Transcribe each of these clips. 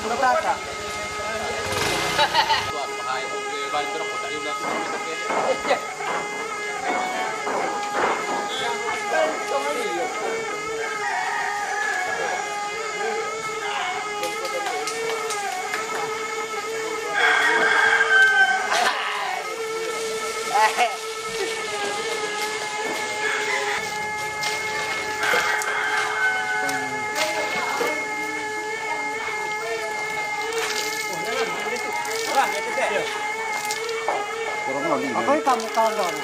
Matata. Apa yang kamu kawan?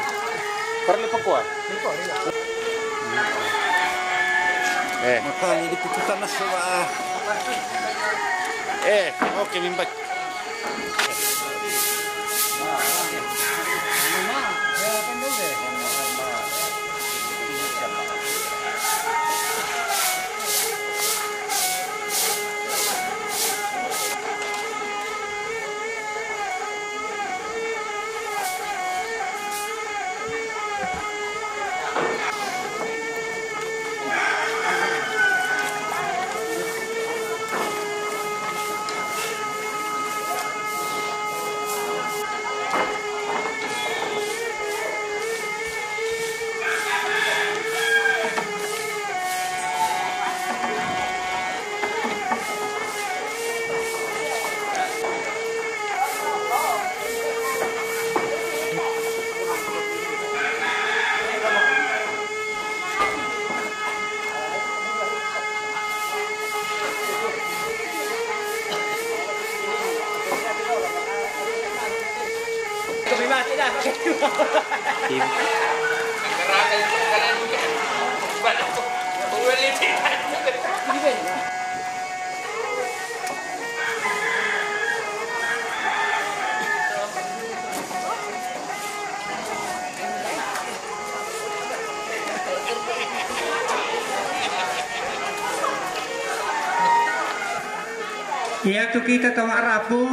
Perlu pekuat. Makanya diputuskan semua. Oke mimpi. Iya tu kita tamak rapu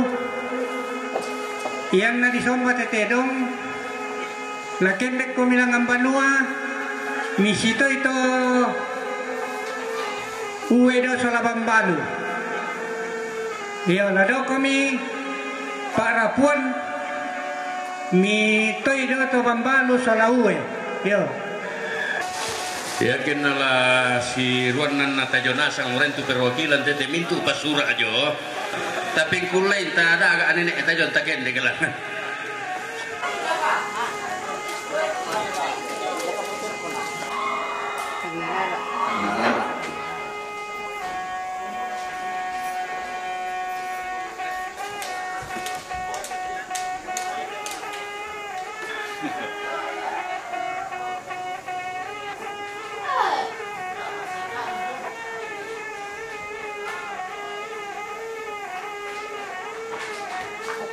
yang na disomba tetedong lakendek ko milangang banua misito ito uwe do sa labambalu iyo lado kami parapuan mi toy do to bambalu sa lauwe iyo. Yakin nala si ruanan nata Jonas ang rentu perwakilan tete mintu pasura ajo. Tapi kulay tak ada agak aneh eta jon taken de gelan.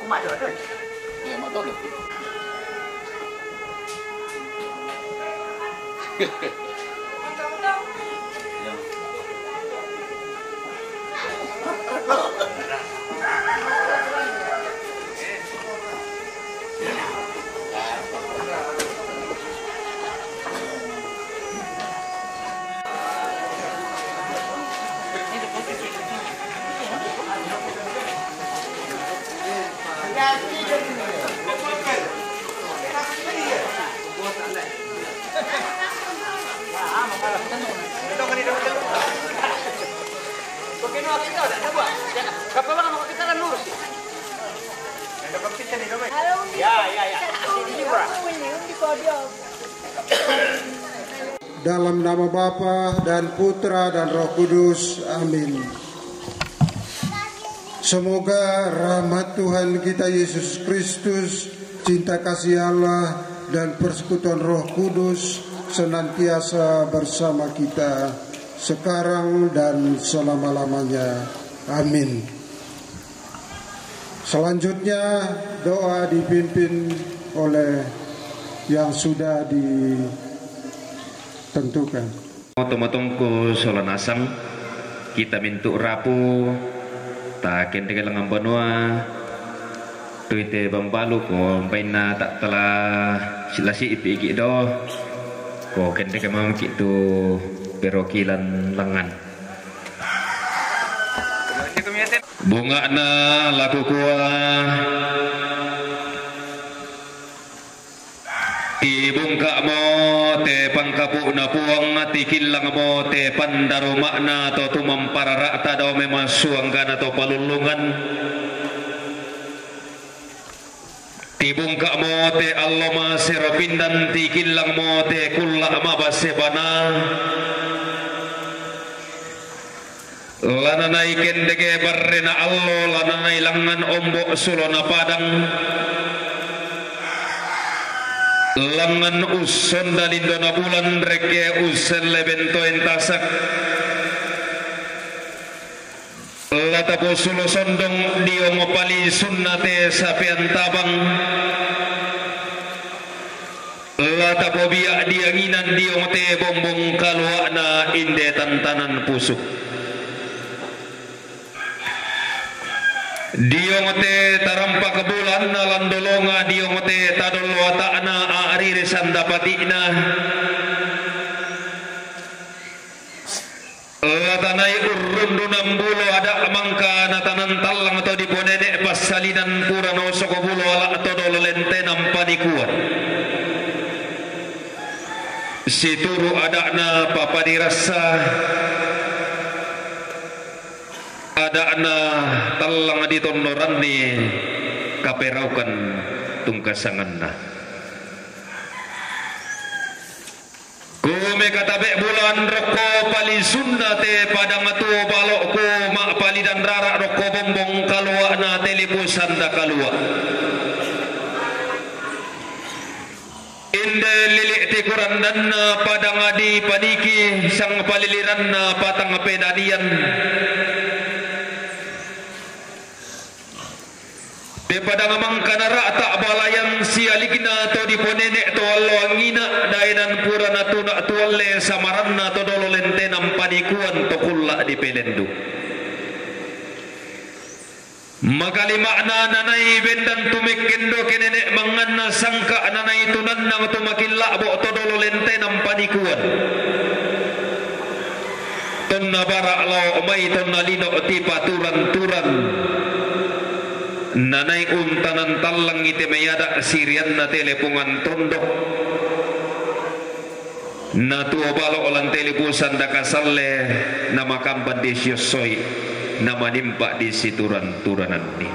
Mak dodol. Ya mak dodol. Dalam nama Bapa dan Putra dan Roh Kudus, amin. Semoga rahmat Tuhan kita Yesus Kristus, cinta kasih Allah, dan persekutuan Roh Kudus senantiasa bersama kita sekarang dan selama-lamanya. Amin. Selanjutnya doa dipimpin oleh yang sudah ditentukan. Motong-motongku solan asang kita mintuk rapu taken dengan lengan benua tuite bambalu ko baina tak telah silasi ipi do ko kente ke mam kitu perokilan lengan. Ini bunga na laku kuah ibung kak mo te pangkapu na puang tikilang mo te pandaro makna to tumampara ta daw memasuang kana to palulungan tibung kak mo te alloma serapindan tikilang mo te kulla mabasebana lananay kendege barrena allo lananay langan ombo sulo na padang langan uson dalindo na bulan reke usen lebento entasak latapo sulo sondong diong pali sunnate sapian tabang latapo biak dianginan diong te bombong kalwa na inde tantanan pusuk diong te tarampa kebulan na landolonga diong te tadolo ta'na aarire sandapatina latanay urrundunang bulo ada mangka na tanan talang atau diponene pasalinan purano sokobulo ala atau dolo lente nampanikuan situru ada na papadirasa ada na talang di tonoran ni kaperaukan tungkasangan na kume katabe bulan roko pali sunnate padang atu balok ku mak pali dan rarak roko bombong kalua na telepusan da kalua inde lilik tikuran dan na padang adi paniki sang paliliran na patang pedadian daripada ngamang kanara tak balayan sialikna to diponene to alwangina dainan purana to nak tualle samaranna to dolo lentenam panikuan to kulla di pelendu makali makna nanai bendan tumik kendo kenene manganna sangka nanai tunan nang to makilla bo to dolo lentenam panikuan tonna bara law mai tonna lino tipa turan-turan nanay untanan talang ite mayada sirian na telepongan tondok na tuo balo olang telepusan da kasalle na makamban di siyosoy na manimpa di situran-turanan ni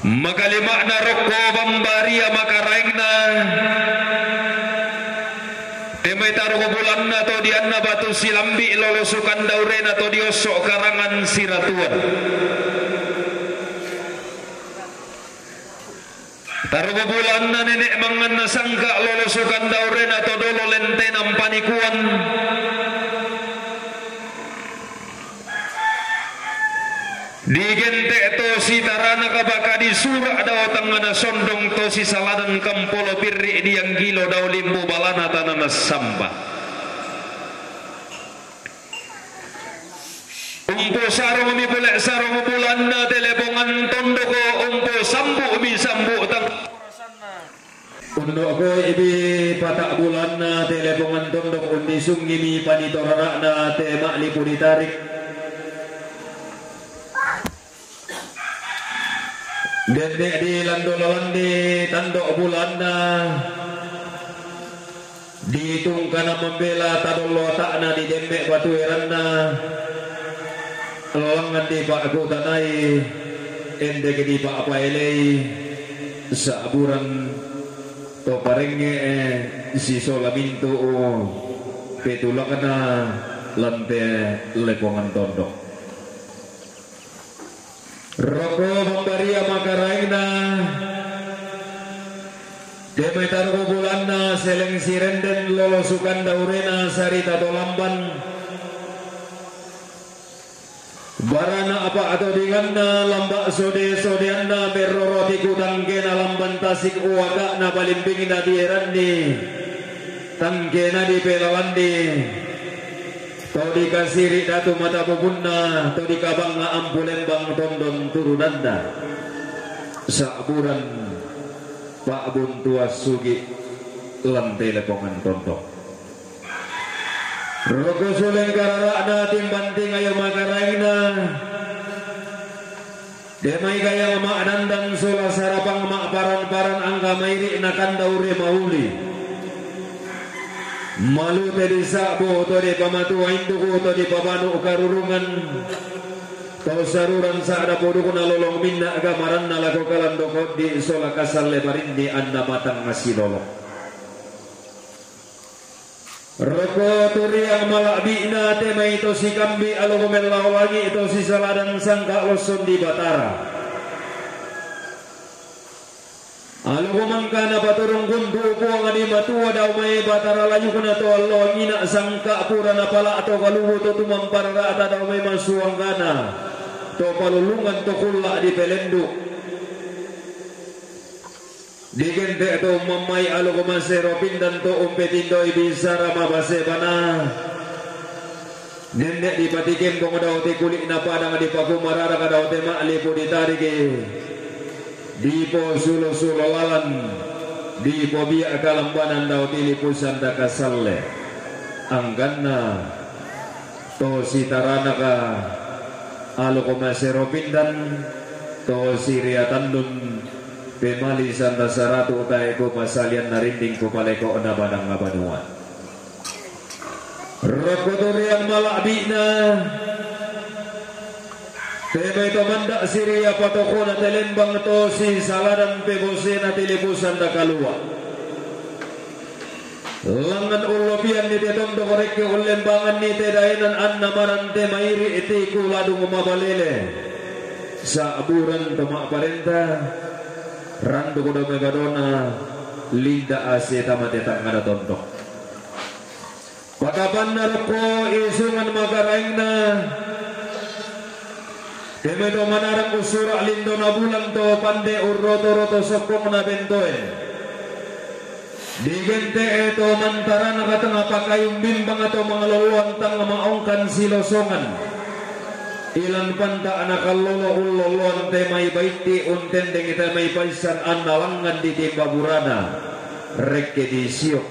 magalima na roko bambaria makaraing na temay taro bulan na to dian na batu silambi lolosukan daure na to diosok karangan siratuan taruh bulan na nenek mangan na sangka lolosukan dauren atau dolo lentenam panikuan digente to si tarana kabaka di surak daw tangana sondong to si saladan kampolo pirri diang gilo daw limbo balana tanana samba umpo sarong mi pulek sarong bulan na telepongan tondoko umpo sambu mi sambu tang undok ko ibi patak bulan na telepongan tondok undi sungi mi panitorana na te maklipu ditarik dendek di landolawan di tandok bulan na ditungkana membela tadolo takna di dembek batu eranna langan di pak ku tanai ende di pak apa elei saburan to parenge si sola mintu petulakana lante lepongan tondok roko membaria makaraina demai taruh bulanna seleng sirenden lolosukan daurena sarita tolamban barana apa atau dinganna lambak sode-sodeanna berroroti kutangkena lamban tasik uwaga na balimpingina di erandi tangkena di pelalandi tau dikasiri datu mata bubunna tau dikabang nga ambulen bang tondong turunanda saburan pak buntua sugi lantai lepongan tondong rogo suleng karara na timbanting ayo makaraina Temai gaya mak nandang sula sarapang mak paran-paran angga mairi nakan daure mauli. Malu tadi sabo to di pamatu induku to di pabanu karurungan. To saruran saada poduku nalolong minna agamaran nalago kalan dokot di sola kasal lebarin di anda matang masih lolong. Roko turiang malabina temai to si kambi alogomel lawangi to si saladan sangka loson di Batara. Alogomang kana paturong gundu ko ang ani matua daw may Batara layu kuna to Allah ngina sangka pura na pala ato kaluwo to tumamparara ata daw may masuang kana to palulungan to kula di Pelendo. Digente to mamay alogomang seropin dan to umpetindo ibisara mabase bana. Nenek dipatikin kong daw ti kulit na padang di pakumarara ka daw ti maalipo ditarike. Di po sulo-sulo lalan, di po biya kalambanan daw tilipusan da kasalle. Ang gana to si tarana ka alo ko maseropindan to si riatandun pemalisan da saratu utay ko pasalian narinding ko paleko na badang ngabanuan. Rokotorian malabina Temay to manda Syria patoko na telembang to si saladan pebose na tilipusan da kalua. Langan ulobian ni tetong do korek ke ulembangan ni tedainan anna marante mairi iti kuladung mabalele. Sa aburan tomak parenta randu ko do megadona linda ase tamatetang ngada tontok. Pakapan naroko isungan magaraing na Temedo manarang usura lindo na bulan to pande urroto-roto sokong na bentoen. Digente eto mantara na katang apakayong bimbang ato mga luluan tang maongkan silosongan. Ilan panta anakalolo ululuan te may baiti untendeng ita may paisan analangan di timbaburana. Rekke di siyok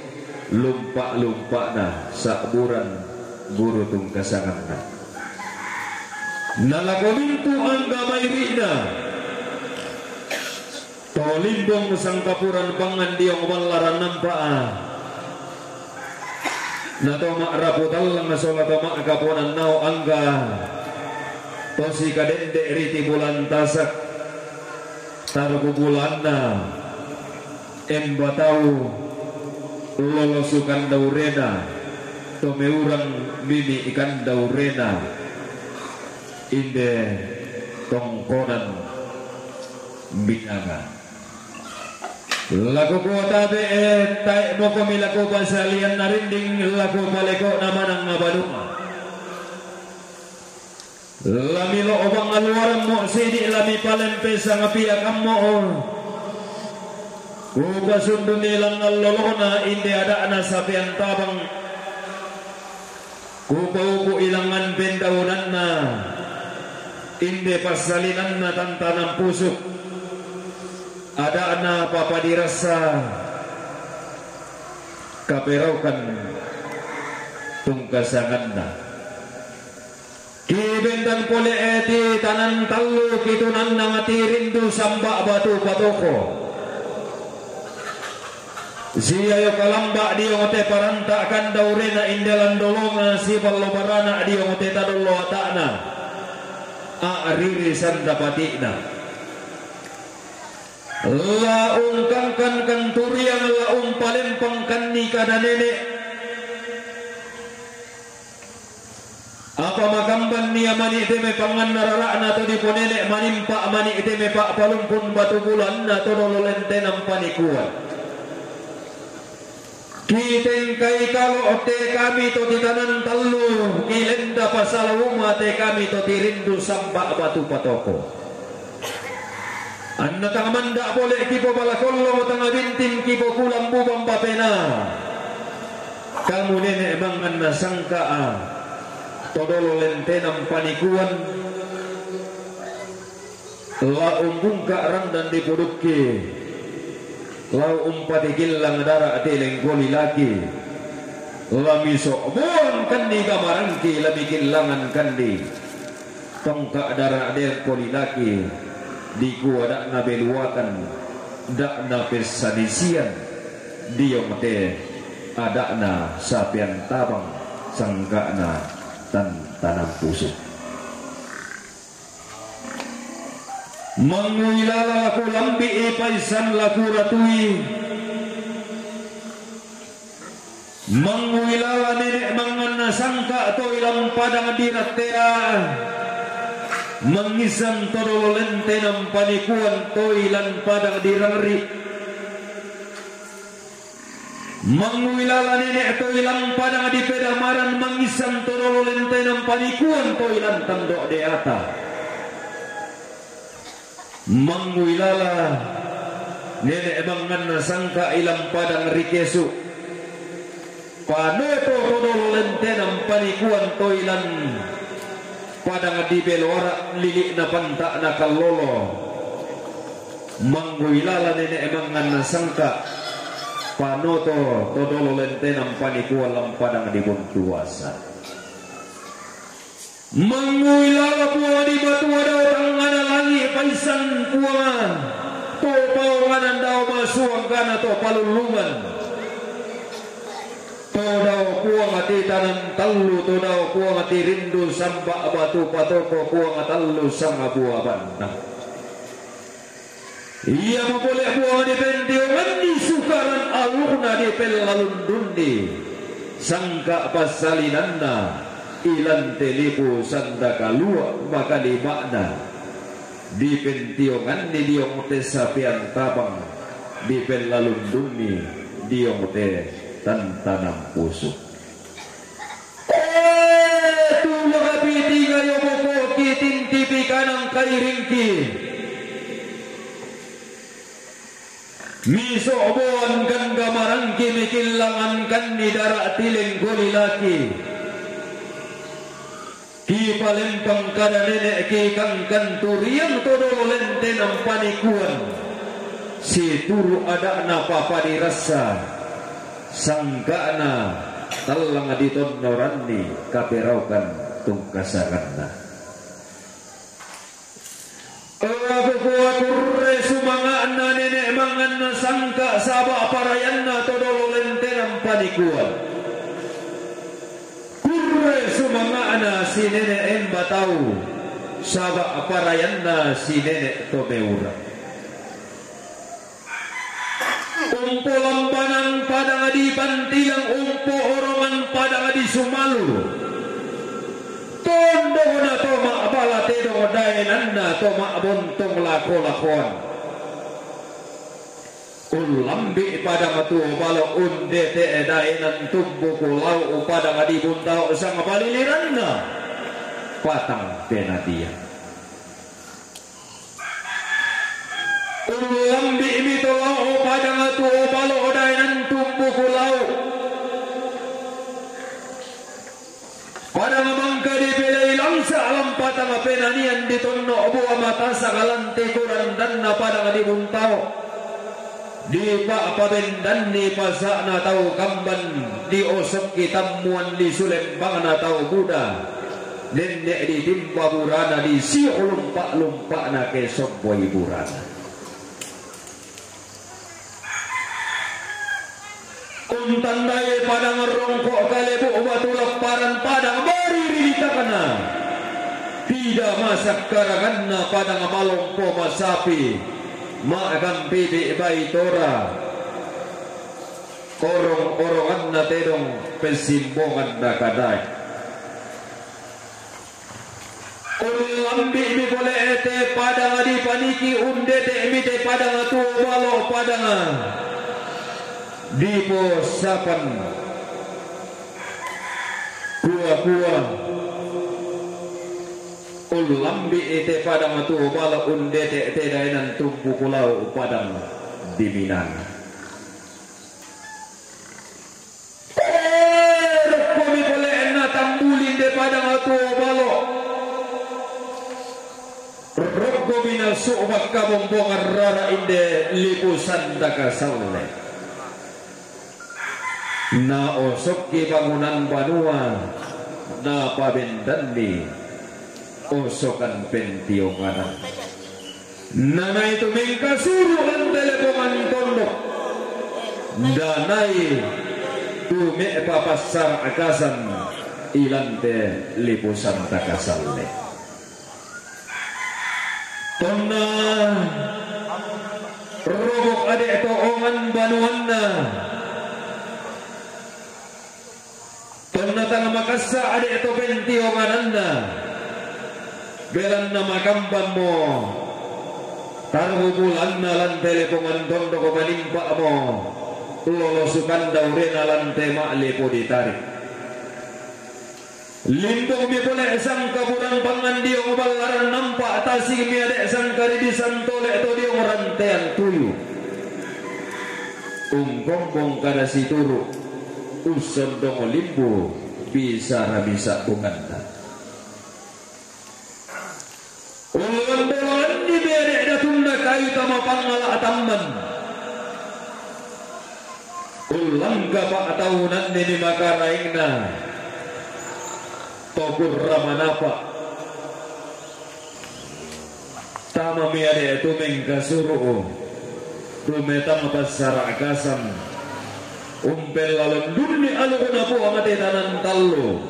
lumpa-lumpa na sa aburan guru tung kasangan na. Nalakomintu ang gamay rina tolimbong sang kapuran pangan diyong malaran ng paa na to makraputal lang na sola to makapunan nao angga to si kadende riti bulan tasak tarugo bulan na embataw lolosukan daurena to meurang bini ikan daurena inde tongkonan binanga lagu ko tabe tay mo ko milako pasalian narinding lagu paleko naman ang ngabaduma lamilo obang aluaran mo sidi lami palempe sa ngapiakam mo kubasundu nilang alolona inde ada na sapian tabang kupaupo ilangan bendaunan na inde pasalinan na tantanang pusok ada na papadirasa kaperaukan tungkasangan na kibendan pole eti tanan talu kitunan na ngatirindu samba batu patoko siya kalamba diyo ngote paranta kan daurena indelan dolonga si ballobarana diyo ngote tadolo atana ariri sandapati na laung kangkan kanturiang laung palempang kanni kada nenek apa magamban niya mani iteme pangan narara na to di ponele manimpa mani iteme pak palumpun batu bulan na to nololente ng panikuan kiteng kay kalo te kami to titanan talu ilenda pasal uma te kami to tirindu samba batu patoko anna tang manda boleh kipo balakollo tang bintin kipo kulang bubang papena kamu nenek bangan na sangka todolo lentenang panikuan la umbungka randan di puduki lau umpati gilang darah atileng goli lagi lamiso buang kandi gamarangki labi gilangan kandi tongka darah adel goli lagi di gua dak na beluakan dak na pesanisian diong te ada na sapian tabang sangka na tan tanam pusuk mangulala laku lambi paisan laku ratui mangulala nenek mangana sangka to ilang padang diratea mengisam todolo lentenam panikuan toilan padang dirangri mangwilala nenek toilan padang di pedamaran mengisam todolo lentenam panikuan toilan tandok deata mangwilala nenek mangana sangka ilang padang rikesu panoto todolo lentenam panikuan toilan padang di belora lilik na pantak na kalolo mangguilala nenek emangan na sangka panoto todolo lentenam panikuan lam padang di buntuasa mangguilala puwa di batu adaw tangana langi paisan puwa to pawangan daw masuang kana to palulungan todau kuang ati tanan tallu todau kuang ati rindu samba batu patoko kuang atallu sang buah bantah ia mempoleh buah di pentiongan di sukaran alurna di pelalun dundi sangka pasalinanna ilan telipu sandaka lua maka di makna di pentiongan di diong te sapian tabang di pelalun dundi diong te tan tanam pusuk tulang api tiga yoboko kitin tipi kanang kairingki miso oboan kan gamarangki mikilangan kan di darak tileng goli laki ki palempang kada nenek ki kangkan turiang todolo lentenang panikuan si turu ada na papa dirasa sangkana talang aditon norani kaperaukan tungkasaranna aku kuat kurre sumangana nenek manganna sangka sabak parayanna todolo lentenam panikuan kurre sumangana si nenek emba tahu sabak parayanna si nenek tobeura umpo lambanan padang di bantilang umpo orongan padang di Sumalu tondo na toma bala tedo daenanna toma bontong lako-lakon ulambi padang tu balo unde te daenan tumbu kulau padang di buntau sang baliliranna patang penadia ulambi mito lau padang tu balo dainan tumbu kulau padang mangka di pelai langsa alam patang penanian di tono buah mata sangalante kurang dan na padang di buntau di pak pabendan di pasak na tau kamban di osok kitamuan di sulembang na tau buda nenek di timpa burana di si lumpak na kesok boy burana tandai padang rongkok kalebu batu leparan padang bari ririta kana tidak masak karaganna padang malompo masapi makan bibik bayi tora korong-korongan na tedong pesimbongan na kadai ulambi mi boleh ete padang di paniki unde te emite padang tu balo padang di posapan kuah ulambi ete padang tu bala unde te dainan tumpu pulau padang di Minang komi boleh na tambulin de padang tu balo rokko bina su'bak kabombongan rara inde lipusan daka saule na osok ki bangunan banua na pabendandi osokan pentionganan Nana itu mengkasuruhan telepongan tondok danai tume papasar akasan ilante lipusan takasalle tonna robok ade itu ongan banuanna tonna tanga makassa ade itu benti ongananda belanna makamban mo tarhubulan lan telepongan tondo ko malimpa mo lolosukan daurena lan tema lepo ditarik lindung mi pole sang kaburan pangan dia ngobalaran nampak tasing mi adek sang karidi santole to dia ngorantean tuyu ungkombong kada situru uson dong limbo bisa rabisa bunganda ulan di bere datunda kayu tama pangala atamman ulang gapa tahunan ini makaraingna tokur ramanapa tama miade itu mengkasuru rumeta mapasara akasan umpel lalu dunni alukunapu amate tanan tallo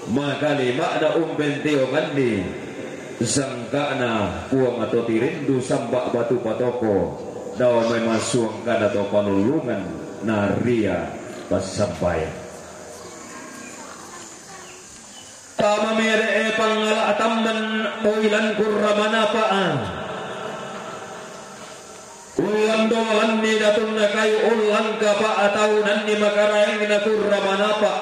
makali makna umpel teo kandi sangkana puang atau tirindu sambak batu patoko dawa may masuang kada to panulungan na ria pasampaya tama mere pangala atamman oilan kurramanapaan ulang doan ni datun na kayo ulang ka pa ataunan ni makaraing na kurramanapa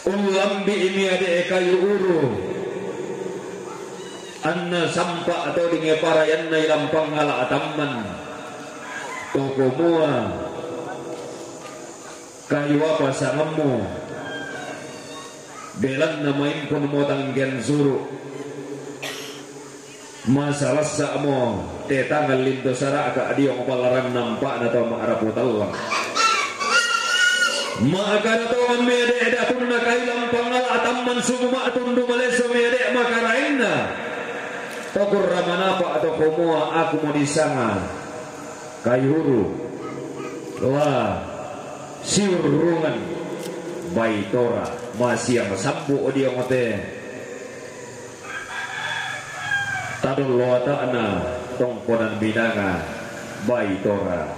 ulang bi ini ade kayo uro anna sampa atau dinge parayan na ilang pangala atamman toko mua kayo apa sangamu belan na maimpun mo tanggen suru masalah sa mo tetangal lindo sara ka adio ngopalaran nampak na to maaraputallang maka na to ang mede datun na kailang pangala atamman sumuma atundu maleso mede makarain na tokur ramanapa atau kumua aku mau disanga kayuru la siurungan baitora masih yang sambu dia ngote tadul loata ana tongkonan bidanga baitora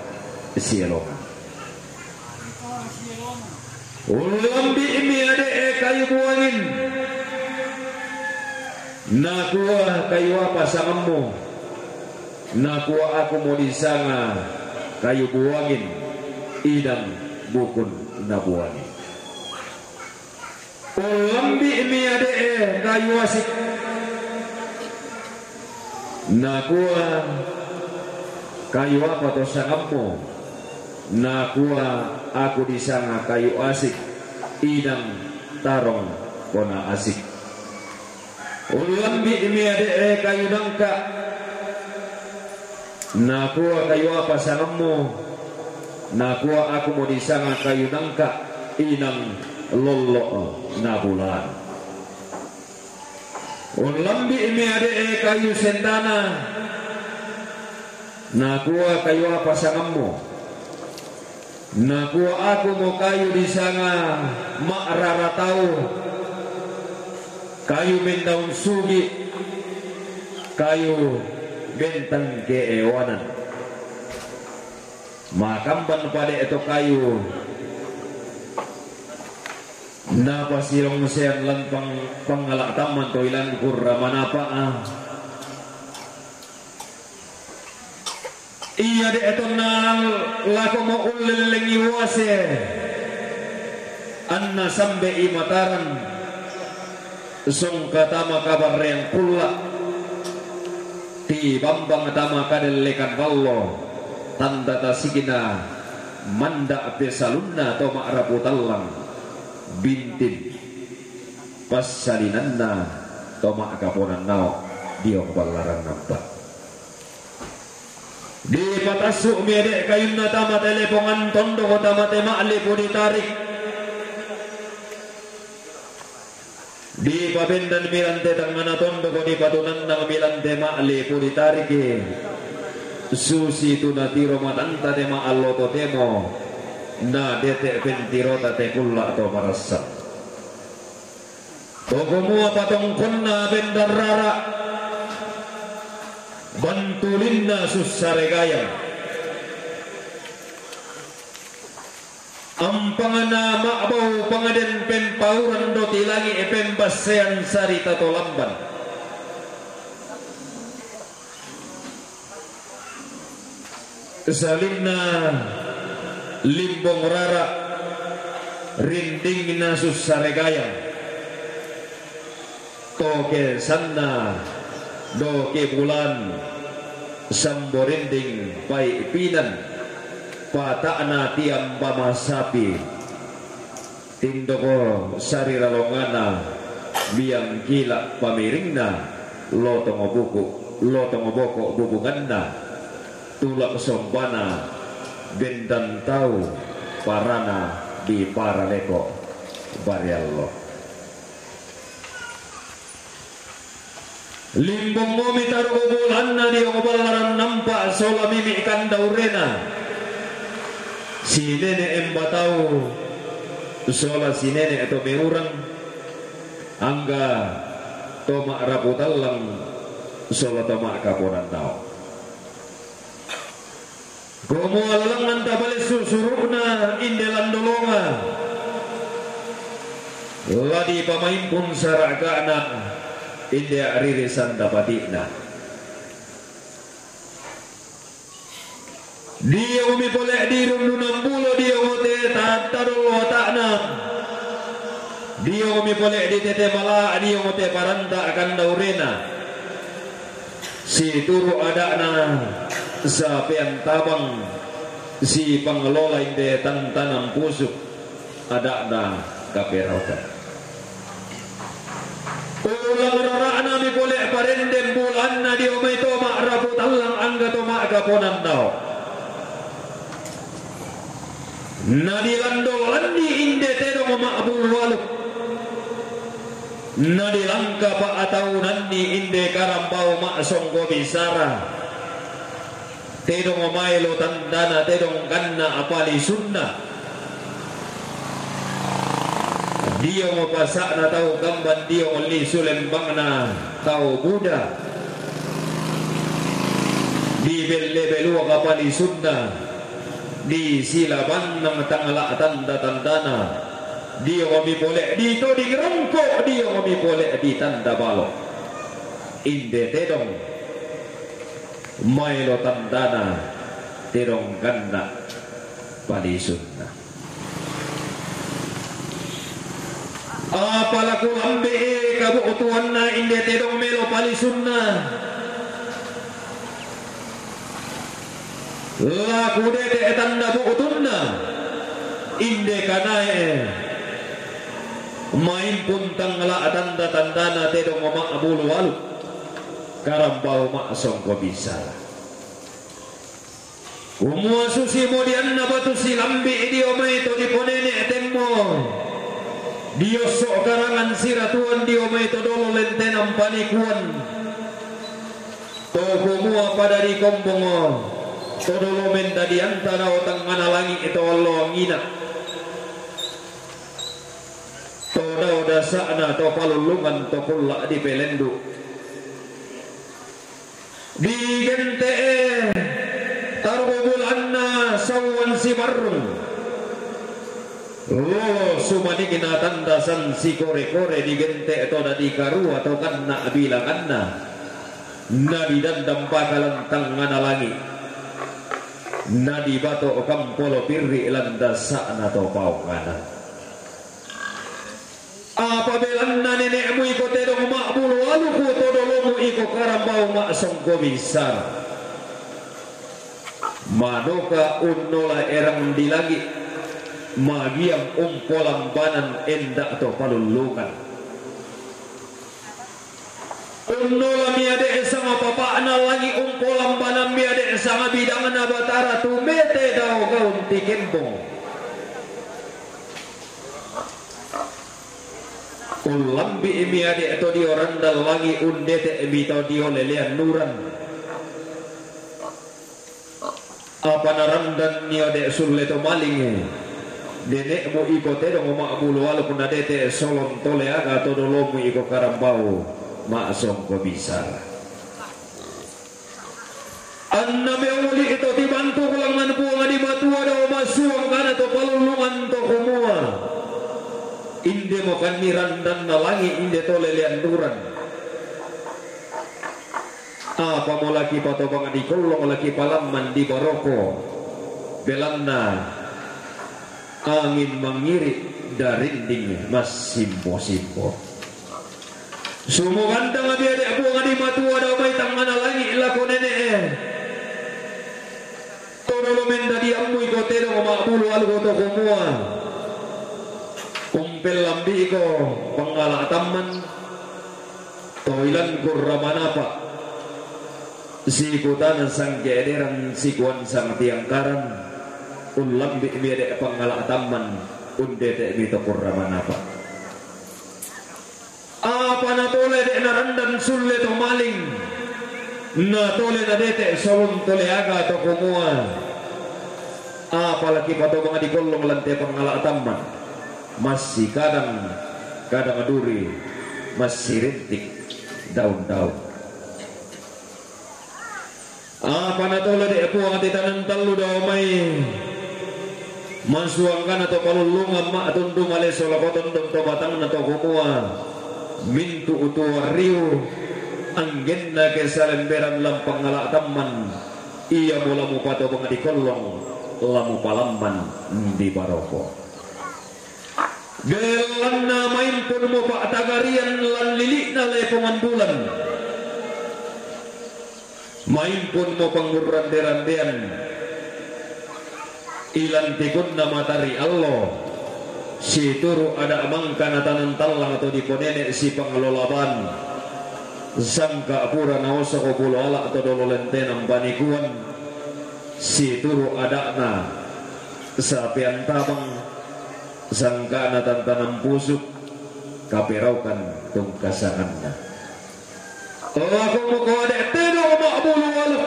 sielonga ulam bi imi ade kayu buangin nakua kayu apa sangamu nakua aku mau disanga kayu buangin idang bukun nabuangin ulambi imi ade kayu asik nakua kayu apa to sangamu nakua aku disanga kayu asik idang tarong kona asik ulambi imi ade kayu nangka nakua kayu apa sangamu nakua aku mau disanga kayu nangka inang lolo nabulan ulambi imi ade kayu sendana nakua kayu apa sangamu nakua aku mau kayu disanga mak rara tau kayu mendaun sugi kayu bentang keewanan makamban pada itu kayu napa sirong sean lempang pangalak taman toilan kurramanapa iya de itu nang lako mo ulilengi wase anna sambe imataran sungka tama kabar yang pula ti bambang tama kadelekan ballo tanda tasikina manda pesalunna to ma'raputallang bintin pasalinanna to ma'kaponan nao dio kebalaran nampak di patasuk miede kayunna tama telepongan tondo ko tama tema alipo ditarik di pabendan milante tangana tondo ko di patunan ng milante maali po ditariki susi tunatiro matanta de maalloto temo na dete pentirota te kulla atau marasa toko mua patongkon na bendarara bantulinna sussaregaya ang pangana maabaw pangaden pempauran do tilangi epembasean sarita tolamban salimna limbong rara rinding na sussaregaya toke sanna doke bulan samborinding pai pinan patana tiang pamasapi tindoko sarira longana biang gila pamiringna lotongo buku lotongo boko bubunganna tulak sombana bendan tau parana di paraleko bariallo limbong momi taruh bulanna di obalaran nampak solami ikan daurena si nenek embatau sola si nenek atau meurang angga tomak raputallang sola tomak kaponan tau gomo alalang tabale susuruna indelan dolonga ladi pamaimpun saraka anak inde aririsan dapatina dia umi polek di rundunan bulu dia ote tatarul watakna dia umi polek di tete mala dia ote paranta akan daurena si turu adakna sapian tabang si pengelola inde tantanam pusuk adakna kaperautan ulang rarana mi polek parendem bulanna dia umi tomak rabut allang angga tomak kaponan tau nadi lando landi inde tedo ma'bul waluk nadi langka pa atau nandi inde karambau ma songgo bisara tedo mailo tandana tedo kanna apali sunna dia mo pasakna tau gamban dia oli sulembangna tau buddha di belle-belu kapali sunna di silaban ng tangala tanda-tandana dia kami boleh dito di rongko dia kami boleh di tanda balok inde tedong mailo tandana tedong ganda palisunna apalaku ambe kabuutuan na inde tedong melo palisunna laku dede tanda buutunna inde kanae main pun tangla tanda tandana tedong ma abul walu karambau ma songko bisa umua susi modian na batu silambi dio mai to diponene temmo dio sok karangan siratuan dio mai to dolo lentenam panikuan to kumua pada di kombongo todolo menda di antara otang mana langit itu Allah ngina toda oda sana to palulungan to kulla di pelendu di gente tarbubulanna sawan si marrung lo sumani kina tandasan si kore-kore di gente toda di karu atau kanna bilanganna nabi dan dampakalan tangana langit nadi bato okam polo pirri landa sa'na to paukana apabila nenekmu iko tedong makbul waluku todolomu iko karambau mak songko bisa madoka unnola erang di langit magiam umpolam banan endak to palulungan unnola miade sama papana lagi umpolam banan miade sama bidangan abatara tumete daw gaun tikembong Ulambi imi ade atau di orang dal lagi undete imi tau di olelean nuran. Apa narandan ni ade sulle to malinge. Denek mo iko te dong mak bulu walaupun ade te solon tole aga atau dolomu iko karambau mak songko bisa. Anna meuli itu dibantu kulangan buang di batu ada masuang kana to palulungan to kumua. Inde makan miran dan nalangi inde tole lianduran. Apa mau lagi pato bang di kolong lagi palaman di baroko. Belanda angin mengirit darinding mas simpo. Semua gandang abi ada buang di matu ada bayi tangan lagi laku nenek. Tolong menda di amu ikote dong mak bulu algo to kumua. Kumpel lambi ko pangala taman toilan kurramanapa si kutanan sang kederan si kuan sang tiangkaran ulambi biade pangala taman undete mito kurramanapa apa na tole de narandan sulle to maling na tole na dete solon tole aga to kumua apalagi pato mga di kolong lante pangala taman masih kadang aduri masih rintik daun-daun apa na tole de po ang titanan talu daw may masuang kana to palulungan ma tundu male sola koton dong to batang na to kumua mintu utuwa riu anggen na ke salemberan lampang ngala taman iya mula mu pato bang di kolong lamu palamman di baroko. Gelan na main pun mo pa tagarian lan lilik na lepongan bulan. Main pun mo pangurande-randean. Ilan tikun na matari Allah. Si turu ada amangka na tanan talang atau di ponene si panglolaban. Sangka apura na osa ko bulala atau dololente ng banikuan. Si turu ada na sapian tabang. Sangka na tantanang pusuk kapiraukan tung kasangannya. Aku mo ko ade teno mabulu walo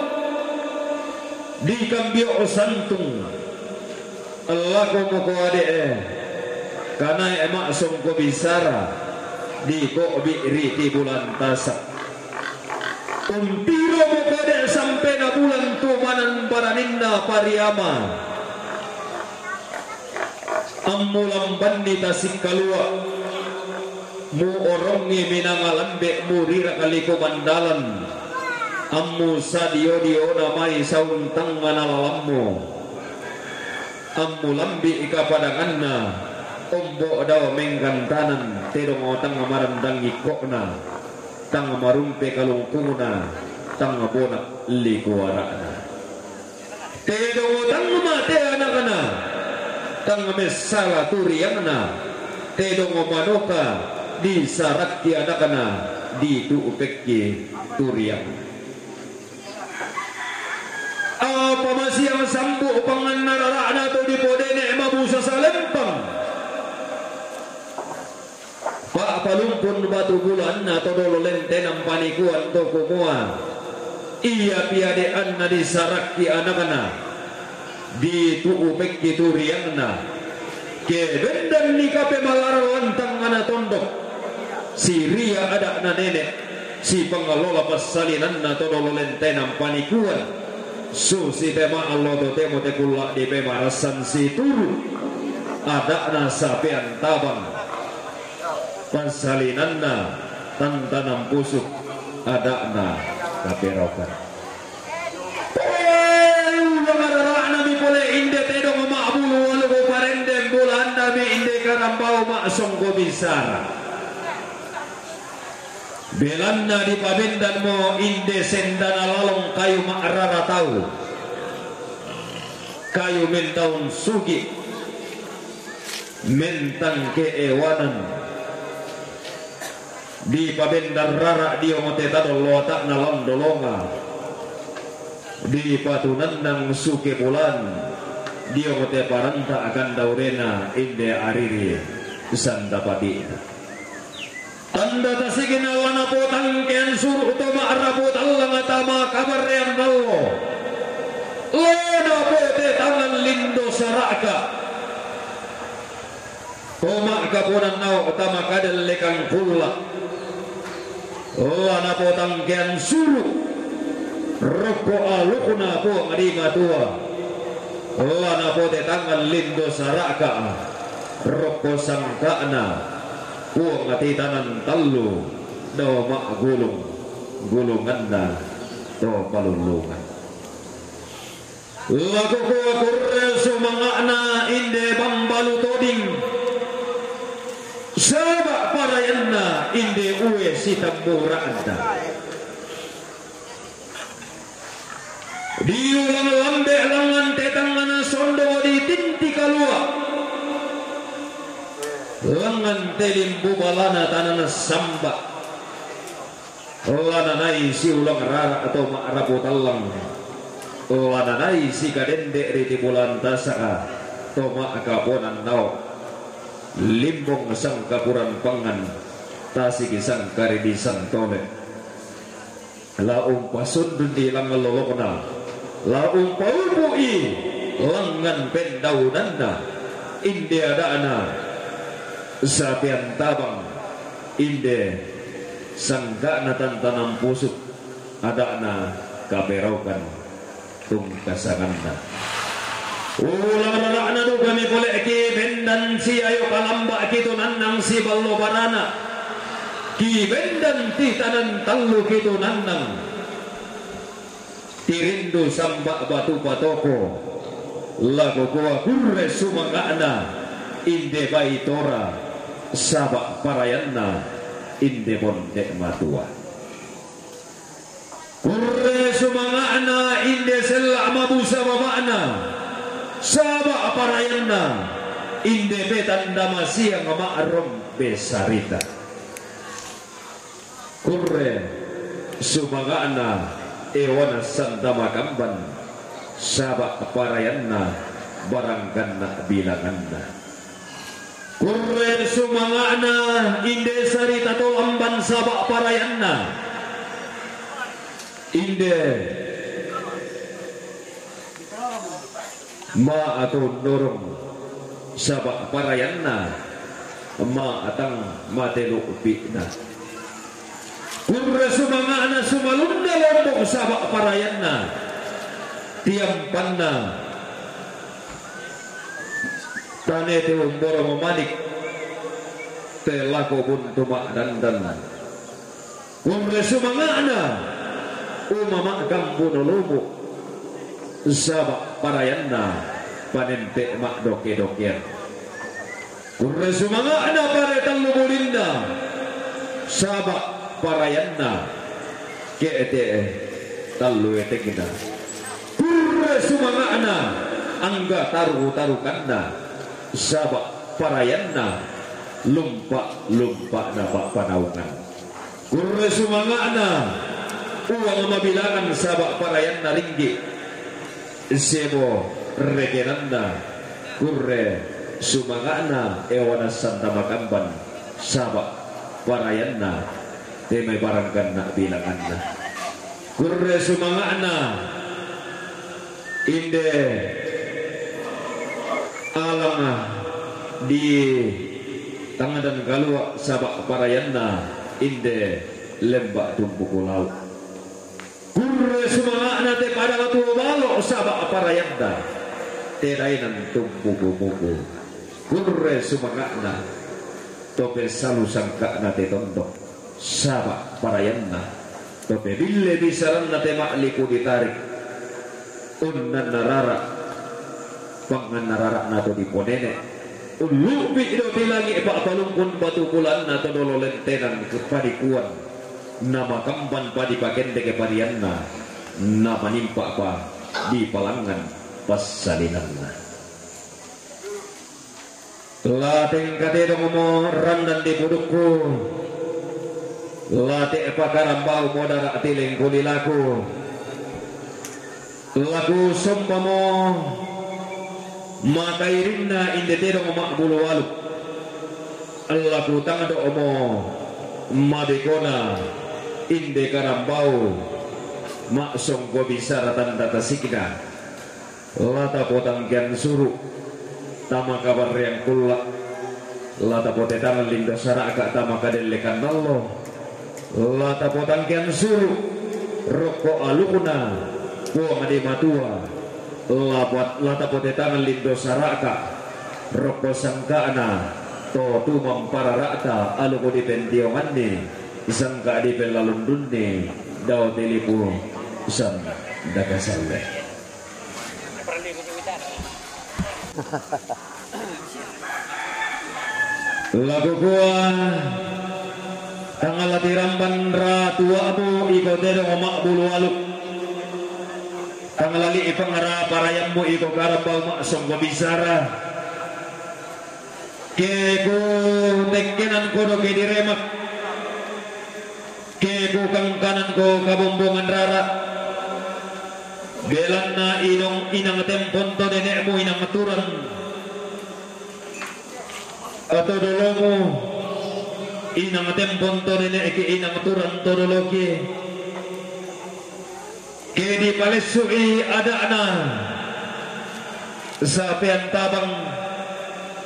di kambio santung. Allah ko mo ko ade kana emak songko bisara di ko bi'ri ti bulan tasak. Umpiro mo ko ade sampai na bulan tumanan paraninna pariama. Amulang bandi tasik kalua mu orongi minangalambe mu rira kaliko mandalan ammu sadio dio namai sauntang manalammu ammu lambi ika padanganna ombo daw menggantanan terong otang amarandang ikokna tang marumpe kalungkuna tang bonak likuarana terong otang mate anak-anak tang mesala turiangna tedong manoka di sarakki anakana di tuupekki turiang apa masih yang sambu pangan nararana to di podene mabusa salempang pa palumpun batu bulan na to dolo lente nang panikuan to kumua iya piade anna di sarakki anakana di tuupek gitu riangna ke bendan ni kape malar lantang ana tondok si ria ada na nenek si pangalola pasalinan na todolo lentenang panikuan su si tema Allah to temo te kula di pemarasan si turu ada na sapean tabang pasalinan na tantanam pusuk ada na kaperokan inde tedong ma'bulu walau ko parendem bulan dami inde karambau ma'asong ko bisara belanna di pabendan mo inde sendana lalong kayu ma'rara tau kayu mentang sugi mentang keewanan di pabendar rara dia mote tadol lotak na landolonga di patunan nang suke bulan dia mote paranta akan daurena inde ariri sandapadi tanda tasigin awana po tangken suruh to maarabot Allah ngatama kabar yang Allah lana po te tangan lindo saraka toma kapunan nau utama kadal lekang pula lana po tangken suruh roko alukuna po ngarima tua lana po te tangan lindo saraka roko sangkana po ngatitanan tallu do mak gulungan na to palulungan lagu ko kurel sumangana inde bambalu toding sabak parayanna inde uwe sitamburanda diulang lambe langan tetangana sondo di tinti kalua langan telim bubalana tanana samba lana nai si ulang rara atau ma'rabu talang lana nai si kadende riti bulan tasaka to ma'akaponan nao limbong sang kapuran pangan tasiki sang karidi sang tole la umpasundun di langan lolokna la umpaupui langan pendaunanna india dana sapian tabang inde sangga natan tanam pusuk adakna kaperaukan tung kasanganna ulang adakna tu kami boleh ki bendan si ayo kalamba kitu nannang si ballo barana ki bendan ti tanan tallu kitu nannang tirindu sambak batu patoko lagu kuah kurre sumangana inde baitora sabak parayanna inde bonde matua kurre sumangana inde selama busa babana sabak parayanna inde betanda masih ma'arom besarita kurre sumangana ewana sandama kamban sabak parayanna barangganna bilanganna kurre sumangana inde sarita to amban sabak parayanna inde ma atau nurung sabak parayanna ma atang matelu upikna kurre sumangana sumalunda lombok sabak parayanna tiam panna tane te umboro memanik te lako buntu mak dandan kurre sumangana umama kambuno lumu sabak parayanna panente mak doke-dokean kurre sumangana pare tallu bulinda sabak parayanna keete tallu ete kita kurre sumangana angga taru-tarukanna sabak parayanna lumpa napa panaungan kurre sumangana uang mabilangan sabak parayanna ringgi sebo regenanda kurre sumangana ewana santa makamban sabak parayanna temai barangkan nak bilanganna kurre sumangana inde alama di tangan dan galua sabak parayanna inde lembak tumpuku laut kurre sumangana te pada waktu balok sabak parayanna te dainan tumpuku muku kurre sumangana tope salu sangka te tondok sabak parayanna tope bille bisaranna te makliku ditarik unnan narara pangan narara nato di ponene ulupi do tilangi pak palungkun batu kulan nato dolo lentenan kepadi kuan nama kampan padi pakende ke padianna nama nimpa pa di palangan pas salinanna lateng kate mo randan di budukku late pakarambau modara tiling kulilaku laku sompamo makairinna inde terong mak bulu walu Allah ku tangado omo madekona inde karambau maksong ko bisa ratan data sikida lata potang kian suru tama kabar yang kulak lata pote tangan lindo saraka tama kadelekan Allah lata potang kian suru rokok alukuna ko ngade matua lata pote tangan lindo saraka rokok sangkaana to tu mampara rata aluko di pentionganne sangka di pelalundunne daw telipu isang dagasalwe lagu gua tanggal latiramban ratuamu iko dedong omak bulu aluk tanggal lali ipangara parayamu iko karabau mak songgo bisara keku tekenan kodo ke diremak keku kang kanan ko kabombongan rara belan na inang tempon to nenekmu inang maturan atau dolomu inang tempon to nenek ke inang maturan to doloki ke di palesui ada ana sapian tabang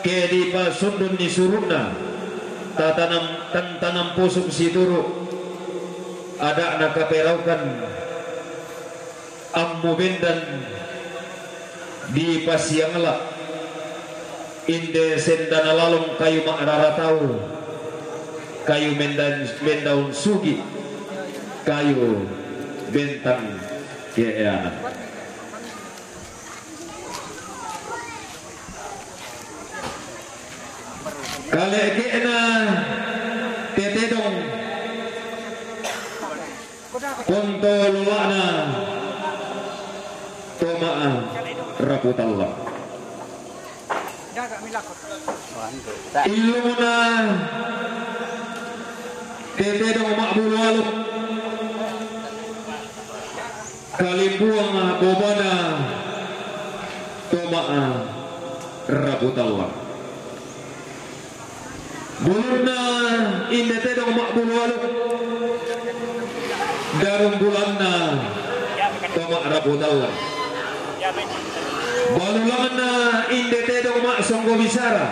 ke di pasundun ni suruna tanam pusuk si turu ada anak kaperaukan ammu bendan di pasiangla inde sendana lalong kayu makrara tau kayu mendaun sugi kayu bentang keeanan kale kena tetedong kontolwana tomaa raputalla ilmuna tetedong makbulu aluk kalimbuang bobana tomaa raputalla bulurna indete dong makbulu aluk darum bulanna tomak raputalla balulanna indete dong mak songgo bisara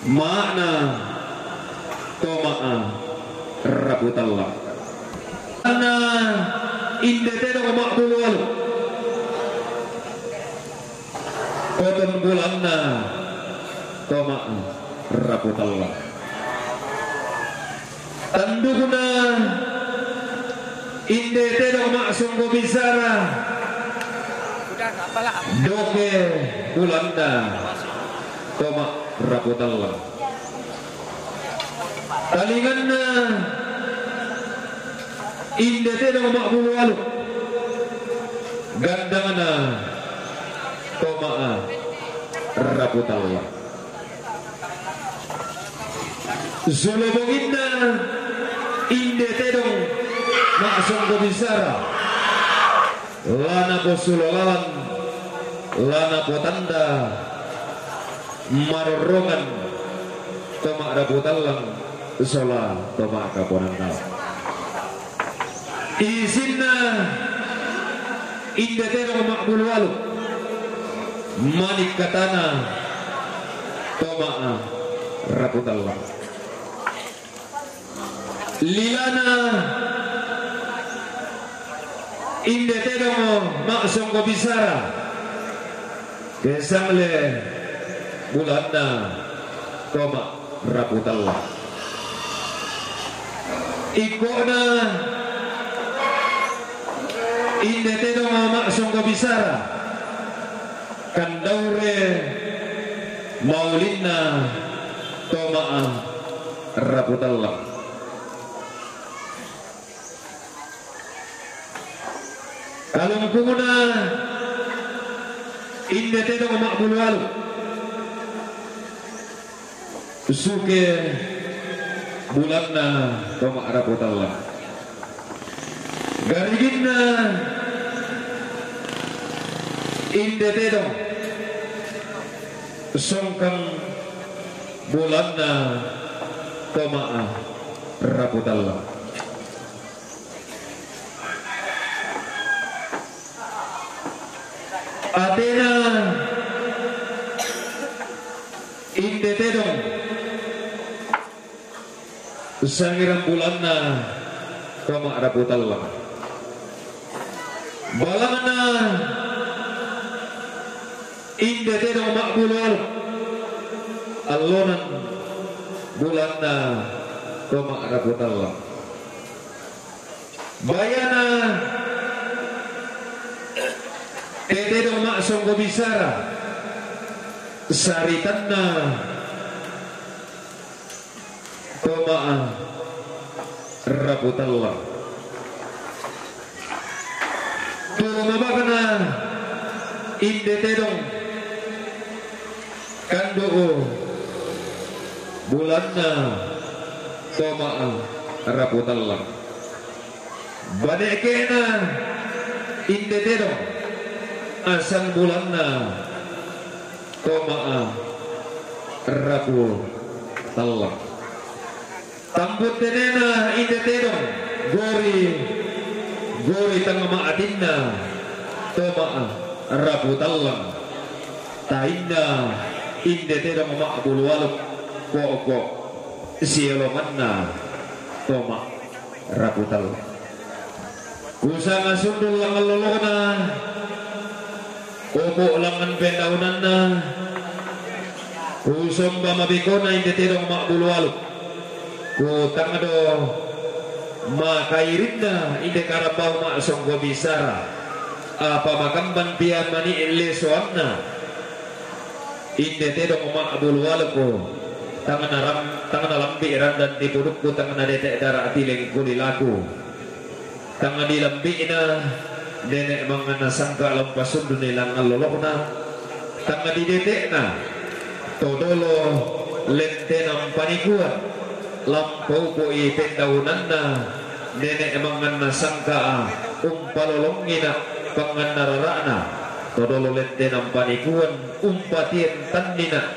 makna tomak raputalla na indete dong makbulu aluk koton bulanna tomak raputalla tandukuna inde tedong mak sungguh bisara doke bulanda tomak raputalla talinganna inde tedong mak bulu aluk gandangana tomak raputalla Zulubunginna inde tedong maksong ko bisara lana po sulolawan lana po tanda marorongan tomak raputallang sola tomak kaponanda isinna inde tedong makbulu aluk manik katana tomak raputallang lilana inde tedong maksong ko bisara kesangle bulanna tomak raputalla ikona inde tedong maksong ko bisara kandaure maulinna tomak raputalla kalung kuna inde tedong makbulu aluk suke bulanna tomak raputalla gariginna inde tedong songkang bulanna Toma'a Raputalla. Athena Indetedong Sangiran bulanna Toma'a Raputalla. Balangana Indetedong makbulal Allonan bulanna Toma'a Raputalla. Bayana Tetedong maksong kubisara Saritanna Toma'a Raputalla. Tumabakana Indetedong Kando'o bulanna Toma'a Raputalla. Badekena Indetedong asal bulanna Toma'a Raputalla. Tambut tenena Indetedong gori tanga maatinna Toma'a Raputalla. Tainna Indetedong makbulwaluk koko siolomanna Toma'a Raputalla. Kusanga sundul lang lolona upo langan pendaunanna usong bamabikona Indetedong makbulwaluk ku tangado makairinna inde karabau maksong gobisara apa makamban pian mani lesoanna Indetedong makbulwaluk ku tangan lambiran dan dipudukku tangan detek darah tileng kulilaku tangan dilambina nenek mangana sangka lampasun dunilang alolokna tangan didetekna todolo lentenang panikuan lampau poi pendaunanna nenek mangana sangka umpalolongina panganararana todolo lentenang panikuan umpatien tandina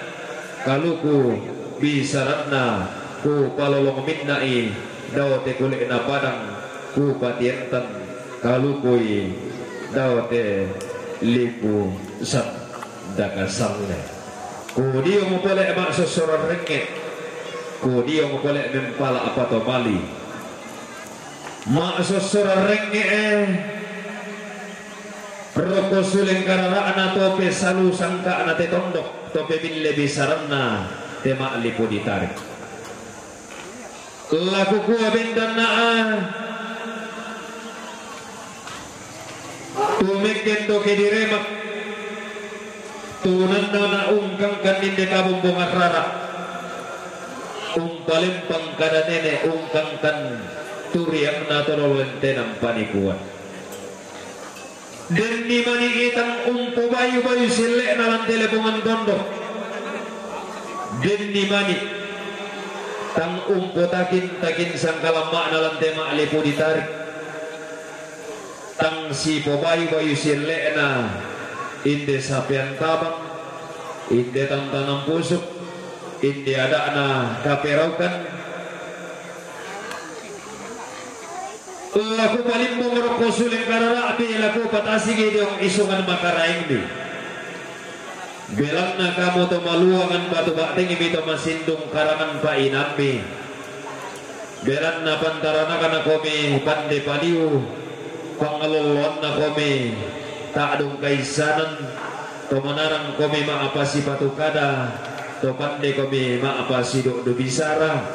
kaluku bisaranna ku palolong minnai daote kulena padang ku patientan kalukui daote lipu sat dakasalle ku dia mupolek mak sosoran rengek ku dia mupolek mempala apa to mali mak sosoran rengek roko suleng kararana tope salu sangka ana te tondok tope bille bisaranna te mak lipu ditarik laku kuah bendanaan tumeken toke diremak tunanda na ungkang kaninde kabumbungan rara umpalempang kada nene ungkang kan turiang na tololenten panikuan dan di mani itang umpo bayu silek na lang telepongan tondok dan di mani tang umpo takin sangkalamak na lang tema alipo ditarik tang si pobayu silek na inde sapian tabang inde tantanang pusuk inde ada na kaperaukan laku paling mongoroko suling karara api laku patasi gidong isungan makaraing di belang na kamu to maluangan batu bakting ibito masindung karangan pa inambi belang na pantarana kana komi pande paliu pangaluluan na komi takdong kaisanan to manarang komi maapasi patukada to pande komi maapasi do bisara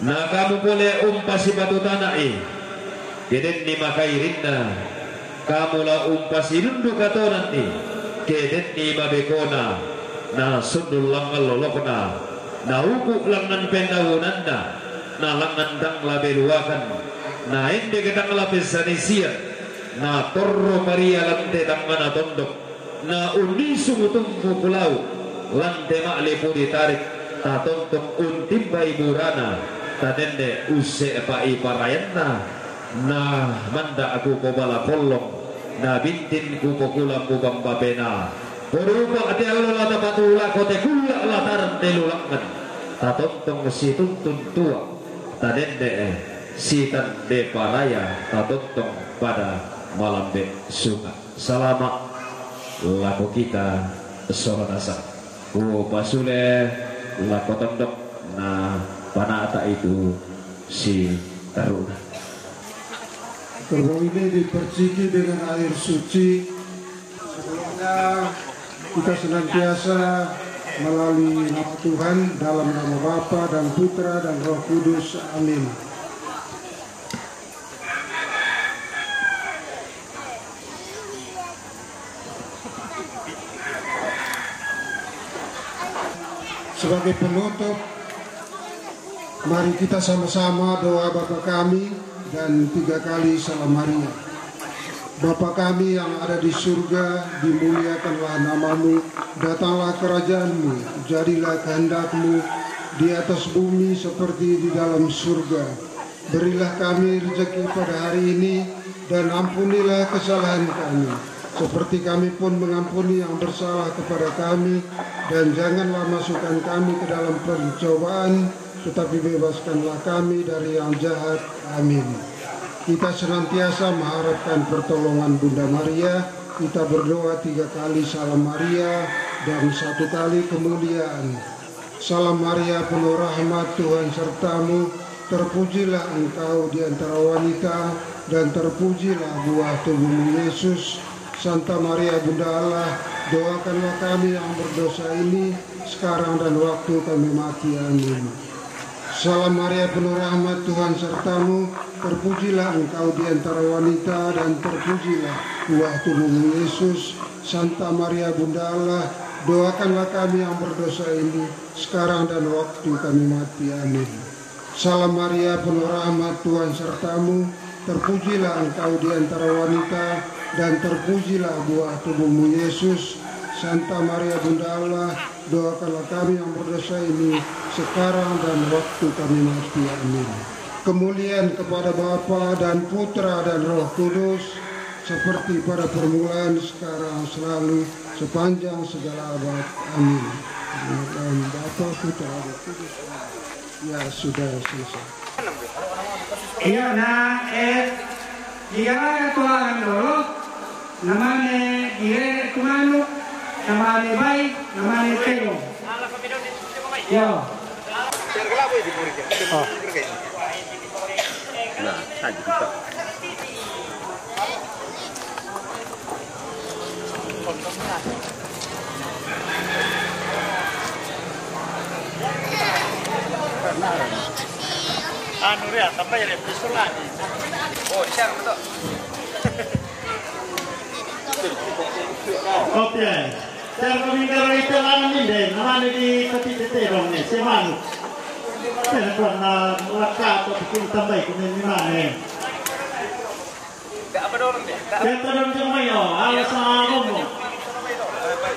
na kamu boleh umpasi batu tanai keden ni makairinna kamu la umpasi dundu kato nanti keden ni mabekona na sundul langal lolokna na uku langan pendawunanda na langan dang labeluakan na inde ketang lapis sanisia na torro maria lante tangana tondok na unisu mutumpu pulau lante maklipu ditarik ta tontok untimbai burana tadende use pai parayana na manda aku ko bala kollong na bintin ku ko kulang ku bambapena porupa ati allo la tapatula ko te kula lataran telulangan tatontong si tuntun tua tadende si tande paraya tatontong pada malam de sunga salama laku kita soranasa ku pasule laku tondok na panata itu si taruna. Kerbau ini diperciki dengan air suci. Sebelumnya kita senantiasa melalui nama Tuhan dalam nama Bapa dan Putra dan Roh Kudus. Amin. Sebagai penutup, mari kita sama-sama doa Bapa kami dan 3 kali salam Maria. Bapa kami yang ada di surga, dimuliakanlah namamu, datanglah kerajaanmu, jadilah kehendakmu di atas bumi seperti di dalam surga. Berilah kami rezeki pada hari ini dan ampunilah kesalahan kami, seperti kami pun mengampuni yang bersalah kepada kami, dan janganlah masukkan kami ke dalam pencobaan, tetapi bebaskanlah kami dari yang jahat. Amin. Kita senantiasa mengharapkan pertolongan Bunda Maria. Kita berdoa 3 kali salam Maria dan 1 kali kemuliaan. Salam Maria penuh rahmat, Tuhan sertamu, terpujilah engkau di antara wanita dan terpujilah buah tubuhmu Yesus. Santa Maria Bunda Allah, doakanlah kami yang berdosa ini sekarang dan waktu kami mati. Amin. Salam Maria penuh rahmat, Tuhan sertamu, terpujilah engkau di antara wanita dan terpujilah buah tubuhmu Yesus. Santa Maria Bunda Allah, doakanlah kami yang berdosa ini sekarang dan waktu kami mati. Amin. Salam Maria penuh rahmat, Tuhan sertamu, terpujilah engkau di antara wanita dan terpujilah buah tubuhmu Yesus. Santa Maria Bunda Allah, doakanlah kami yang berdosa ini sekarang dan waktu kami mati. Amin. Kemuliaan kepada Bapa dan Putra dan Roh Kudus, seperti pada permulaan, sekarang, selalu, sepanjang segala abad. Amin. Dan Bapa, Putra, Roh Kudus. Ya, sudah selesai. Iya, nah, dia Tuhan dulu, namanya dia Tuhan, namanya baik, namanya Teo. Ya. Nah, tadi kita. Anu ya, tambah ya besok lagi. Oh, siapa betul? Oke. Saya pemindah itu lama nih deh, namanya di tepi-tepi dong nih, semanu. Saya pernah lekat atau bikin tambah ini mana? Tak apa dorong deh. Kita dorong cuma yo, alas ngomong.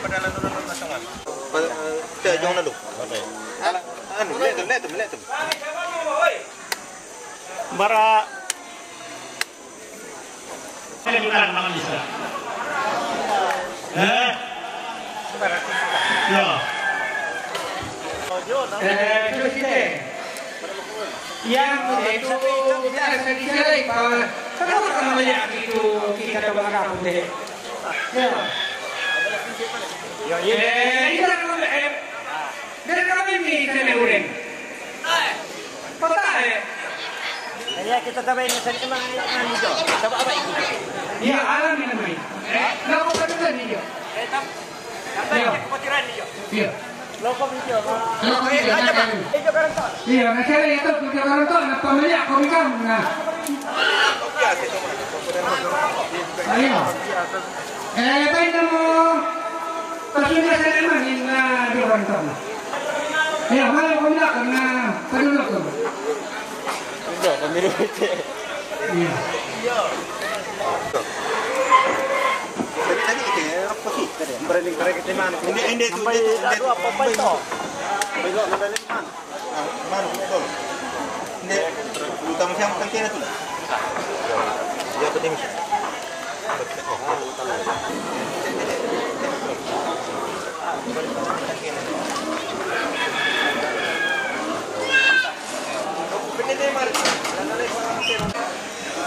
Padahal dorong nasional. Kita jangan dulu. Anu, lihat tu. Bara. Saya bukan makan bisa. Ya. Terus kita yang itu biasa dicari bahwa kenapa namanya itu kita coba ngapun deh. Ya. Dari kami ini saya urin. Kota ya. Ya kita coba ini saya kemana hijau. Coba apa itu? Ya alam ini namanya. Nggak mau kata hijau. Apa yang kepatiran hijau? Iya. Lokom hijau. Hijau karanton. Iya, masalah itu hijau karanton. Apa banyak kami kamu nah. Ayo. Baik kamu. Tersudah saya main di karanton. Ya, malah kami nak karena peduluk tu. Tidak, kami rujuk. Iya. Tadi itu apa sih? Berani kita mana? Ini tu. Aduh apa itu? Belok nada mana? Mana betul? Ini utama siapa kantin itu? Ya penting.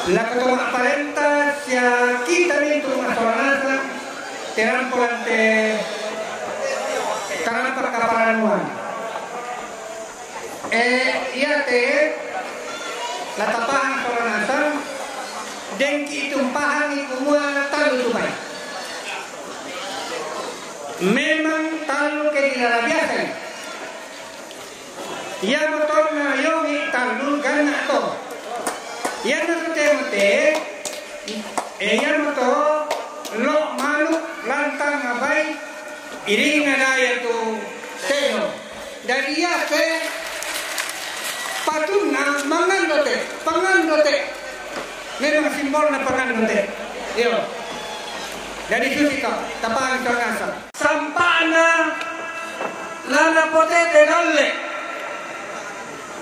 La ketoma aparenta sia kita itu masalahnya terampolante karena perkaparanuan. Iya la tapahan soranasa dengki tumpahan ikumua talu tumay. Memang talu ke dila biasa. Ia motor na yogi talu gana to. Ia nate ia motor lo malu lantang abai iring adaya tu teno. Dari ia ke patuna pangandote. Memang simbol na pangandote. Yo. Dari susika tapang kanasa. Sampana lana potete dalle.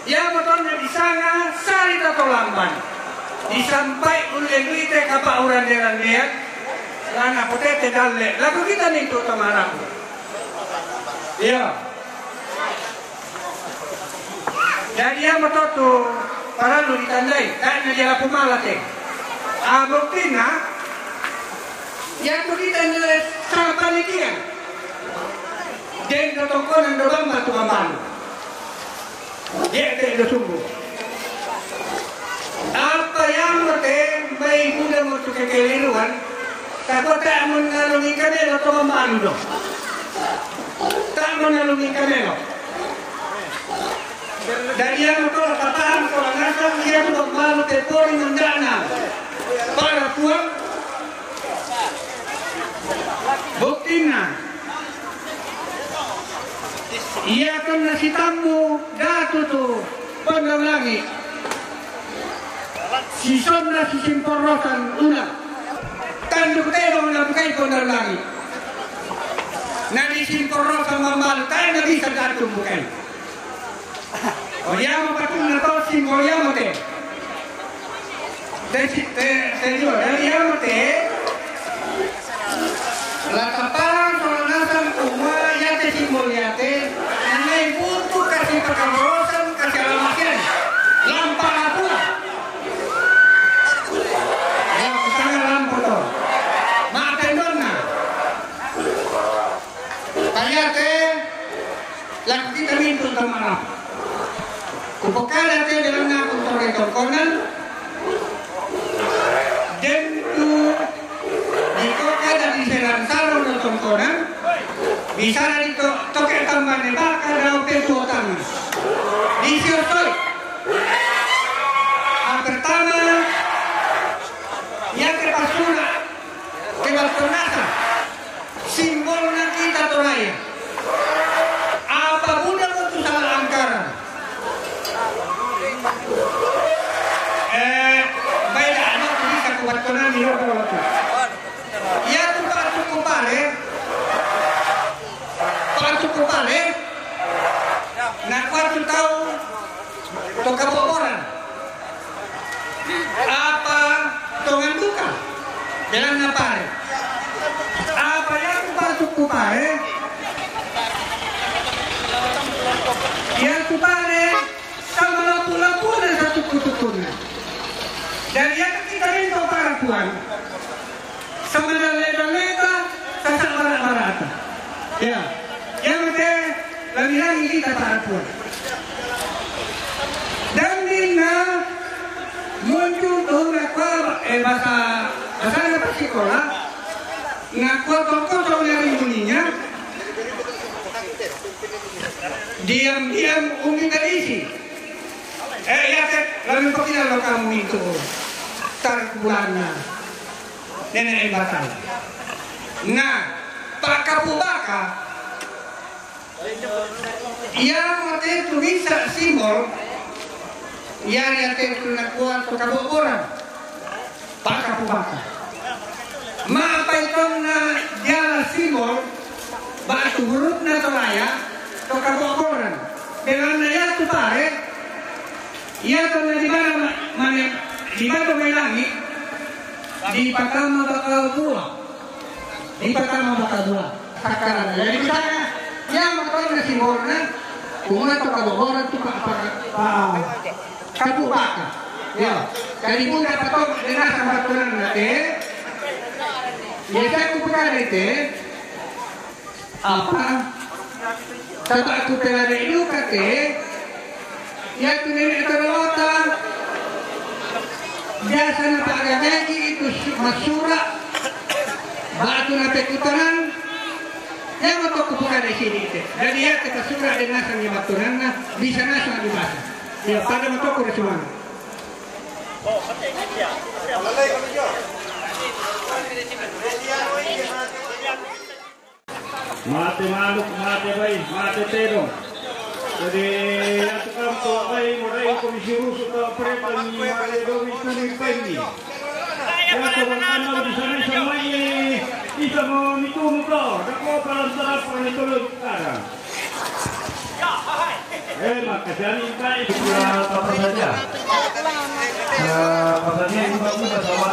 Ya motor na disanga sari tatolamban. Disampai ulen duite kapauran dengan dia. Lana potete dalle. Lagu kita nih tuh tamaraku. Iya. Jadi ya motor tuh para lu ditandai. Karena dia pumalate. Buktinya yang kita nilai sama panitia. Dan tongkonan doang batu aman. Dia tidak sungguh. Apa yang mereka baik muda muncul kekeliruan, takut tak mengalungi kamelo atau memalu dong. Tak mengalungi kamelo. Dan yang betul katakan kalau nasab dia belum malu tepori mendana para puang. Buktinya, ia kan nasi tamu datu tuh pandang langit. Sison nasi simporosan ulang. Tanduk tebong dalam kai pandang langit. Nadi simporosan membalu tay nabi tergantung bukan. Oh ya mau patung nato simbol ya mau teh. Dari ya mau teh. Latapan soranasam kuma yate simbol yate nangai butuh kasih perkarosan kasih alamakian lampa apua ya kesana lampu toh maafkan dona kaya te laku kita mintu teman kupokala te dalam ngakun toreng-torkonan dan tu jika ada di selang sarung dan tongkonan bisa itu toke tambah nebak ada petu tangan di siotoi pertama yang kepasuna kebasunasa simbolnya kita toraya apa bunda untuk salah angkara baik anak bisa kebasungan di luar ya tu cukup pare nak kuat tahu to kaporan apa tongan duka jalan napare apa yang cukup pare ya tu pare sama lampu-lampu dan satu kutukunnya dan yang kita minta para puan sama leda-leda sasa barat-barat ya yang lagi kita para puan dan dina muncul tuh nakwa bahasa apa sekolah nakwa toko dari bunyinya diam-diam umi terisi ya lalu kok tidak lo kamu itu tarik bulannya nenek batal nah Pak Kapubaka yang waktu itu bisa simbol yang itu nakuan to kaboboran Pak Kapubaka apa itu na jala simbol batu huruf na tolaya to kaboboran dengan naya tu pare ia to na di mana may langit di pertama bakal buah di pertama bakal buah sekarang jadi misalnya yang motornya simbolnya kumuna to kaboboran to Kapubaka Ya, kalimutan patok dengan sambatunan natin. Ya, saya kumpulkan itu. Apa? Sabak aku telah itu kate. Ya, tu nenek terlota. Biasa nampak gaji itu masyurah. Batu nape kutanan. Yang untuk kumpulkan di sini itu. Jadi ya kita surah dengan sang batunan bisa nasa di bahasa. Ya, pada motor ko semua. Mate maluk, mate bayi, mate terong. Jadi yang kamu bayi mulai komisi rusuh ke perepan mate domi tuning pendi. Yang kawan anak di sana semua ini bisa mau mitumuto. Dako pelantar penitulun sekarang. Makasih baik apa saja. Pasarnya juga sama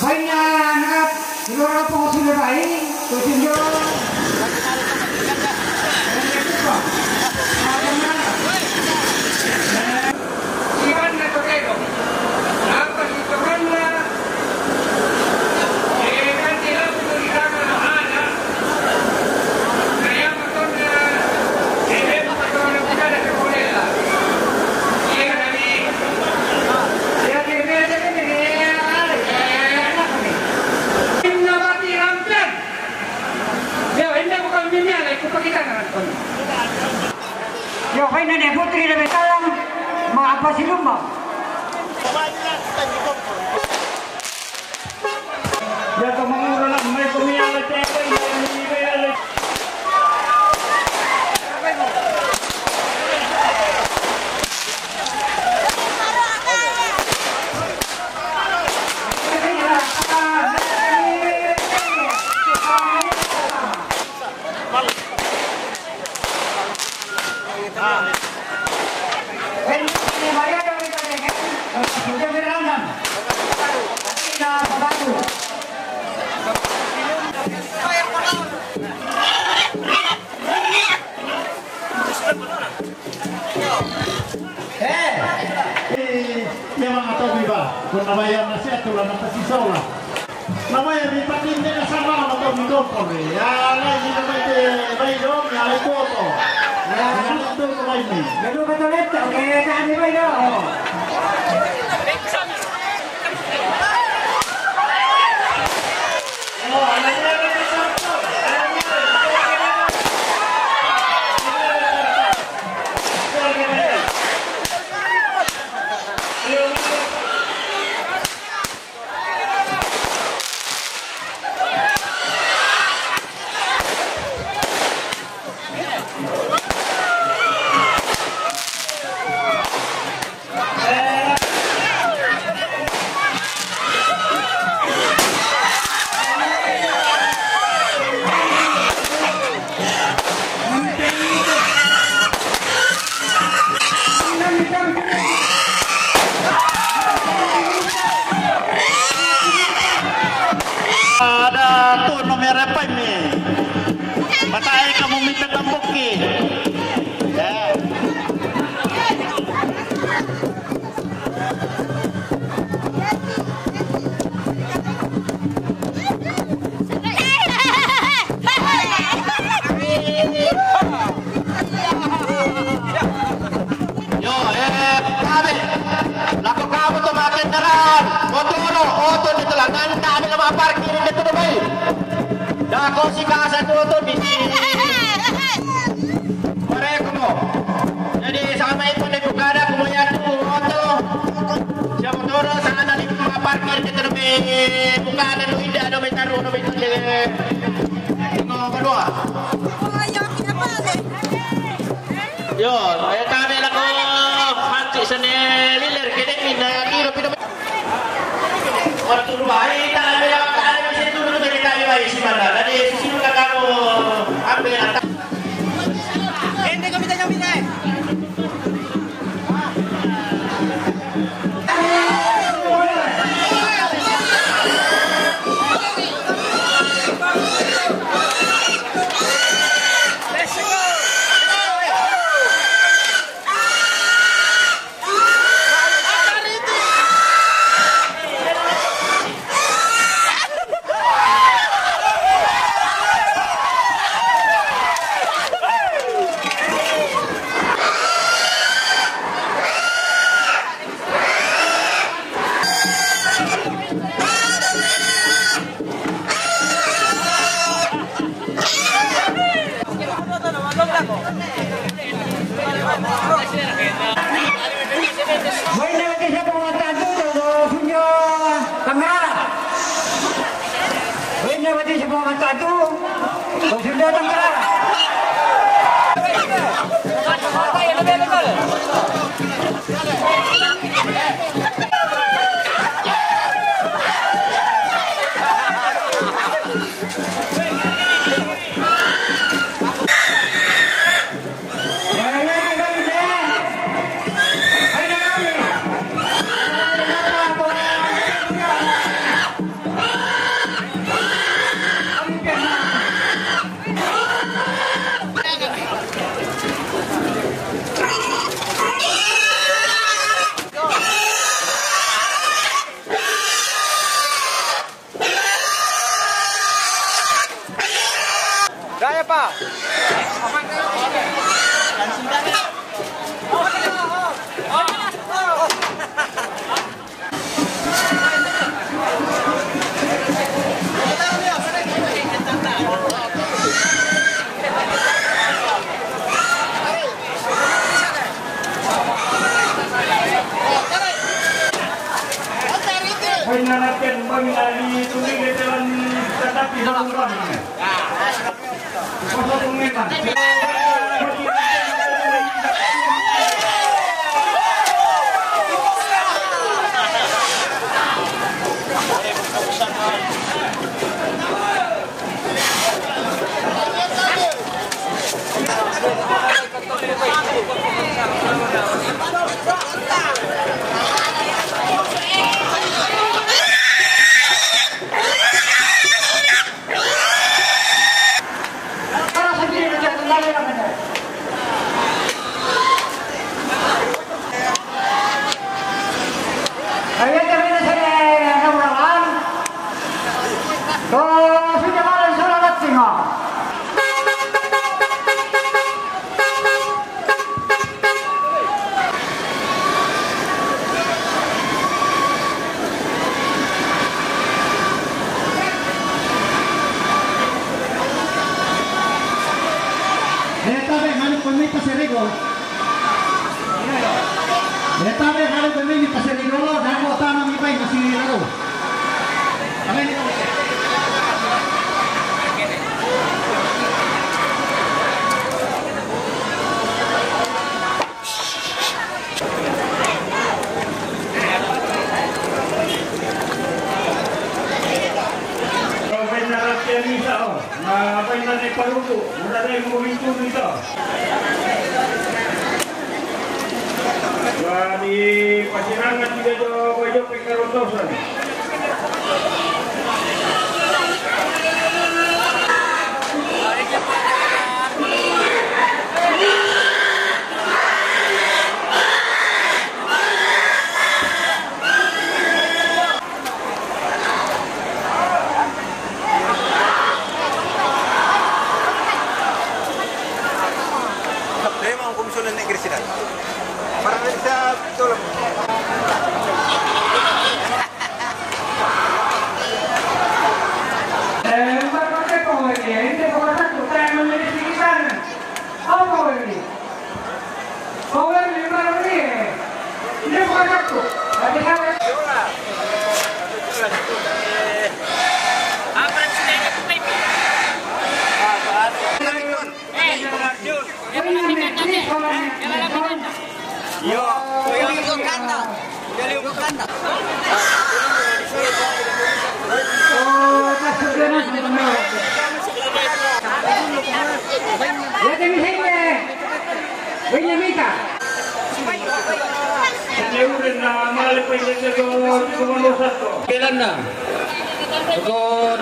banyak seluruh pengusaha baik tunjuk siapa nak pakai apa sih temannya kan tidak perlu ditanya ada saya maksudnya ini maksudnya bukan ada sekolah iya dari ya yo, hay nenek putri lebih sayang mengapa si lumba? Ya kemana may kumiyalat tayo hindi kaya memang atau biba kung nabayan na siya tulad ng pasisaw lang namaya may patin din na sama atau mindompon ya lagi naman may dom ya ay koto ya nandito ko kayo ni Ganun ba ulit? Okay, saan di ba yun? ada tuh nomor apa ini? Matay kamu minta tambok ki. Ya. Yo, kami. Laku kamu tuh makin terang. Motor dito lang. Nandami na mga parking dito na ba eh. Dako si kasa tuto bisi. Korek mo. Jadi sama itu di bukada kemudian tuh motor. Siya motor sana na mga parking dito na ba bukada no hindi ano may taro no may taro. Ino kadua. Yo, ay kami lang ko mati sa nilir kini mina tiro pino. Orang tu baik, tak ada mesti tu dulu dari kami baik si mana. Jadi sini lah kamu ambil atas. Ini kami tanya minat. Let's go. itu. Sudah tenggelam. Daya Pak. Penyarankan mengenai tulis di dalam tetapi dalam ruang. Pasal pengetan. Di Pasirangan juga jauh pekarotosan. Memang komisioner negeri sini. Para bisa tolong.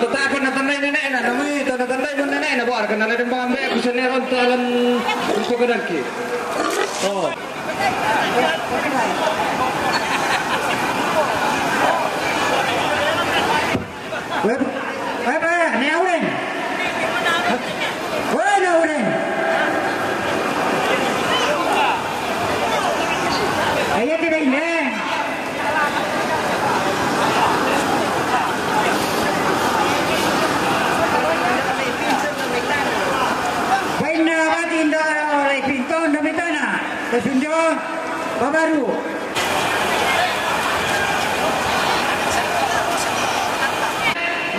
Tetakan na tanay nenek na nami tanay tanay nenek na buar kana den bambe bisa neron talan ko kadaki. Oh. Web ne auren. Weh auren. Ayo tidak ini. Kesunjo Babaru.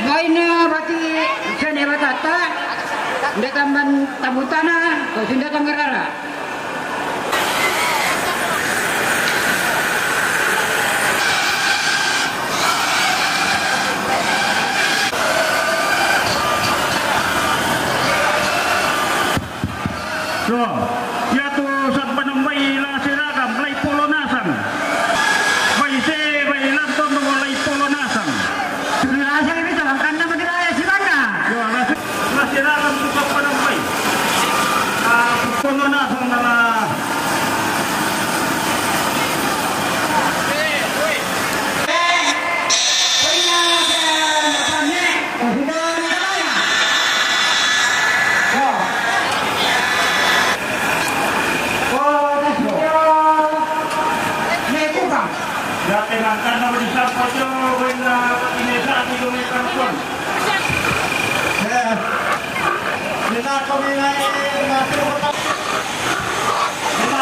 Baina bati sene ni batata. Ndak tamban tambutana, kau tindak tanggarara. So, yaitu saat penambai la seragam lai polonasan. Baise bai lanton dengan lai polonasan. Rasa ini dalam kandang beraya silana. Yo, la seragam suka penambai. Polonasan nala. Karena berdisampo jo wena ini saat itu mereka pun. Kita kami naik masuk kota. Kita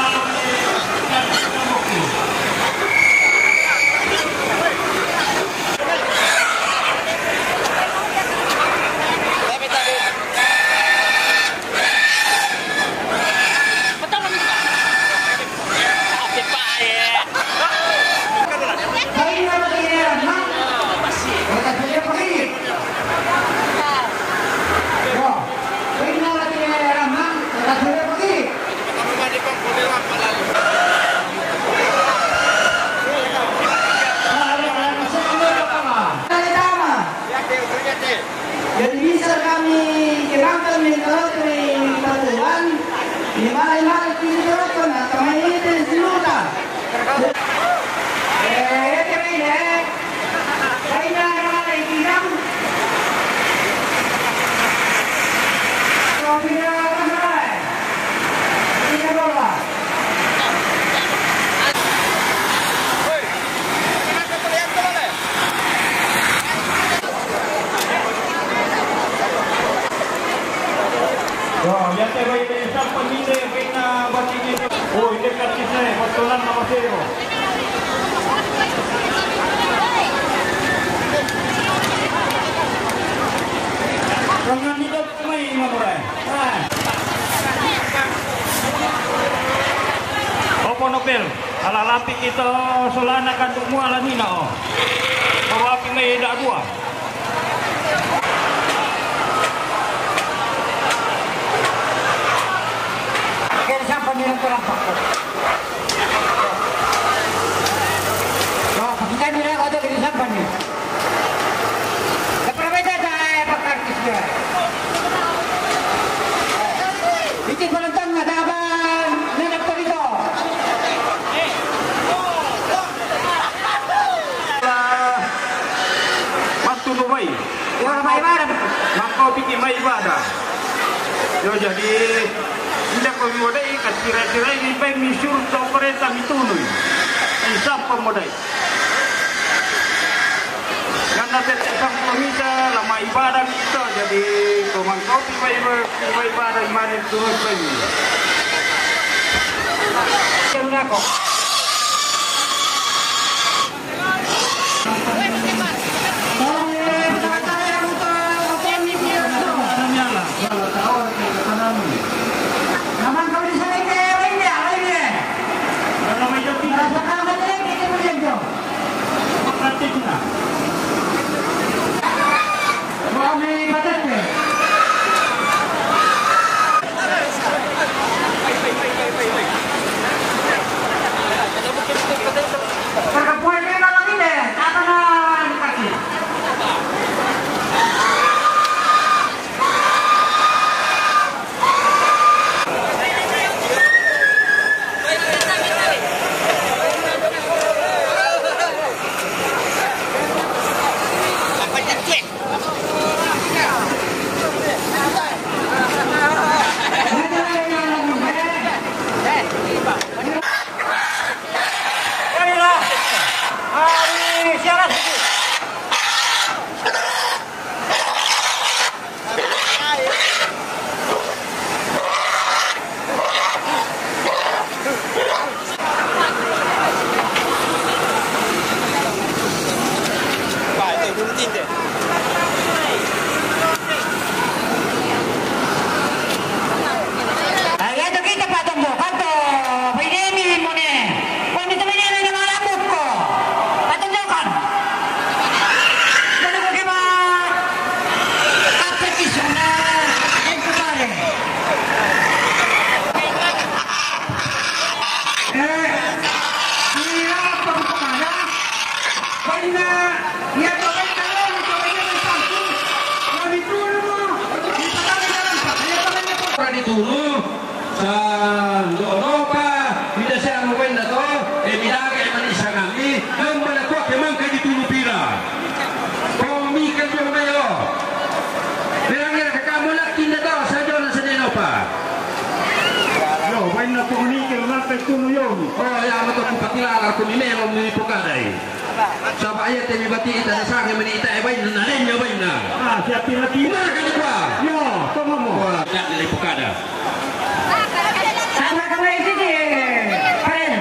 jadi bisa kami kirakan di Batuan di mana di Batuan atau ini di Siluta. biasa baik sampai ni kena bagi ni. Oh, ini kaki saya betulan nama saya. Jangan hidup mai mamurai. Opo nopel, ala lampi kita solana kan tu muala ni na. Bawa api mai dak dua. Siapa ni yang kurang pakut? Oh, kita ni nak ada di siapa ni? Berbeza saya pakar kisah. Ini penonton ada apa? Nenek perito. Waktu Dubai. Orang mai barang. Maka bikin mai ibadah. Yo jadi tidak pemodai kira-kira ini baik misur opereta mitului. Isap pemodai. Karena tetap pemisa lama ibadah kita jadi komang kopi baik ibadah iman itu baik. Jangan kok. dituno sa doon pa hindi siya ang buwan na to binagay man isa kami ang malakwa kemang kayo dituno pira pumikat yung mayo bilang kakamulak kinda to sa doon sa dino pa Yo, bain na pumikil na kay tuno yun. ya mo to pakilala ko ni meron ni pukaday sa bayat mi bati ita sa akin manita ay bain na rin niya bain na Siya pila-pila. Kenapa? Yo, tama mo. Wala nilai pukada. Sama kamay sini. Karen.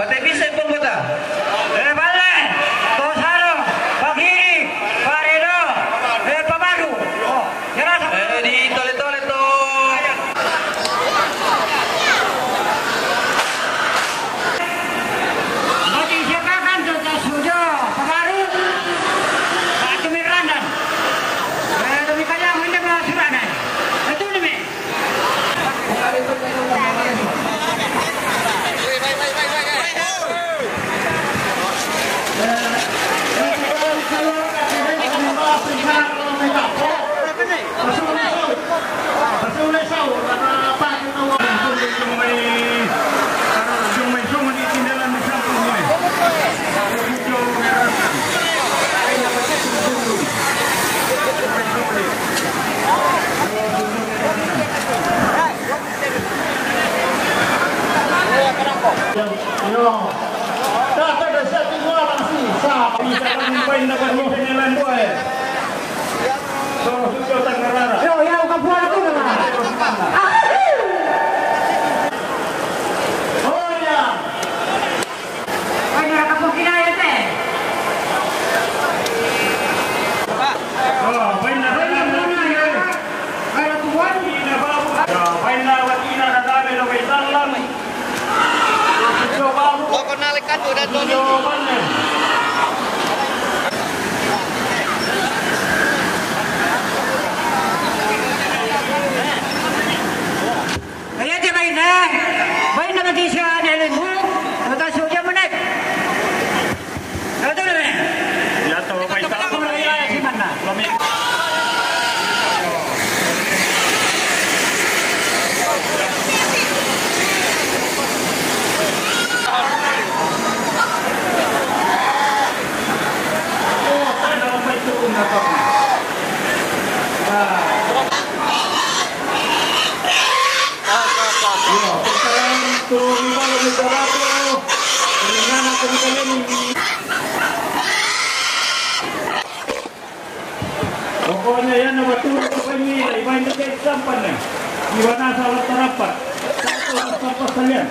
Patay bisa pun bata. Vale. 2-0. Bisa kami main dapat penilaian boy. So, sudah tak ngerara. Yo, ya, kapuan aku na. Oh ya. Ay, nakapong kinaya te. Oh, main na rin. Ay, tuwan. Main na watina na dami na may talang. Loko nalikan udah Tony. Kaya di bain na. Bain na lagi siya nilin mo. Tapos suya mo na. Ito na rin. Yato, may talang. Si Mana. Pokoknya yan na matulog sa kanila, iba hindi kayo sampan na. Iba na sa alat tarapat. Satu sa pasalian.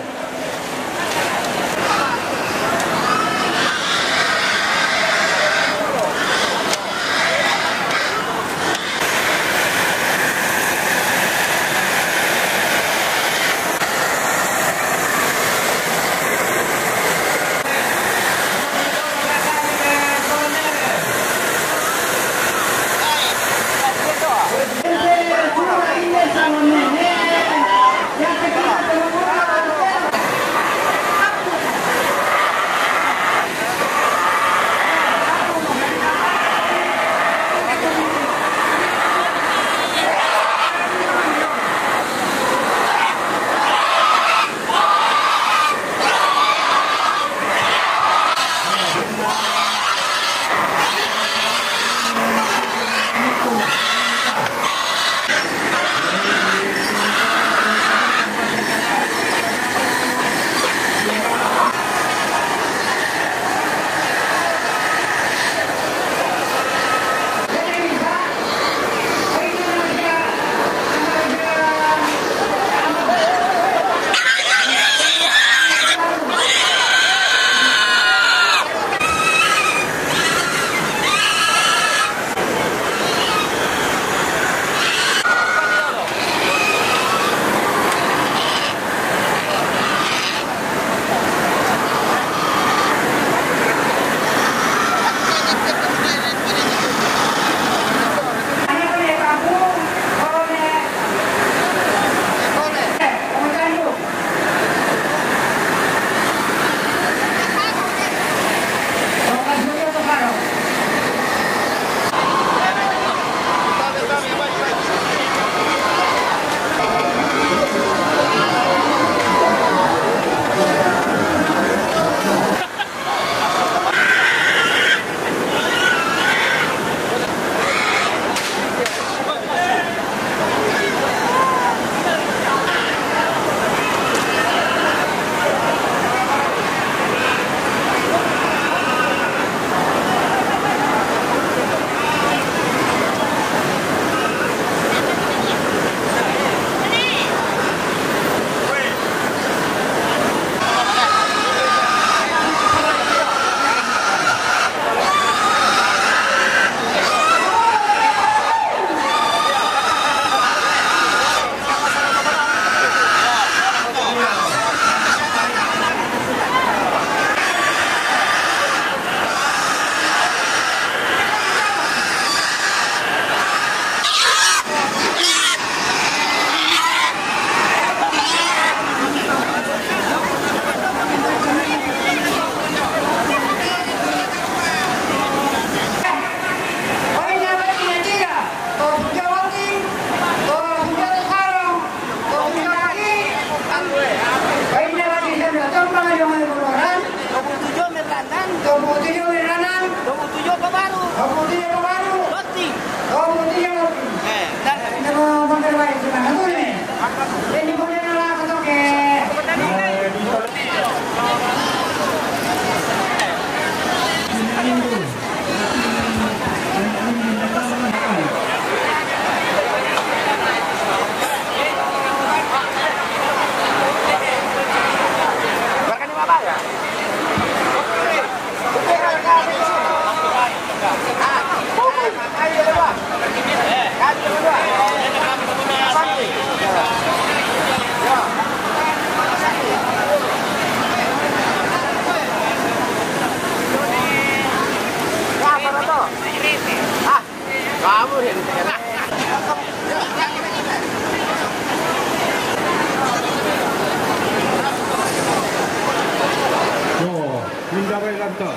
Mindaray lang to.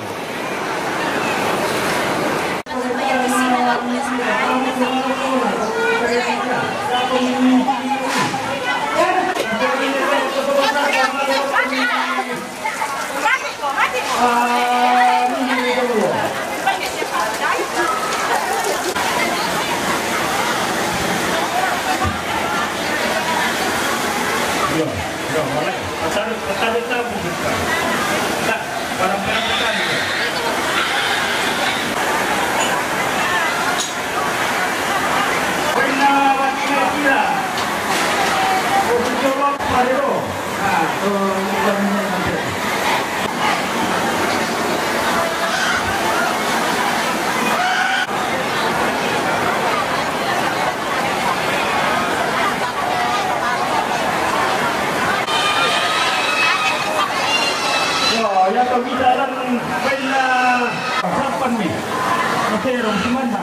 Ya to kita lang baila harapan mi. Materong simana.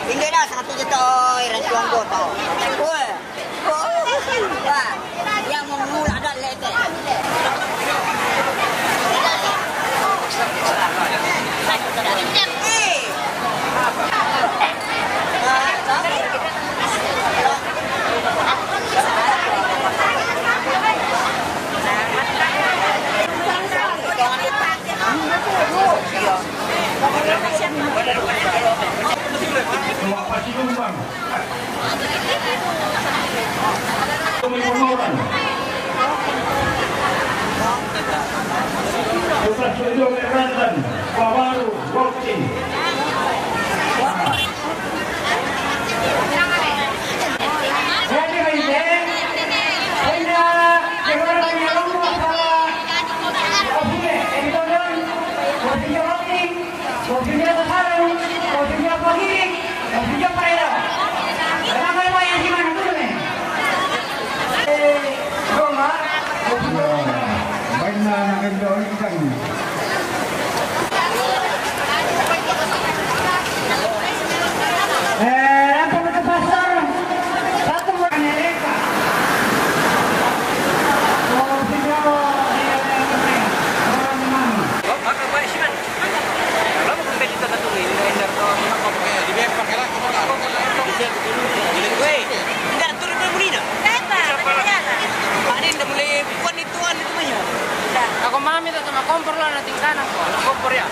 Hindi na, satu juta rentuan goto. Wah, yang memula dan lete. Ako mami to sama kompor lah na tingkanan ko. Kompor ya.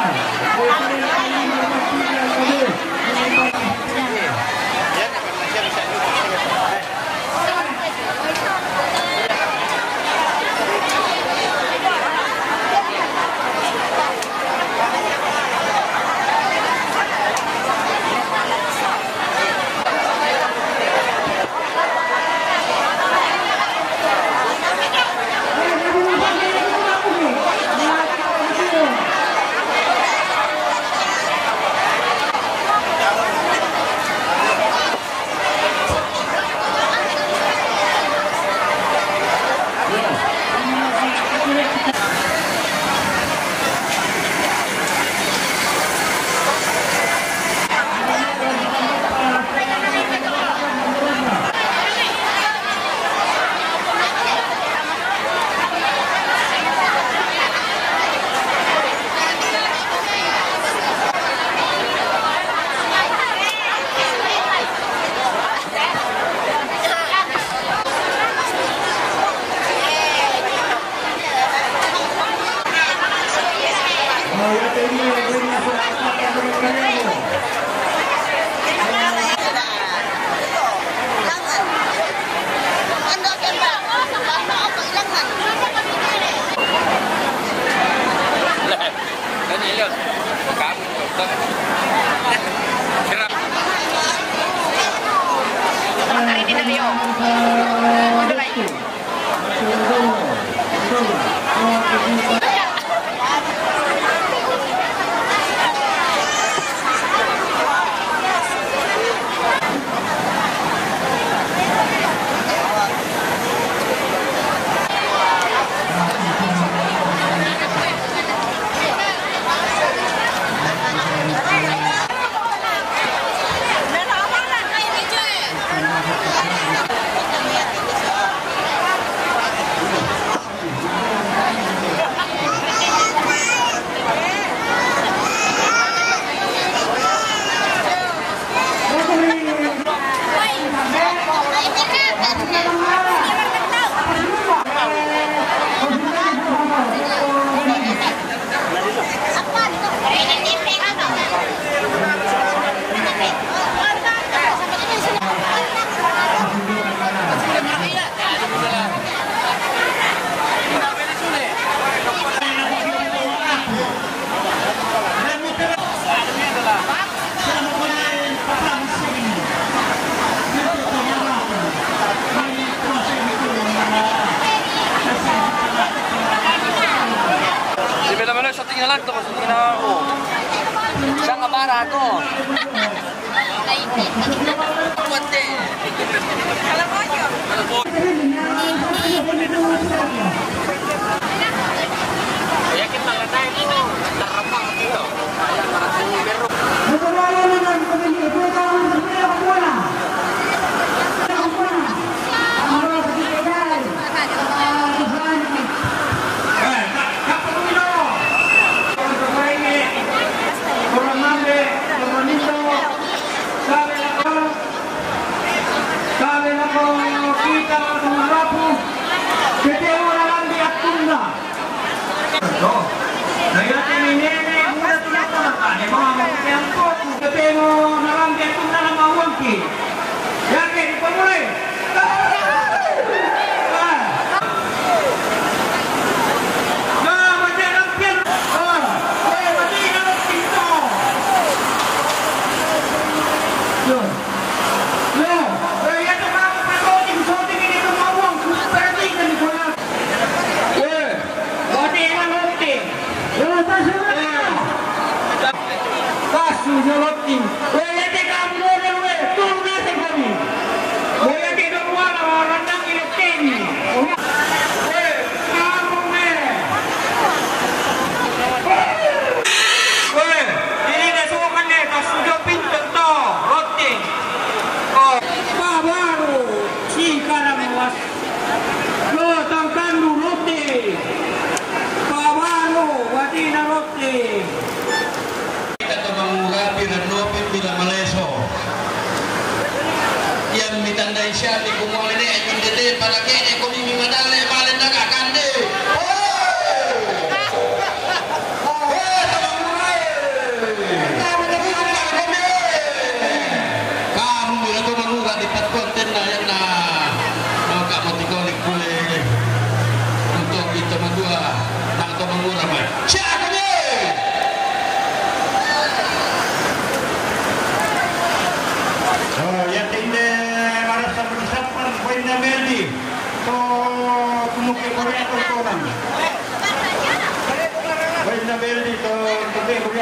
Hey!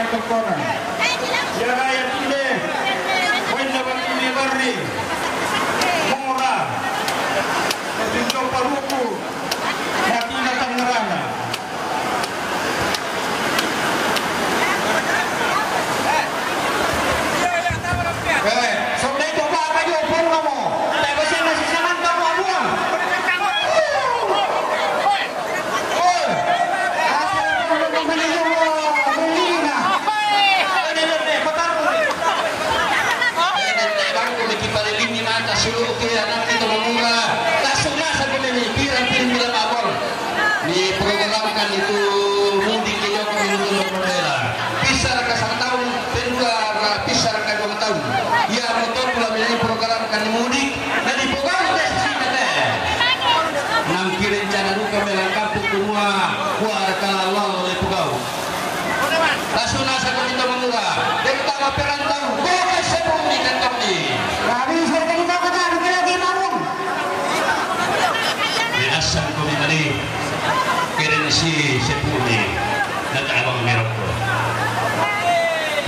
yang terkoran. Ya rakyat ini, poin dapat ini beri, murah, tunjuk paruku, hati datang nerana. Sampai itu apa aja pun kamu, tapi masih masih sangat kamu buang. Suruh ke anak kita murah langsung masa ini pikiran abang diprogramkan itu mudik ke Joko Widodo Perdela pisar ke 1 tahun kedua pisar ke 2 tahun ya motor pula ini programkan mudik dan diprogram destinasi nampi rencana duka melengkapi semua warga Allah oleh pegawai langsung masa kita murah dan pertama perantau kok sebelum ikan kami kami sudah kita asal kami tadi keren si sepuluh nak abang merok.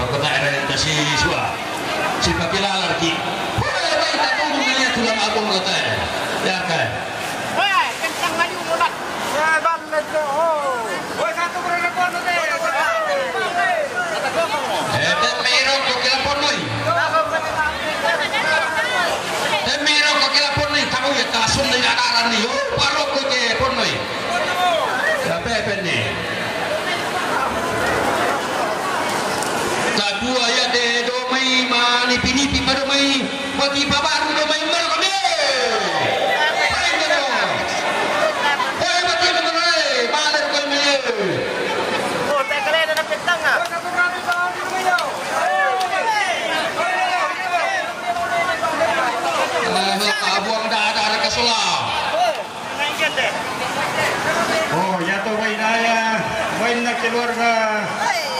Aku tak ada yang si sua si pakilah lagi. Baik tak tahu mengenai tulang abang kata ya kan. Wah kencang maju mudah. Ya banget oh. Wah satu berapa pon tu? Merok kau kira pon noi. Merok kau kira pon noi kamu ya kasun ni akaran ni. Parok kau ke pon noi. Siapa ni? Kedua ya de domai mani pinipi madomai bagi babaru domai mer kami. Paling tu. Eh bagi mengerai malam kau ni. Oh tak kena ada petang ah. Abuang dah ada kesulah. Oh, jatuh bayi naya, bayi nak keluarga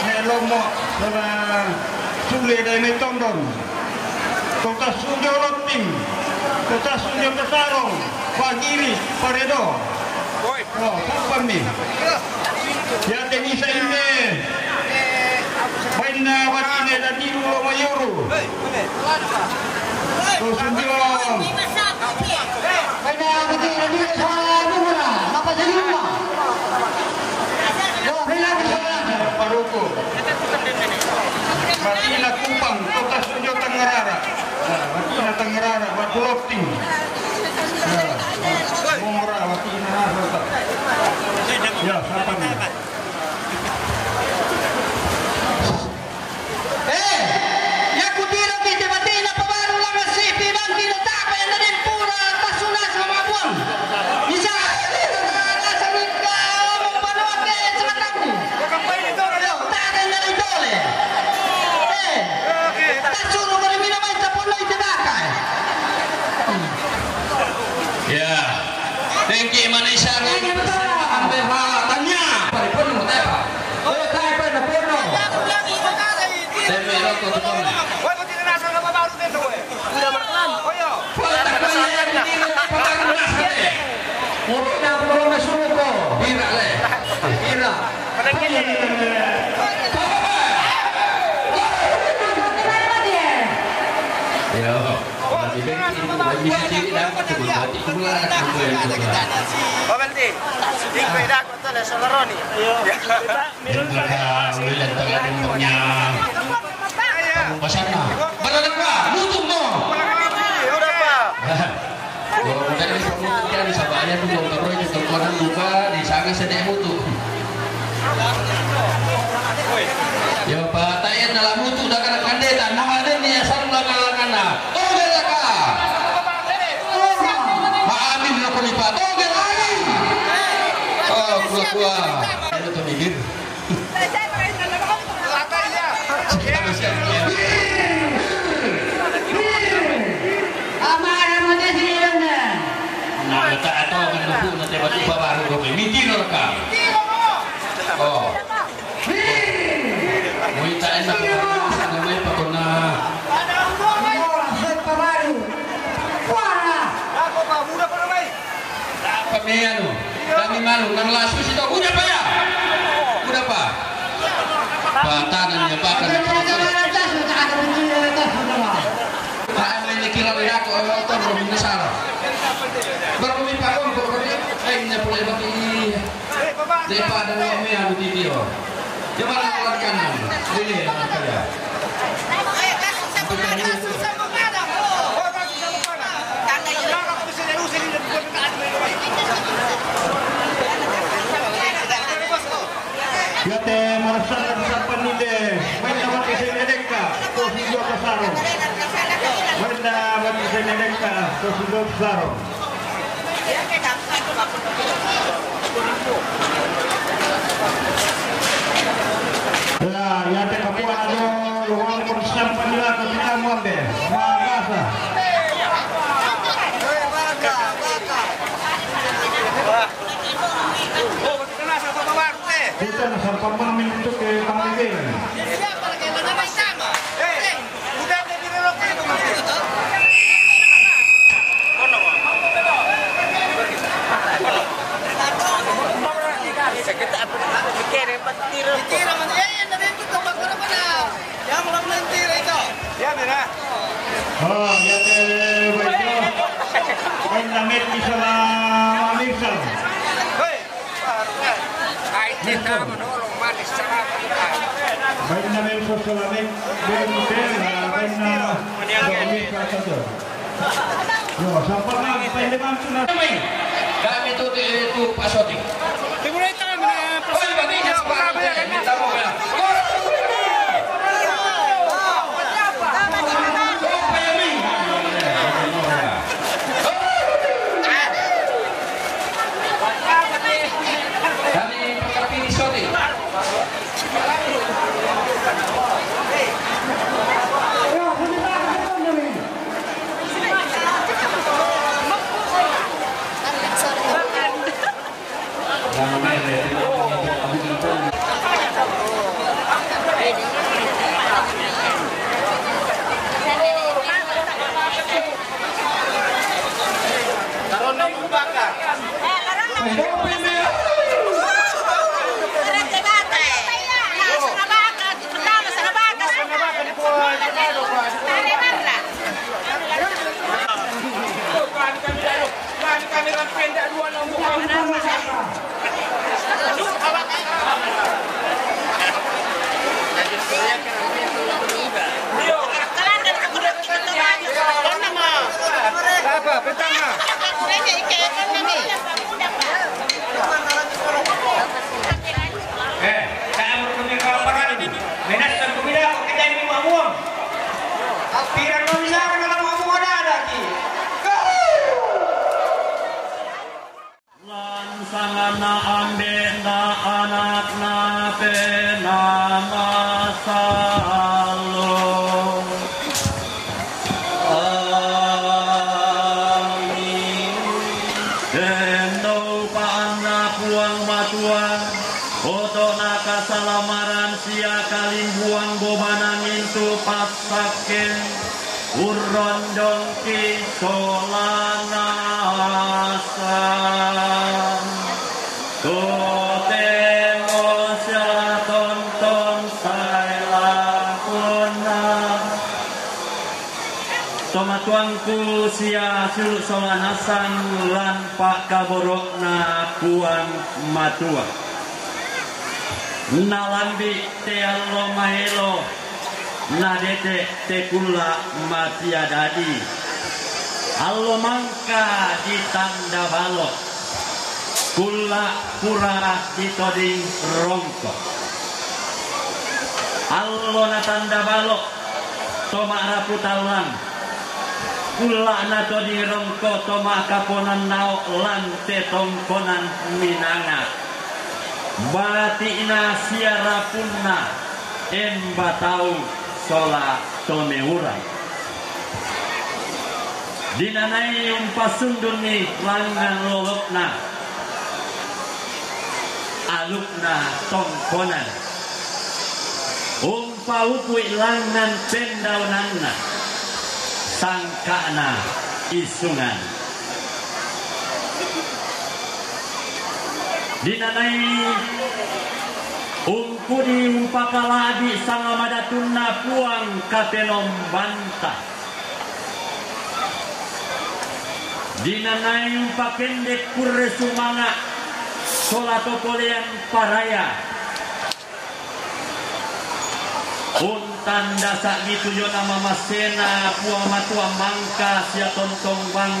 Nelomok sama Sule dan Metondon. Kota Sunjo Loting, Kota Sunjo Besarong, Pagiri, Paredo. Oh, siapa ni? Ya Denisa ini. Bayi na watine dan di Lulo Mayuru. Kau Sunjo. Bayi na watine di Lulo apa jadi rumah? Yo, hilang sekolah. Paruku. Matina Kupang, Kota Sunjo Tangerara. Matina Tangerara, Batu Lopting. Murah, Matina Nasa. Ya, siapa ni? Ya kutira kita Matina pabaru lang si Pibang kinatapa yang dari pura tasunas sama buang. Bisa ya, tengki Malaysia ni ambil tanya. Paripun mau apa? Oh, kaya pa na porno. Temero ko tu ni. Wah, kau tidak rasa apa baru tu? Sudah berkelan. Oh ya. Tak kaya ni pakai rasa ni. Mungkin nak belum masuk ko. Bira le. Bira. Mana kini? Ya. Bagi ciri dah sebut hati pula. Babaldi. Tinggal dah kau tu le Solaroni. Mereka wilayah tengah dunia. Pasana. Berada apa? Mutu mo. Udah apa? Oh, dari pemutihan sabarnya tu bong terus itu terkoran lupa di sana sedek mutu. Ya Pak, tayan dalam mutu dah kena kandeta. Nama ada ni asal belakang-belakangna. Oh, belakang. Maamin nak lipat. Oh, belakang. Oh, kuah-kuah. Itu tu bibir. Nah, tak tahu kan aku nanti tiba-tiba baru kau miti norka. Oh. Muita enak namanya pakona. Apa ni anu? Kami malu nang lasu situ udah apa ya? Udah apa? Batanan ya bahkan tak memiliki layak atau berminat salah. Berminat pakon berminat lainnya boleh bagi daripada kami adu di video. Coba lakukan kanan. Ini ya saya. Yate Marsan Sapanide, main dapat Senedeka, Tosido Kasaro. Main dapat Senedeka, Tosido Kasaro. Ya, yate Kapuan ada ruang persiapan nila ketika muambe, Magasa. Kita nasar pemain itu ke Panggilan. Siapa lagi yang nama sama? Udah di relok itu kemarin. Kita apa? Mikir petir. Petir mana? Dari itu ke bakar mana? Yang belum nanti itu. Ya merah. Oh, ya baiklah. Main damit bisa Mamisal. Kita menolong manis cara baik namanya sosialis bermudir baik nama domik saja. Yo, sampai lagi pendeman sudah. Kami itu Pak Soti. Dimulai tangan. Oh, berarti kita mau ya. Tuanku sia suluk solanasan lan Pak Kaborokna Puan Matua nalambi te allo mahelo nadete te kula matia dadi allo mangka di tanda balok kula pura di toding rongko allo na tanda balok toma raputalan kula na to di rongko toma kaponan nao lan te tongkonan minanga batina siara punna embatau sola tomeurai dinanai umpasunduni langan lolokna alukna tongkonan umpaupuy langan pendaunanna sangkana isungan dinanai Ungkudi umpakaladi sangamadatuna puang kapenom banta. Dinanay umpakendek kurre sumanga solato polean paraya. Untan dasa gitu yo nama masena puang matua mangka sia tontong bang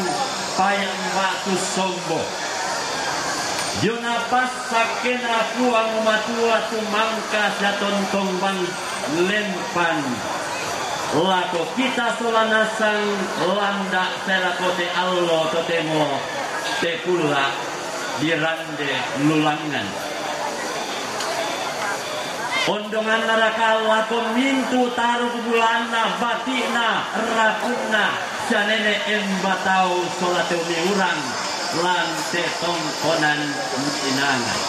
payang batu sombo. Yona pas sakena puang matua tumangka sia tontong bang lempan. Lako kita solanasang landa selakote allo totemo tekula dirande lulangan. Ondongan neraka lako mintu taruh bulana batina rapuna sanene embatau solateu miurang lante tongkonan inangan.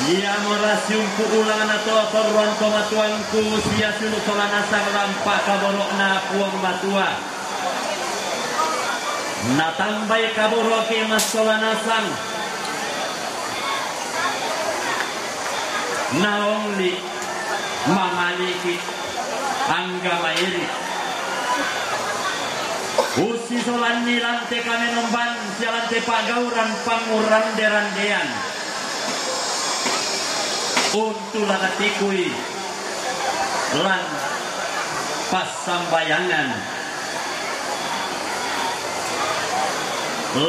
Dia merasium ku ulangan atau toruan komatuanku sia sulu solanasang lampak kaborokna puang batua. Natambai kaboroke mas solanasang. Naongli mamaliki angga mairi. Usi solan ni lante kami nomban sialante pagauran panguran derandean. Untuk lakatikui lan pas sambayangan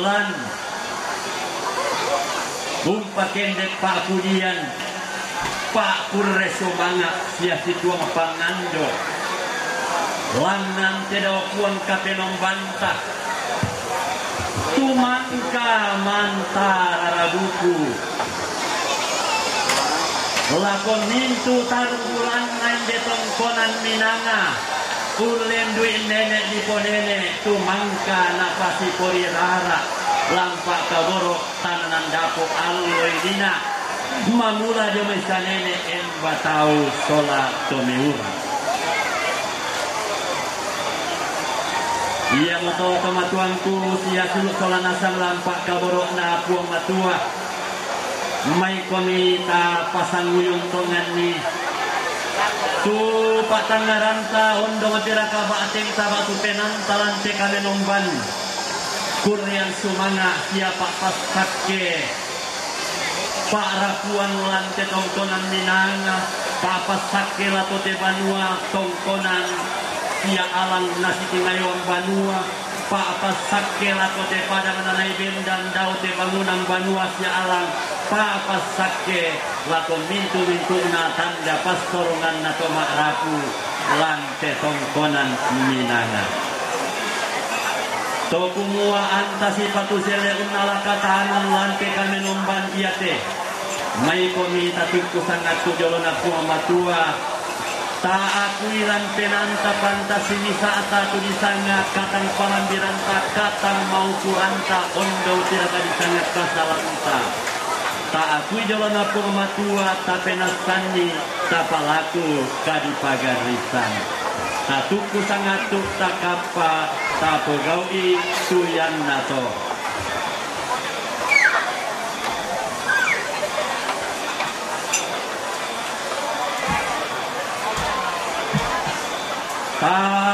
lan umpakendek pak pudian pak kurre sumanga sia situang pangando langan tedaw puang kapenom bantah tumangka mantara rabuku lakon mintu tarbulan lain detong konan minanga ulen duit nenek di ponene tumangka napasi pori rara lampak kaboro tananan dapok alloy dina mamula dia mesa nenek embatau sola tomiura. Ia moto kamatuanku sia suluk sola nasang lampak kaboro na puang matua. May komita pasanguyong tongan ni tu patangaranta ondo matira ka baateng taba tupenan talante kamenomban kuryan sumanga siapa pasakke parapuan lante tongkonan minanga papasakke latote banua tongkonan sia alang nasi tingayong banua papasakke latote padang nanay bendan daute bangunang banua sia alang papasakke lakon mintu-mintu na tanda pastorongan na tomarapu lante tongkonan minanga. To kumua antasi patusele unalakatahanan lante kami nomban iate. May komita tungku sangat tujolo na puamatua. Ta akui lante nanta pantasini saat tu disanga katang palambiran ta katang mau kuranta ondo tiraka disanga kasalanta. Tak akui jalan apa matua tak penasani tak palaku kadipagarisan tatuku sangat tuk tak apa tak pogaui tuyan nato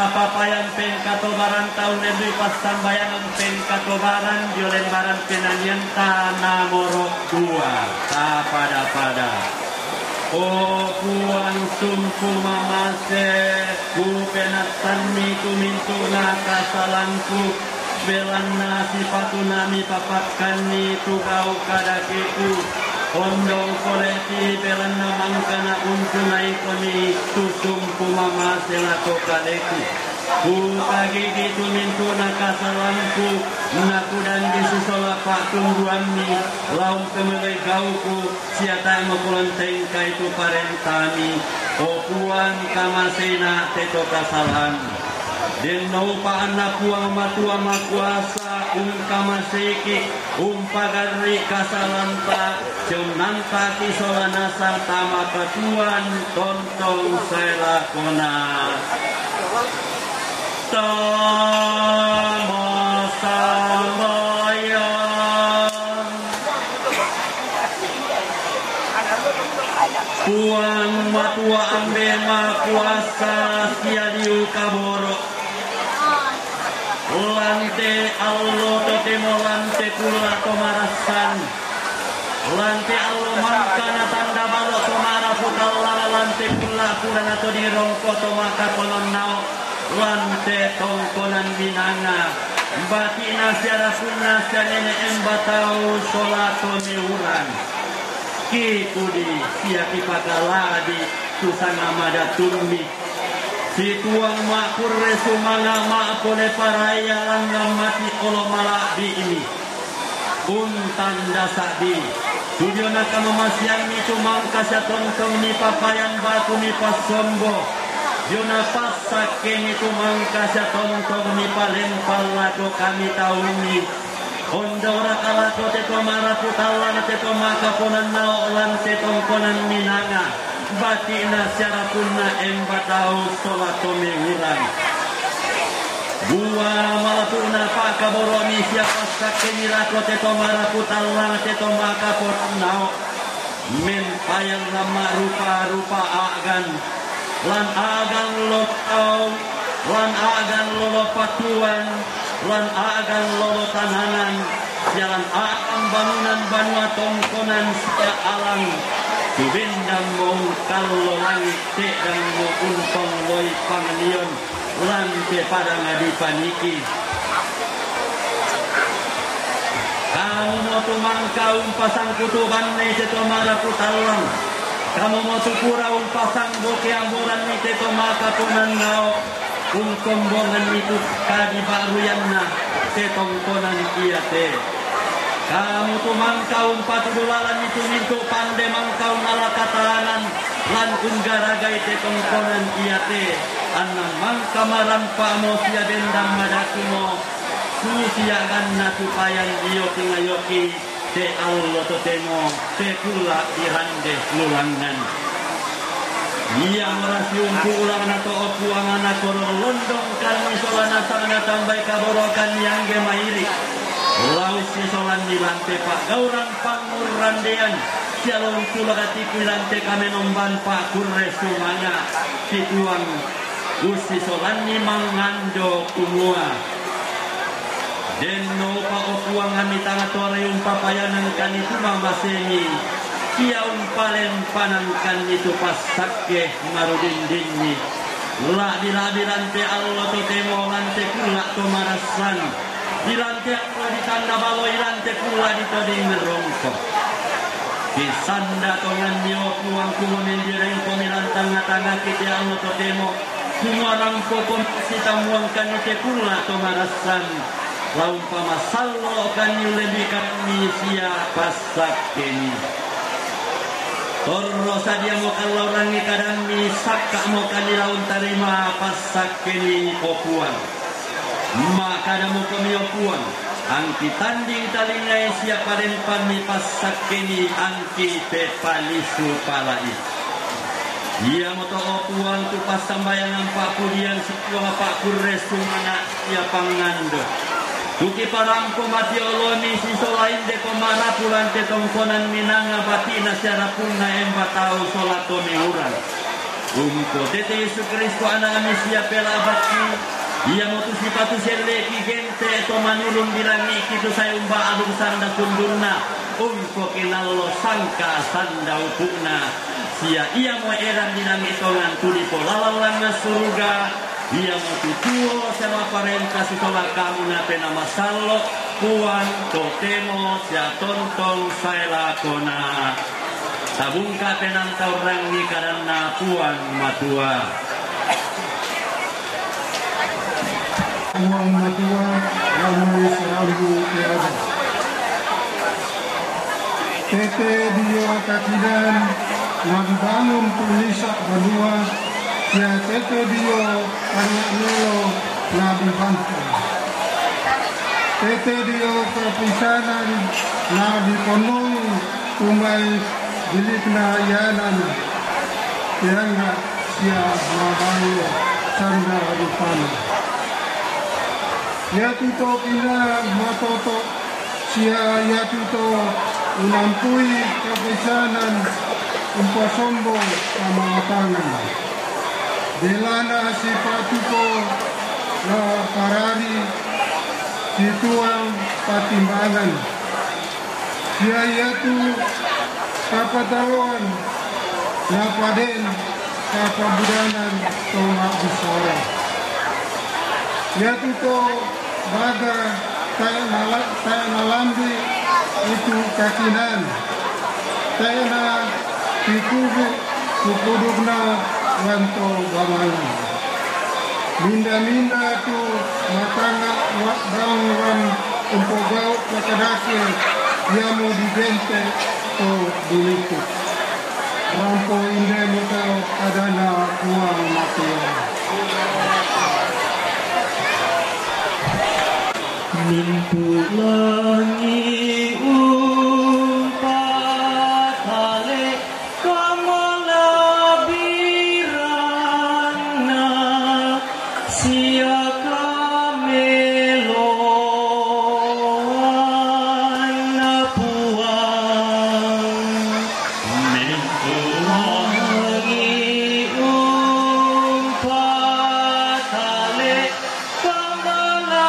papayan pen katobaran tahun lebih pas sambayangan pen katobaran jolen baran penanyan tanah morok dua ta pada o puang sumpu mamase ku penatan mitu mintu kasalanku belan nasi patunami papakan ni tu kau kadakeku ondong koleti belan namang kana untunai koni tusum pumama selako kaleku ku kagigi tumintu nakasalanku nakudan disusola pak tungguami laum kemelai gauku siata makulan tengkai tu parentami o puang kamasena teto kasalan den no pa anak puang matua makuasa kamaseki pagari kasalanta jumnanta kisolana sartama patuan tontong selakona tamo sambayan Puang matua ambe ma kuasa siadiu kaboro lante allo totemo lante kula tomarasan lante allo mangkana tanda balok tomara putalla lante kula kurang atau di rongko tomaka konon nao lante tongkonan binanga batina siara sunna sianene embatau solato miuran kikudi siapi pakaladi susana mada turmi si tuang makur resumanga maakole paraya langgam mati olo malak di ini untan dasadi tujuana kama masian itu mangkasya tontong ni papayan batu ni pasombo Jona pasak kini tu mangkasya tontong ni palempal lago kami tauni Ondora kala to te tomara putala te tomaka konan nao lan te tongkonan minanga batina syara punna embatau solato mehurang Bua malapuna paka boroni siapa sakeni rako te tomara putala te tomaka konan nao mempayang lama rupa-rupa agan lan agan lokau lan agan lolo patuan lan agan lolo tananan jalan akan bangunan banua tongkonan sia alang subendang mong kallo langit te dan mo untong loi pangalion lan te padang adi paniki kamu mau tumangka pasang kutuban ne te tomara putalang kamu mau tukura pasang boke amburan ni te tomaka punan nao kombongan itu kadi baruyanna te tongkonan iya te kamu tu mangkau patudulalan itu mintu pande mangkau nala katahanan lan unggaragai te tongkonan iya te anang mangka marampa mo siya dendam madakumo susia ganna tupayan iyo tingayoki te allo totemo te kula irande lulangan Ia merasium pulang nato opuangan nakoro londong kami solana sana tambai kaborokan yang gemairi lausi solan di lantai pak gaurang pangurandean sialong sulagati kulante kami nomban pak kurre sumanga situang usi solan ni mangando kumua denno pa opuangan ni tanga tore papayanan kanitu mamaseni Kiaun palen panangkan itu pasakke marudindinni la dilante Allah to temo lante kula to marasan dilante Allah ditanda balo ilante kula ditoding rongko disanda tongan nyo kuang kulo mendireng pemilan tanga-tanga kita Allah to temo kumarang popon sitamuangkan ite kula to marasan laumpama sallo kan lebih kami sia pasakke ni Torro sadia mo kalau rangi kadang mi sakka mo kanilaun tarima pasak kini popuan. Maka ada mo kami opuan. Angki tanding talingai siapa den pami pasak kini angki pepalisu palai. Ia mo to opuan tu pas sambayangan pak pudian sebuah pak kurresu mana siapa ngando. Tuki parampo mati oloni siso lain de komara pulan te tongkonan minanga batina secara punna embatau solato meuran. Umko tete Yesus Kristus anak amisia pela bakti. Ia motu sipatu serleki gente to manulun bilangi kitu saya umba adung sanda kundurna. Umko kinallo sangka sanda upukna. Sia ia mo eran bilangi tongan tulipo lalalang surga. Ia matutuo sama parenta sitola kamu na nama sallo puan totemo sia tontong saya lakona tabungka penang taurangi karena puan matua puan matua lalu selalu tiada tete dio kakidan nabi bangun tulisak berdua ya tete dio anak nelo nabi bantu tete dio perpisahan nabi konong kumai bilikna yanan tianga sia nabayo sanda rupana ya tuto pina matoto sia ya tuto unampui perpisahan umpa sombong sama matangan. Delana si patuko na parari situang patimbangan. Sia yaitu kapataluan na paden kapabudanan tongak bisara. Yaitu to baga tayo nalambi itu kakinan. Tayo na kukudug na wanto bamalan. Minda-minda tu matanga bangwan umpogau kakadake yamo dibente to dilituk. Rampo inde mutau adana uang matia. Mimpu langi umpat hale kamala birana sia kameloan na puang. Mimpu langi umpat hale kamala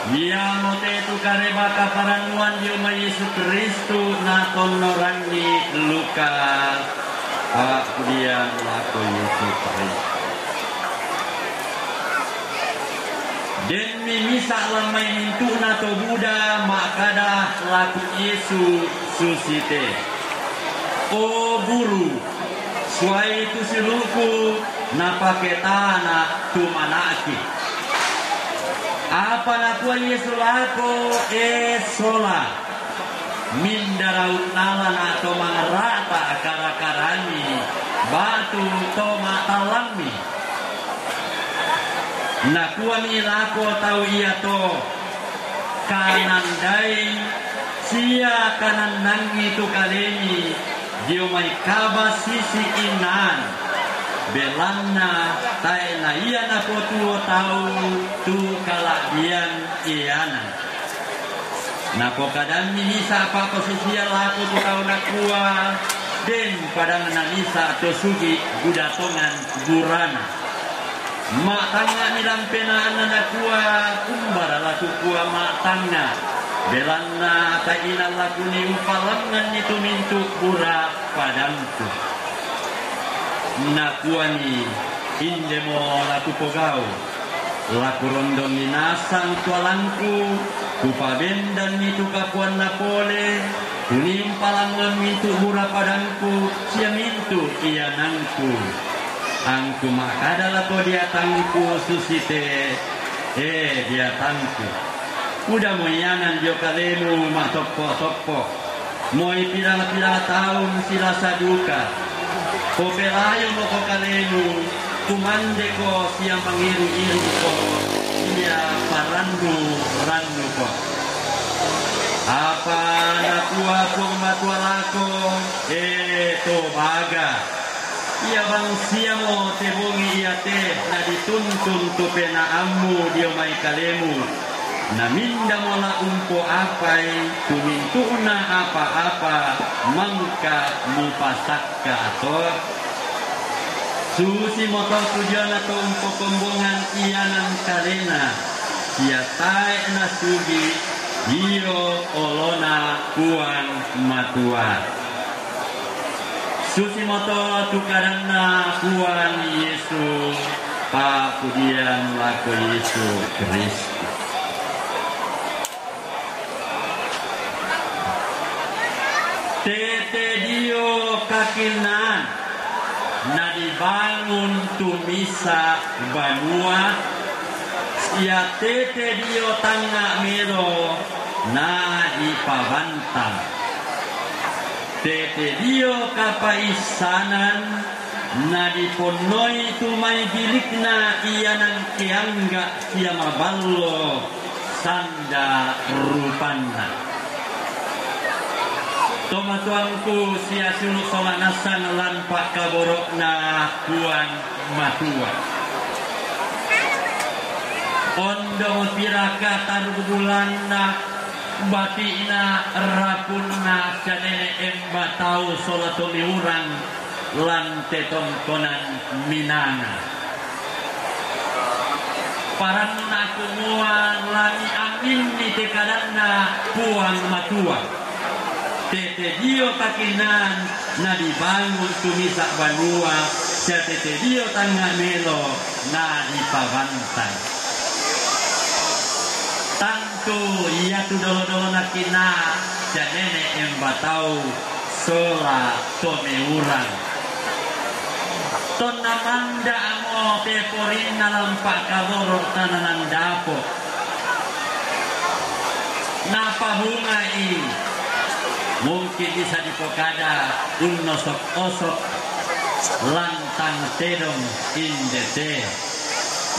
Ia mote tu kareba kaparanuan Yoma Yesus Kristus na tonorangi luka kemudian laku Yesus Kristus. Den mimisa lamai mintu na to Buddha makada laku Yesus susite. O guru, suai tu siluku na paketana tu manaki. Apa nakua Yesu lako sola mindaraut nalan atau mangarata akar-akarani batu to matalami nakua mi lako tau iya to kanan dai sia kanan nangi tu kaleni dio mai kaba sisi inan belanna tai na iya na potuo tau tu kaladian iana na pokadan minisa apa posisi laku tu tau nakua den padang nanisa to sugi gudatongan gurana mak tanga nilang penaan nakua kumbara laku kua mak tanga belanna tai ina laku ni upalangan itu mintu pura padangku nakuani indemo laku pogau laku rondon ni nasang tualangku kupabendan itu kapuan napole kunim palangan mintu murah padangku sia mintu ianangku angku makada laku dia tangku susite dia tangku udah mau ianan jo kalemu mak topo mau pirang-pirang tahun silasa duka Kopelayo mo ko kalenu, kumande ko siya mangiru-iru ko, siya parandu ko. Apa nakuha kong matuala ko, to baga. Iya bang siya mo tebongi iyate na dituntun tu penaamu diyo may kalemu. Naminda mo la umpo apay, tumintu na apa-apa, mangka mupasak ka ato. Susi mo to tujuan ato umpo kombongan iyanan kalena, siya tay na sugi, iyo olona kuang matua. Susi mo to tukaran na kuang Yesu, pakudian lako Yesu Kristus. Tete dio kakinan na dibangun tumisa banua ya tete dio tanga mero na dipabantang tete dio kapaisanan na diponoi tumai bilikna iyanang kiangga siya maballo sanda rupanna tomatuangku sia sulu solanasan lan pak kaborokna kuan matua ondo piraka tarubulanna batina rapunna sadene embatau solatoni urang lan tetongkonan minana paranna kumuan lani amin ni tekadanna puang matua tete dio kakinan na dibangun tumisa banua sia tete dio tangga melo na dipabantang tantu iya tu dolo-dolo nakina sia nene embatau sola tome urang ton namanda amo teporin nalampak kaborok tananan dapo napahungai mungkin bisa dipokada unosok-osok lantang tedong indete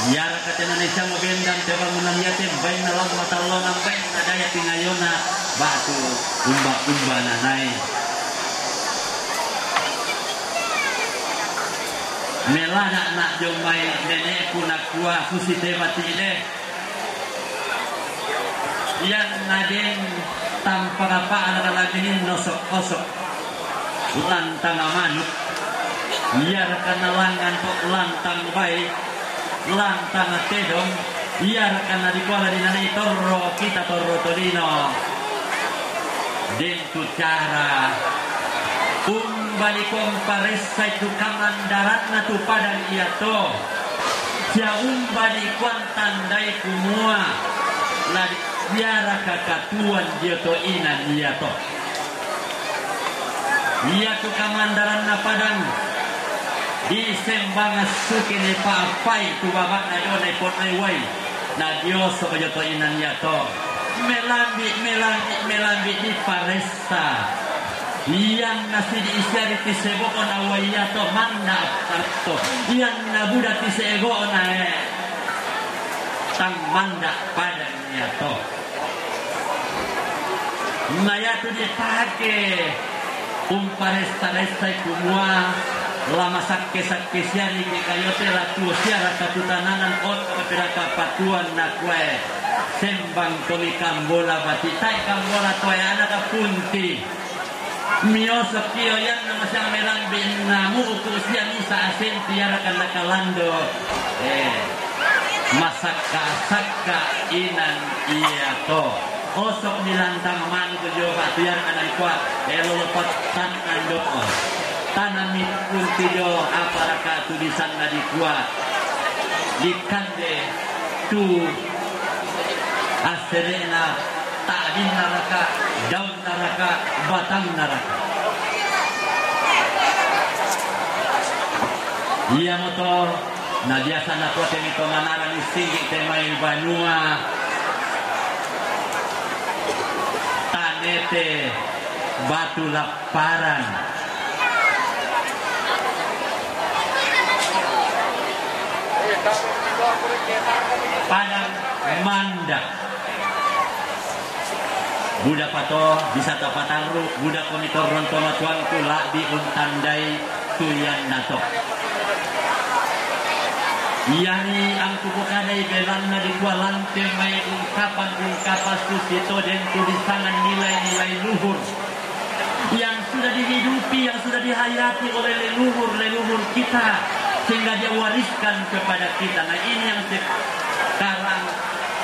yar kata Indonesia mo bendang tebangunan yatim bain nalang matalongan bain nadaya tingayona batu umba-umba nanay melana nak jomai nenek punakua susite matile yang nadeng tanpa apa anak lagi nosok-osok lantang manuk biar karena langan kok lantang baik lantang tedong Iya karena di kuala di nani torro kita torro tolino dentu cara umbali komparesa itu kamandaratna tu padang iya to sia umbali kuan tandai kumua la biara kakatuan dia to inan iya to iya tu kamandaratna padang di sembang sukene papai tu babak na do na pot na wai na Dios sabaja to inan ya to melambi di paresta yang nasi di isyari ti sebo na wai ya to manda karto yang na buda ti sego na tang manda padan ya to maya tu dipake paresta kumua lama sakke siari ke kayote la tu siara katutananan on kapira kapatuan na kue sembang tomi kambola bati tai kambola toy anak punti miosok kio yang nama sang merang bin namu usia nisa asen tiara kana kalando masakka inan iya to osok dilantang manu tu jo batian anak kuat lolopat tan ando tanami kuntijo aparaka tulisan na di kuat di kande tu aserena ta'bin naraka daun naraka batang naraka iya motor na biasa na kuat ni komanara ni singgi temai banua tanete batu laparan padang manda budak pato bisa tapataru budak komitor rontoma tuan kula di untandai tuyan nato yani ang kubukadai belanna di kualante may ungkapan susito dan tulisangan nilai-nilai luhur yang sudah dihidupi yang sudah dihayati oleh leluhur kita sehingga dia wariskan kepada kita. Nah ini yang sekarang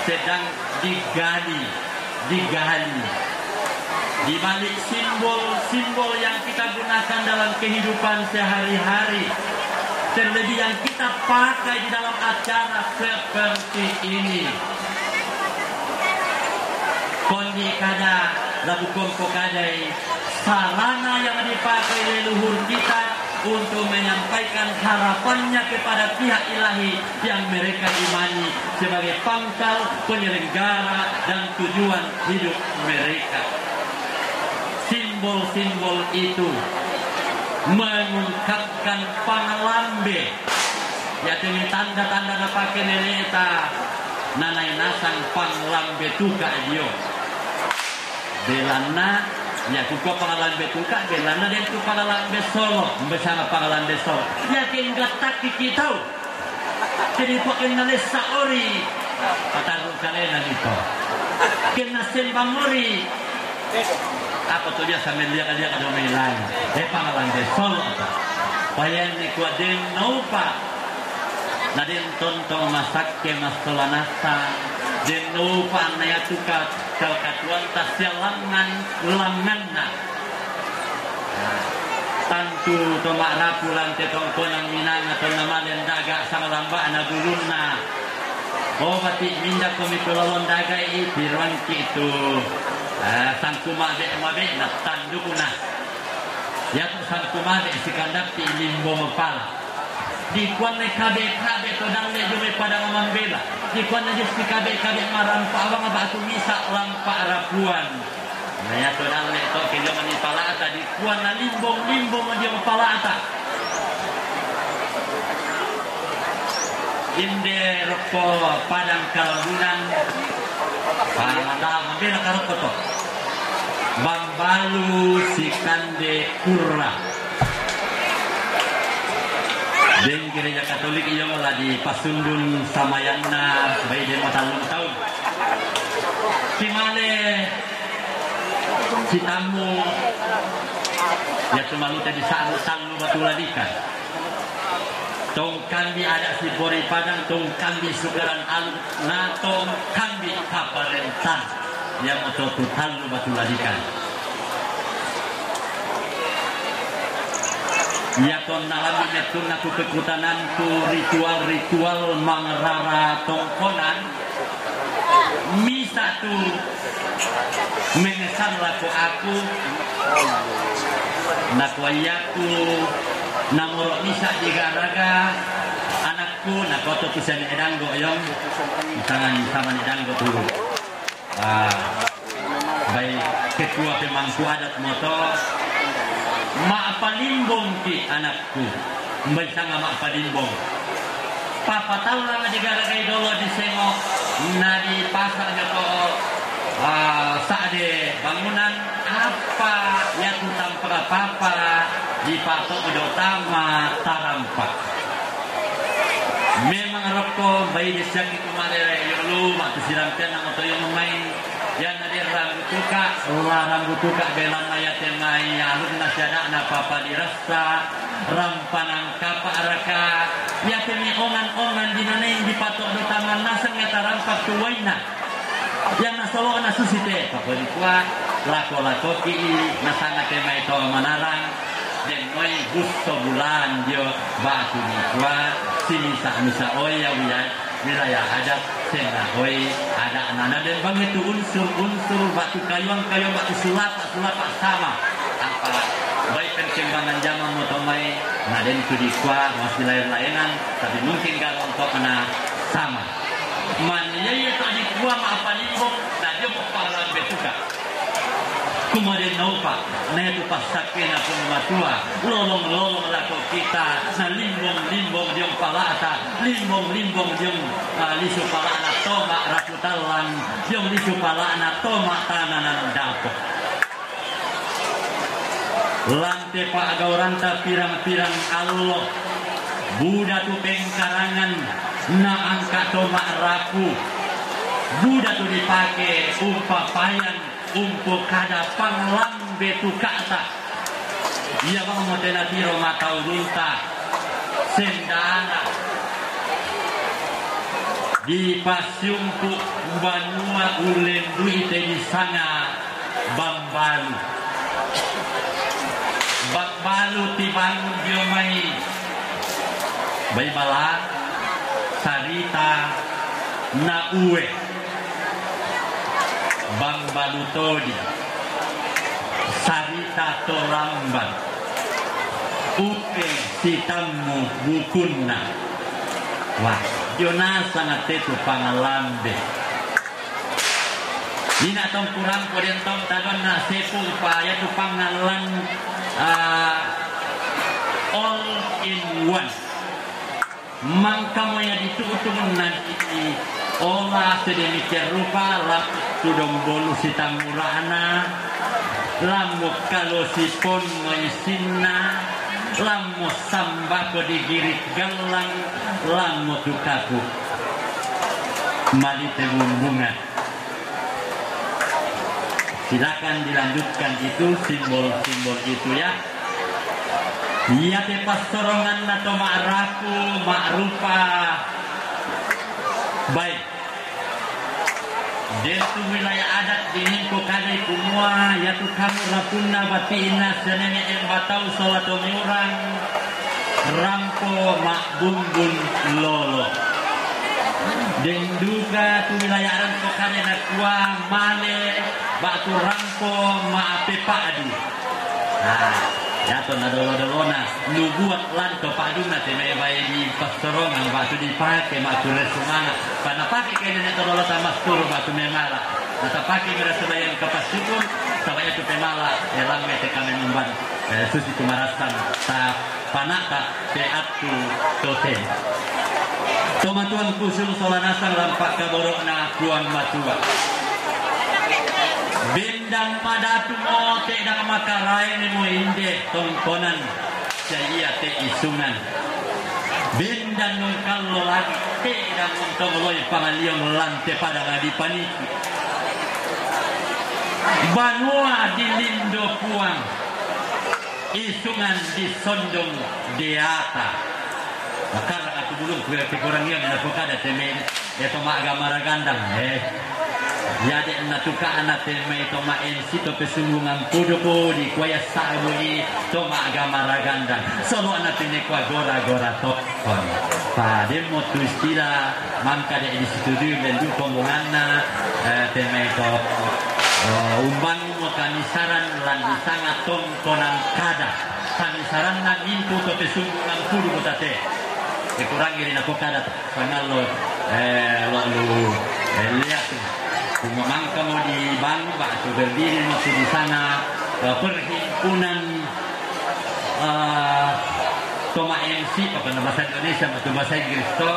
sedang digali di balik simbol yang kita gunakan dalam kehidupan sehari-hari, terlebih yang kita pakai di dalam acara seperti ini. Kondi kada lagu kompo kadai sarana yang dipakai leluhur kita untuk menyampaikan harapannya kepada pihak ilahi yang mereka imani sebagai pangkal penyelenggara dan tujuan hidup mereka. Simbol-simbol itu mengungkapkan pangalambe, yaitu tanda-tanda pakai neleta nanai nasang panglambe tuka dio belana ya kuko pangalan betuka belana dan tu pangalan besolo bersama pangalan besolo ya tinggal tak kita jadi pakai nalesa ori pataruh kalian itu kena sembamori apa tu dia sambil lihat dia ada melan pangalan besolo bayan ni kuaden naupa nadin tontong masak ke masolanasa den naupa na yatuka katuan tasya langanna tantu tomak rapulan te tongkonang minang atau nama den daga sama lamba na bulunna obati minda komito lalon daga i pirwanki itu sangku mabe na tandukuna ya sangku mabe sikandak ti limbo mapala di kuan ne kabe to dang ne jume pada mamambela di kuan ne si kabe marampa awang ba tu misa lampa rapuan na ya to dang ne to ke jaman ni palata di kuan na limbong dia palata inde roko padang kalambunan palada mambela karoko to bambalu sikande kurra. Dan gereja Katolik ia malah di Pasundun Samayanna bayi demo tahun. Simale si tamu ya cuma lu tadi saru batu ladikan. tong kambi ada si Bori Padang, tong kambi Sugaran Alun, na tong kambi Kaparentan yang motor tutal lu batu ladikan. Ya ton nalami metun aku kekutanan tu ritual-ritual mangrara tongkonan misa tu mengesan laku aku nakwayaku namorok misa digaraga anakku nakoto pisan edanggo yong tangan sama edanggo tu baik ketua pemangku adat motor mak palimbong ki anakku bersama mak palimbong papa tahu lama digaragai dolo disengok nadi pasar jato saade bangunan apa ya tutang pada papa di patok utama tarampak memang rokok bayi desa ki kumarere yulu mak siramkan nang oto yang main yang ada rambut tuka belan mayat yang mai alun nasyada na papa dirasa rampanang kapa araka ya kemi ongan dinane di patok do taman nasang ngata rampak tuwaina yang nasolo na susite papori kuat lako ki nasanga kemai to manarang den noi gusto bulan dio batu di kuat misa oya wilayah adat sehingga hoi ada anak dan bang itu unsur batu kayuang batu sulap sama apa baik perkembangan zaman motomai naden itu di kuah masih lain-lainan tapi mungkin kalau untuk anak sama mania itu di kuah apa limbong nadia kepala betuka kemudian naupa nah itu pas sakit na pematua lolong lako kita na limbong diong palata limbong diong lisu palana toma rakutalan diong lisu palana toma tananan dapok lante pa agauranta pirang-pirang Allah Buddha tu pengkarangan na angka toma raku Buddha tu dipake umpapayan untuk kada panglambe tu kata ia bang modena tiro matau lunta sendana di pasiumpu banua ulen duite di sana bambalu tibangun dia mai bayi bala sarita na uwe Bang Balutodi Sarita Toramban Uke Sitamu Bukunna wah Jonas sangat itu pangalambe Nina tong kurang kodeng tong tagon na sepu upaya tu pangalan all in one mangka moya ditutung nanti olah sedemikian rupa lah tudong bolu sitang murana lamuk kalau sipon moisinna lamu sambako digirit galang lamu tukaku mali tebumbungan silakan dilanjutkan itu simbol-simbol itu ya iya tepas sorongan atau ma'raku ma'rupa baik Desu wilayah adat dingin ko kadai kumua yaitu kamu rapunna batina senene yang batau salat orang rampo mak bumbun lolo den duga tu wilayah adat ko kadai na kuah male batu rampo mak ape padu jatuh na dolo-dolona lu buat lanto paduna teme bayi di pastorongan batu dipakai mak tures semana pada pakai kayaknya dolo tamas turu batu memala nata pakai merasa bayang kapas syukur sabaya tu pemala elang mete kami memban susi kumarasan ta panaka teatu toten tomatuan kusul solanasang lampak kaborokna kuang matua bendang pada tumo te dak makarai ni mo inde tongkonan saya te isungan bendang nung kallo lagi te dak untong loy pangaliong lante pada ngadi paniki banua di lindo puang isungan di sondong deata Makanya aku belum kurang yang nak kada temen itu mak gambar gandang ya de natuka anak temen itu mak NC to pesumbungan puduku di kuaya sabuni to mak gambar gandang solo anak temen kuah gora topon pada motu istilah mangka de di studio dan du komunganna temen to umbang mo kami saran lan sangat tontonan kada kami saran na intu to pesumbungan puduku tate kurang irin ako kada sangal lo lalu lihat memang kamu di Bangka tu berdiri masih di sana perhimpunan Toma MC apa bahasa Indonesia atau bahasa Inggris to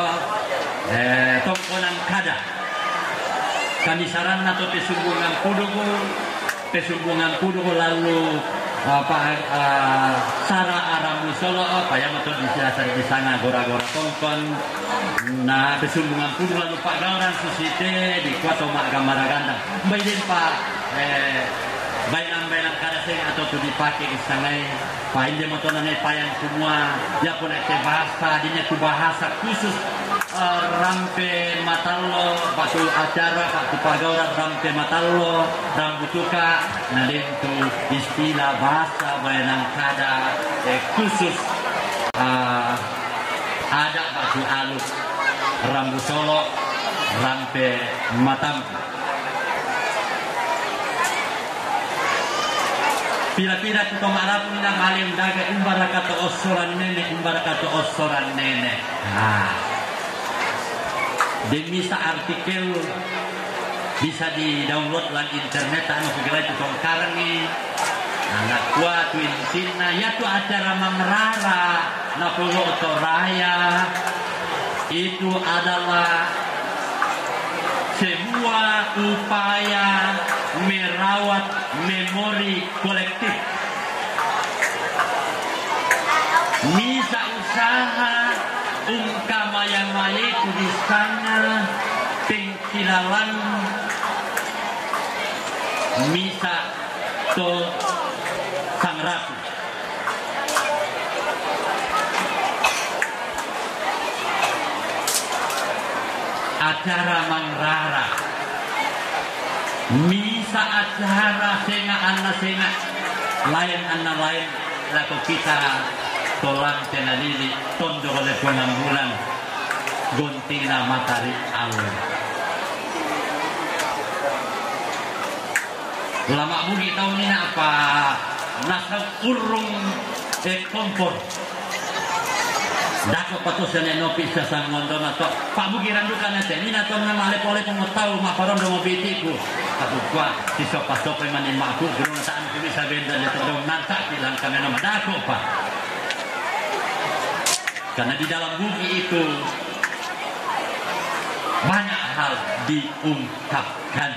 tongkonan kada kami saran atau pesumbungan pudugu lalu Sara Aramu Solo apa yang betul di sana gora-gora tongkon nah pesumbungan pun lalu Pak Gauran susite di kuato mak gambar gandang bayin Pak bainan kada sing atau tu dipakai di sana Pak inde motonane payang semua ya pun bahasa dinya tu bahasa khusus rampe matalo batu acara Pak Pagauran rampe matalo rambutuka nalin tu istilah bahasa bayanang kada khusus ada batu alus rambu solo rampe matam pila-pila kita marap nina malim daga imbara kata osoran nene demi artikel bisa di download lang internet anu segala itu tongkarang ni anak kuat twintina ya tu acara Mangrara na Pulau Toraya itu adalah sebuah upaya merawat memori kolektif misa usaha ungkamayang-maya itu di sana pengkilalan misa to sang ratu acara Mangrara misa acara senga lain laku kita tolang tenalili tondo oleh pengambulan gontina matahari awal lama bugi tahun ini apa nasab urung kompor dako patusnya nopi sasang ngondo nato pak bugi randukan nete ini nato nama lepole pengetahu maparon domo bitiku aku kuat si sopa-sopa manin makku gerung taan bisa benda itu dong nantak bilang kami nama dako pak karena di dalam bugi itu banyak hal diungkapkan.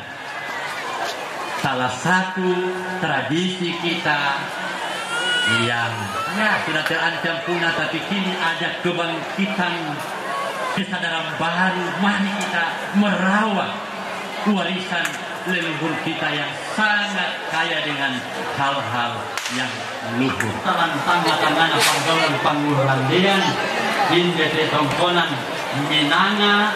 Salah satu tradisi kita yang sudah terancam punah tapi kini ada kebangkitan kesadaran baru. Mari kita merawat warisan leluhur kita yang sangat kaya dengan hal-hal yang luhur. Tangga-tanggana panggalan panggulandian indete tongkonan minanga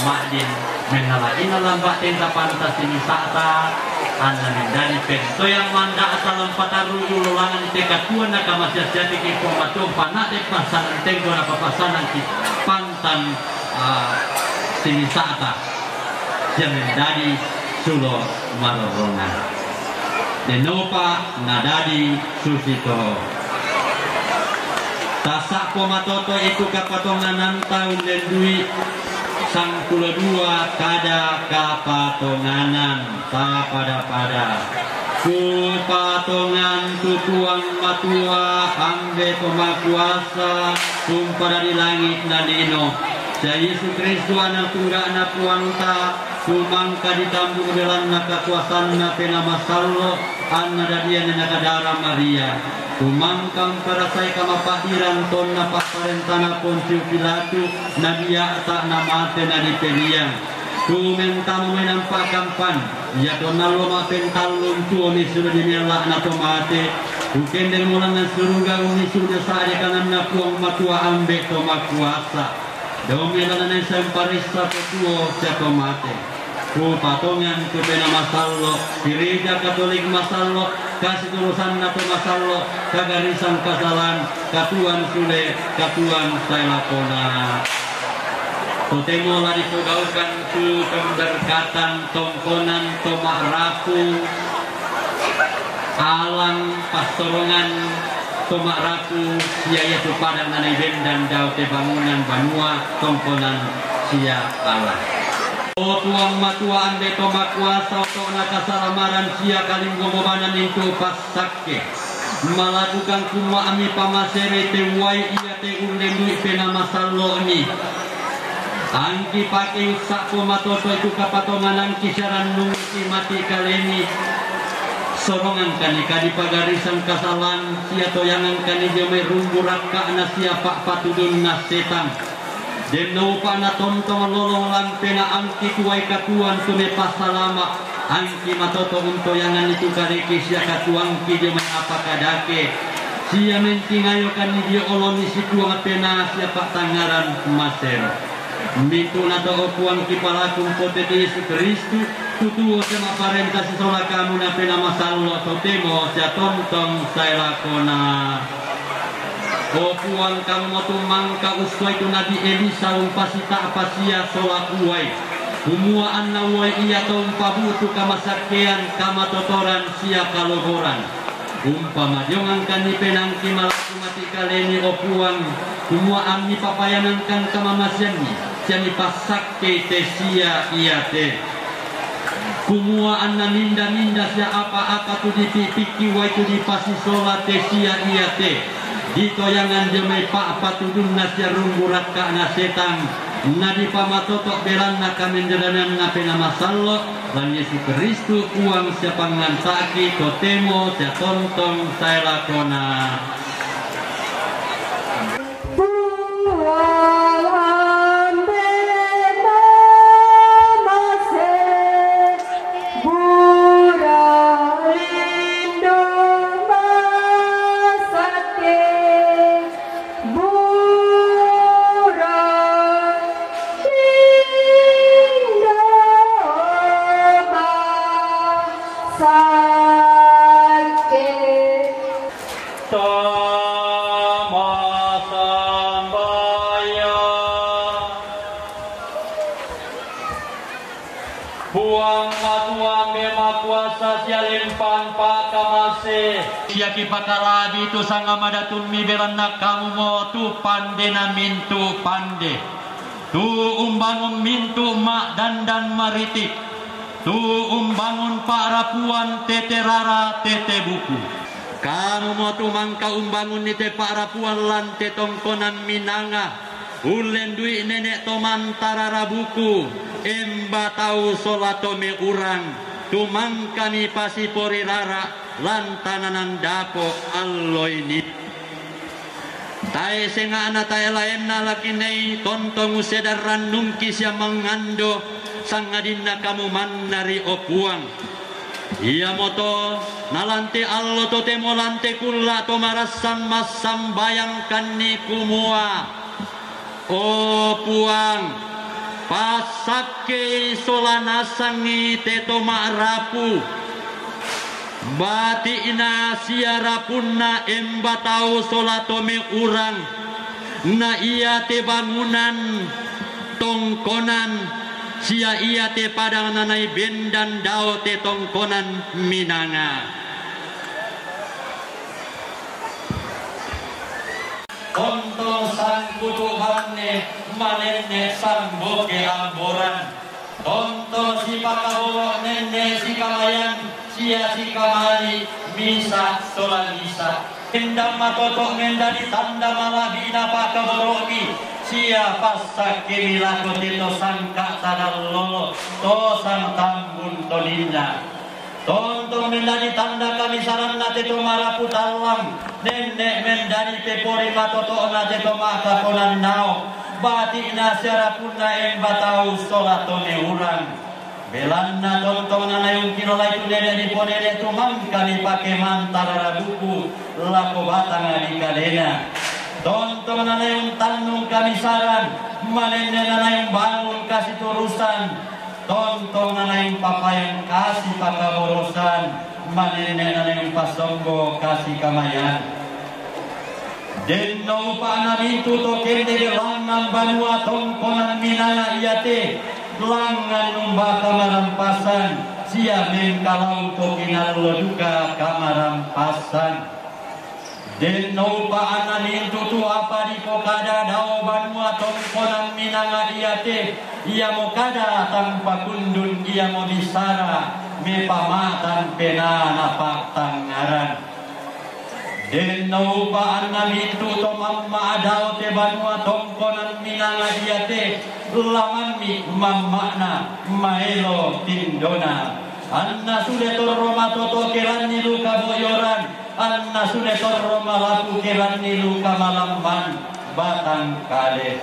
makdin mengalahina lambak tenta pantas ini sata ananin dari pento yang manda asal pataru ulangan tekatuan nakamasya jati ki pembatum panate pasanan tenggo na papasanan ki pantan sini sata yang dari sulo marorona denopa nadadi susito tasak pomatoto itu kapatonganan tahun dan duit sang pulau dua kada kapatonganan ta pada kupatongan tutuang matua ambe pemakuasa tumpada di langit nadino Sa Yesus Kristus anak tunggal anak puangta sumangka ditambung dalam nakakuasaan na penama sallo anna dadian na kadara Maria kumangkang parasay kamapahiran ton na paparentana Pontius Pilato na dia tak namate na di peliyang kumenta mo may nampakampan ya ton na luma pentalong tuo ni sulo di nila na tomate Bukan dari mulan dan surga uni sudah saja kanan nakuang matua ambek to makuasa. Dominan dan semparisa ketua siapa mate. Ku patongan ku pena masallo, gereja Katolik masallo, kasih turusan nato masallo, kagarisan kasalan, katuan sule, katuan saya lakona. Totemo lah dipegaukan ku pemberkatan tongkonan tomak rapu, alang pastorongan tomak rapu, siaya tu padang nanai bendan daute bangunan banua tongkonan sia alang. O tuang matuaan beto makuasa otok nakasalamaran sia kaling gobobanan itu pasakke melakukan kumwa ami pamasere te wai iya te ulendui pena masallo ni angki pake usak pomatoto itu kapatongan angki saran nungki mati kaleni sorongan kani kadi pagarisan kasalan sia toyangan kani jome rumburak ka na sia pak patudun na setan den naupa na tontong lolong lampena angki kuwai katuan tune pasalama angki matoto untoyangan itu kareki sia katuang ki jome apa kadake sia mentingayo kani dia oloni situang pena sia pak tangaran maser mitu na to okuang ki palakum poteti Yesus Kristus tutu sama parentasi sola kamu na pena masallo totemo sia tontong saya lakona. Okuan kamu motu mangka uswai tu Nabi Elisa umpasita apasia sola kuai umua anna wai iya to umpabutu kamasakean kamatotoran sia kalogoran umpama jongang kani penangki malaku mati kaleni okuan umua amni papayanan kan kamamasianni siani pasakke te sia iya te kumua anna ninda sia apa-apa tu dipipiki wai tu dipasi sola te sia iya te ditoyangan jemai pak patudun nasya rumburat ka na setan nadi pamatotok belan na kamenderanan na pena masallo lan Yesus Kristus uang siapa ngansaki totemo sia tontong saya lakona. Siaki pakalabi tu sanga madatun mi berana kamu mo tu pande na mintu pande tu umbangun mintu mak dandan maritik tu umbangun pak rapuan tete rara tete buku kamu mo tu mangka umbangun ni te pak rapuan lan te tongkonan minanga ulen dui nenek toman tarara buku emba tau solato me urang tu mangka ni pasipori rara lantananan dapo alloy ni tae senga ana tae lain na laki nei tontong usedaran nungki sia mangando sangadinna kamu mannari opuang iya moto nalante allo totemo lante kulla to marasan masam bayangkan ni kumua opuang pasake solanasangi teto marapu bati ina siara punna emba tau solatome urang na iya te bangunan tongkonan sia iya te padang nanai bendan dao te tongkonan minanga kontong sang kutu hamne manenne sang boke amboran tonto si pakahoro nenne si kamayan sia si kamali misa sola misa endam matotok mendadi tanda malabina pakaboroki sia pasak kemila kotito sangka sadalolo to sang tambun toninna tonto mendadi tanda kami saran nate to marapu talang nenek mendadi pepori matotok nate to makakonan nao bati na siara punna embatau sola tone urang Belanna tontong na yung kinolay tu dede di ponere tu mangkali pake mantara buku lako batang di kadena. Tontong na yung tanong kamisaran, manene na yung bangun kasih turusan. Tontong na yung papayang kasih pakaborosan, manene na yung pasonggo kasih kamayan. Denno pa namin tutokin di langang banua tongkonan minana iyate. Langan numba kamarampasan sia mengkalau to kinalo duka kamarampasan denno pa ananin tutu apa di pokada dao banua tongkonan minanga iate ia mo kada tanpa kundun ia mo bisara me pamatan penana paktangaran denno pa ananin tutu mamma dao te banua tongkonan minanga iate laman mi mammakna maelo tindona anna sudah torroma toto kerani luka boyoran anna sudah torroma laku kerani luka malamban batang kale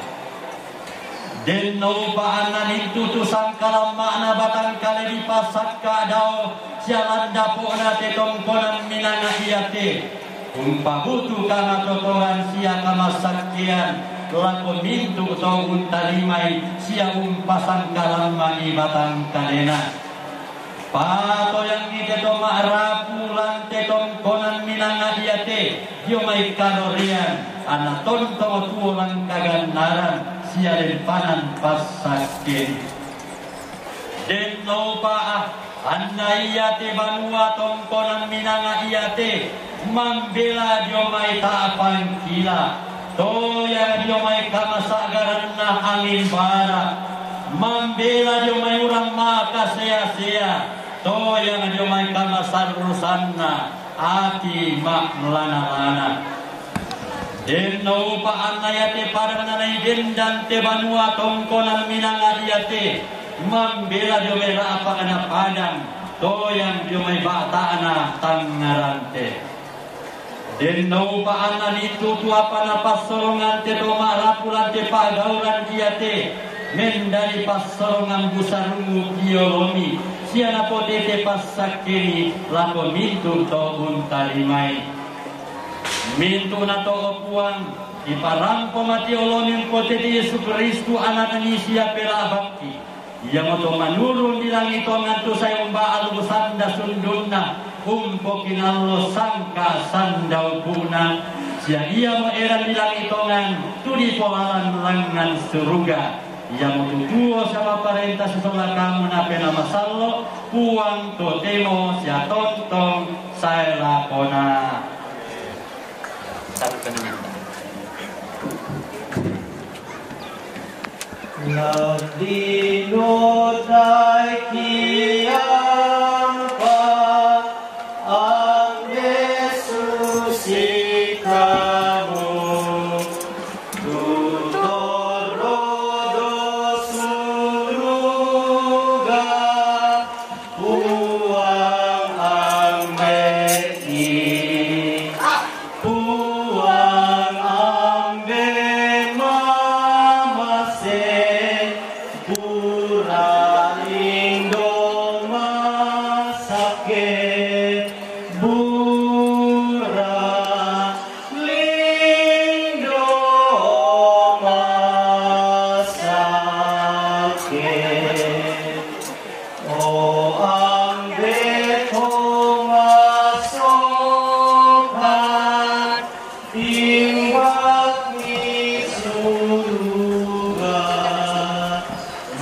denno pa anna nintutu sangkalam makna batang kale di pasak kadao sialan dapona te tongkonan minana iyate umpahutu kama totoran sia kama sakkian lakon mintu to untalimai sia umpasan kalam mani batang kalena pato yang ite to marapu lante tongkonan minanga iate dio mai kalorian ana tonto tuolan kagandaran sia lempanan pasakin denno pa anna iate banua tongkonan minanga iate mambela dio mai tapan kila to yang dia mai kamasagaran na angin bara mambela dia mai urang maka sia-sia to yang dia mai kamasarusanna ati mak lana-lana denno pa anayate parananay dendan te banua tongkonan minanga diate mambela dia mai apa kana padang to yang dia mai bataana tangarante denno pa anan itu tu apa na pasorongan te doma rapulan te pagauran diate mendari pasorongan busarungu biolomi siana pote te pasakiri lapo mintu to untalimai mintu na to opuang iparangko mati olomin pote te Yesus Kristu anak Indonesia pela bakti yang oto manurun di langit ngantu saya umba alusanda sundunna umpo kinallo sangka sandau puna sia ia mo eran bilang itongan tudi polalan langan surga ia mo tutuo sama parenta setelah kamu nape nama sallo puang totemo sia tontong saya lapona satu kanina Ladino dai kiam pa ang resuscitamo tutoro do suruga puang ang meti puang ang memamase puraling masake bura lindo masake o ambe ko masokan timbak ni suruga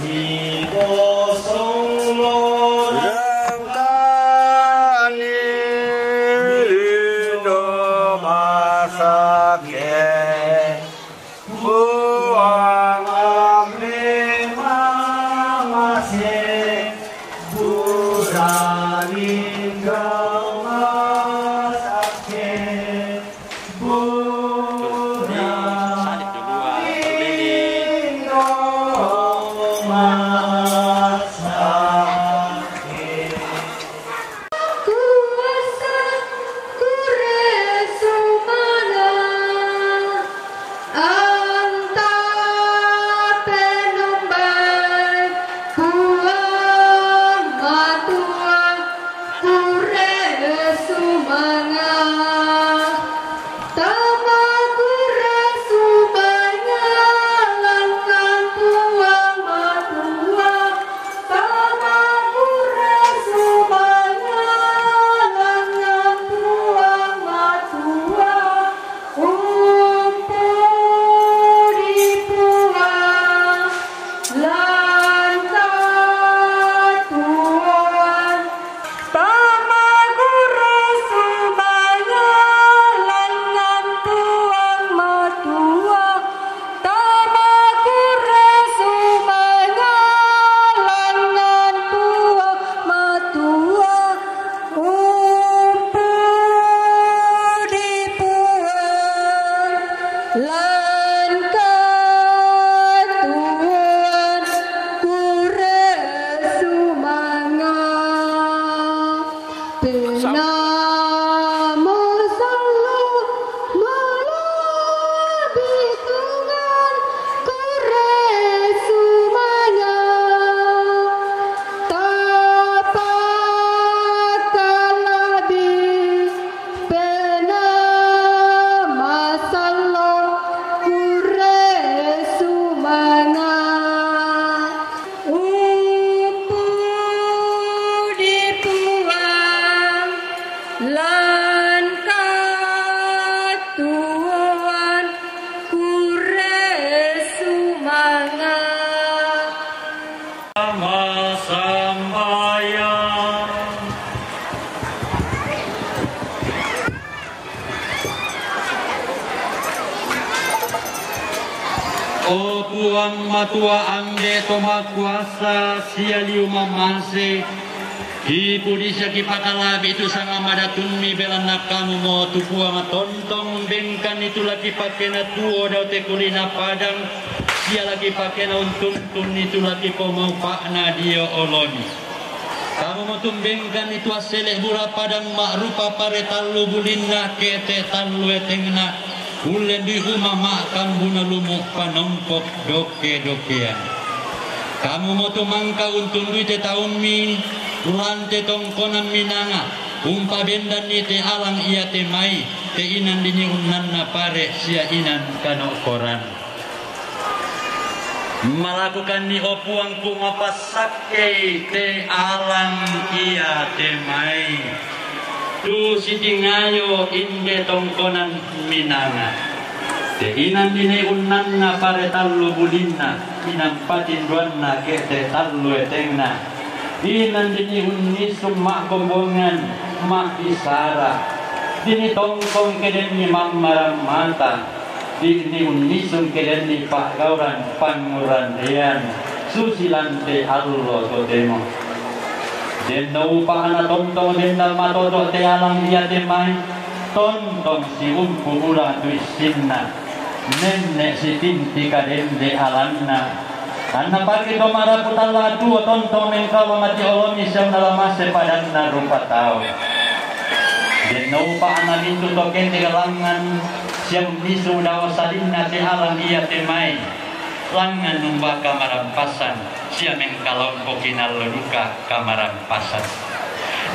ni kosong lorang kani lindo masake buang amre mamase buraling masake Anta penumbai puang O puang matua ande toma kuasa sialiu mamanse Hi pudisya kipakalabi itu sanga madatun mi belanak kamu mo tupuang tontong bengkan itu lagi pakai na tuo dau te kulina padang sia lagi pakai na untun itu lagi po mau pakna dia oloni kamu mau tumbengkan itu aseleh bura padang mak rupa pare talu bulinna kete talu etengna ulen di rumah makan buna lumuk panompok doke-dokean. Kamu mau tumangka untun duit tahun mi, lante tongkonan minanga, umpa bendan ni te alang ia te mai, te inan dini unan na pare sia inan kanok koran. Melakukan ni opuang ku ngapasake te alang ia te mai. Tu siti ngayo inde tongkonan minanga te inan dine unnan na pare tallu bulinna inan patin duanna ke te tallu etengna inan dine unnisum mak kombongan mak isara dine tongkong keden ni mammaram mata dine unnisum keden ni pak gauran panguran rian susilan te allo to demo den upa na tontong den na matoto te alang dia te mai tontong si umpura tu isinna nenne si tinti kaden de alanna karena pagi to mara putala tu tontong mengkawa mati oloni siam dalam masa padanna rupa tau den upa na bintu to kente galangan siam bisu dawa salinna te alang dia te mai langan numba kamarampasan siya mengkalau pokinal luka kamarampasan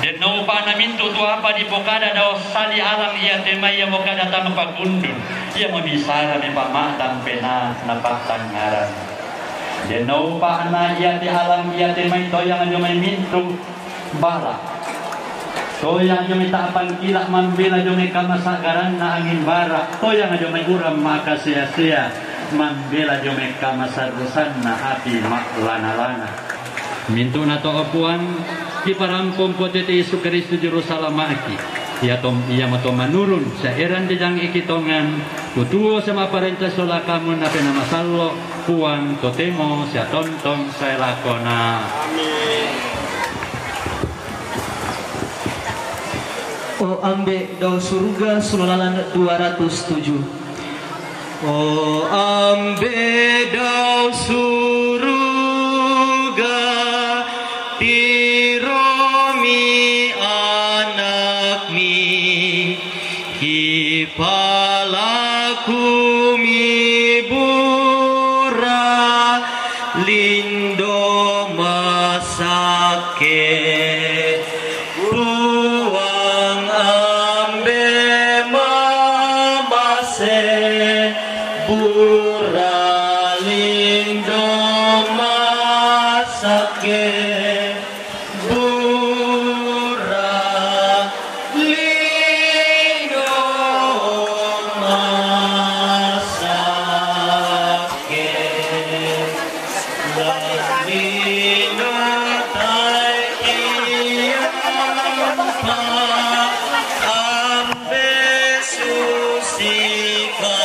dan no pana mintu tu apa di pokada daw sali alang ia temai ya pokada tama pagundun ia mabisara me pamatang pena napatang ngaran dan no pana ia di alang ia temai to yang ajo may mintu bala to yang ajo may taapang kilak mambila ajo may kamasagaran na angin bara to yang ajo may uram maka sia-sia mambela jome kamasarusan na api maklana-lana mintu na to opuan di parampom potete Yesus Kristus Jerusalem aki ia mato manurun sa eran dijang ikitongan tutuo sama parenta sola kamu na penamasallo puan totemo sa tontong sa lakona amin. O ambe daw surga sulalalan 207 O ambe daw suruga tiromi anak mi kipalaku mi bura lindo masake buang ambe mamase Buralindo masake Buralindo masake Lalino tay iyampa ambe susika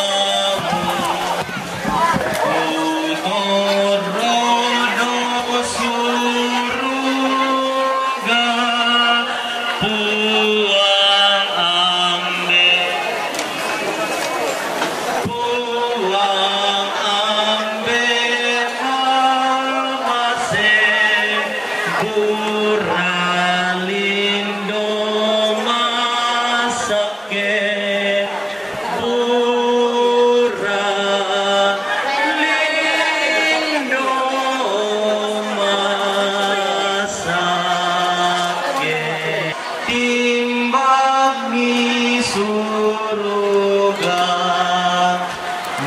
suruga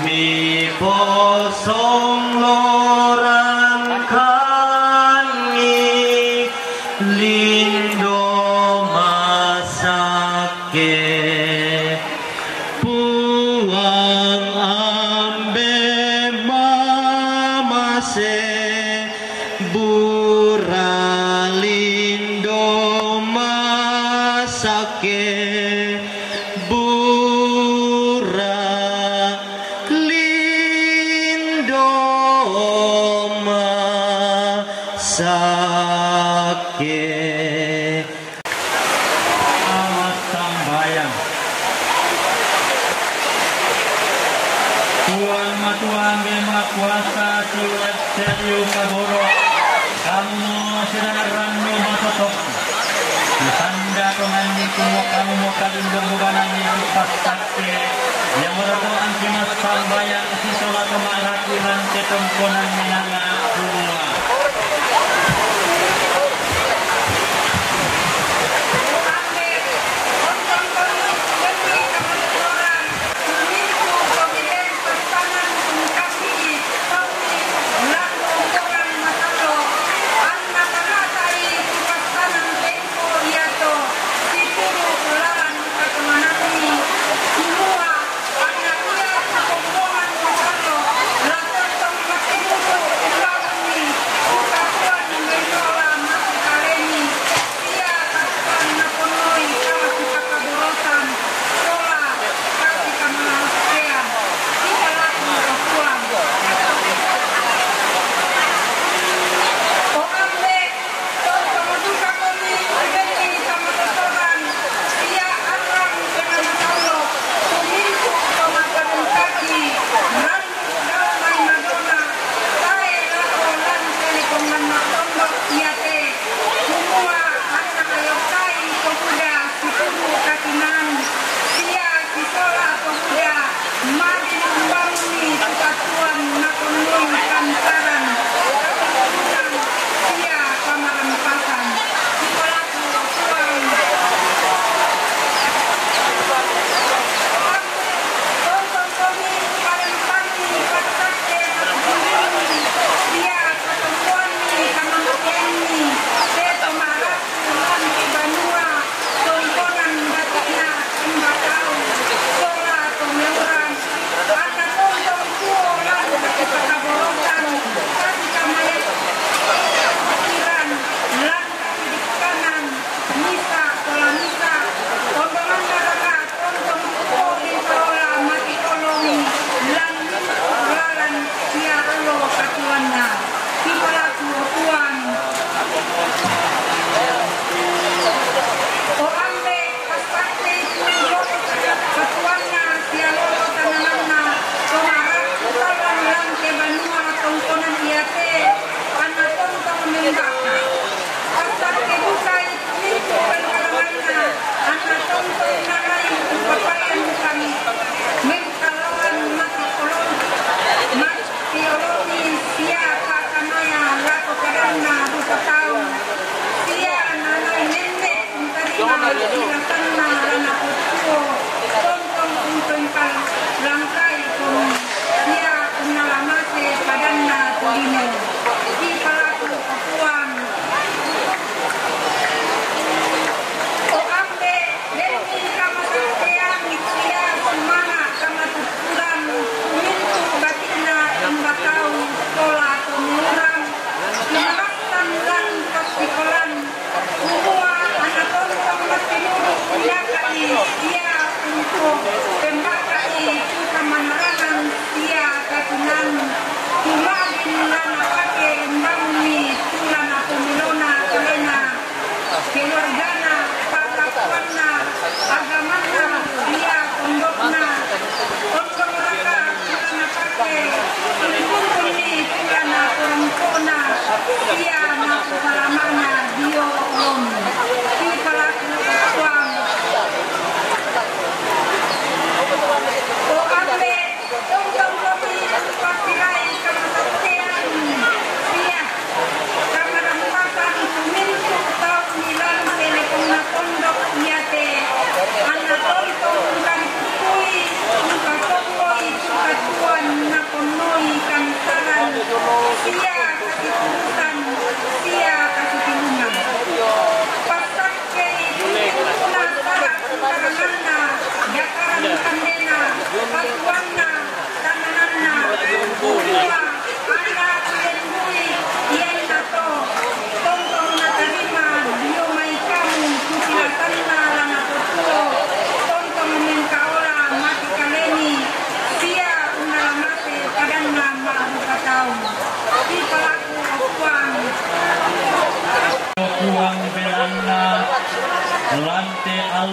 mi posong loran kangi lindo masake puang ambe mamase buralindo masake buralindo masake awas sambayang Tuan matuang bema kuasa siwat seriu kaboro kamu sedanaran no matotok tanda pengandi kumo kamu mo kalindong bubanan ni pas sakti yang merakuan kimas sambayang si solat marakulan tetongkonan minanga kumua Semua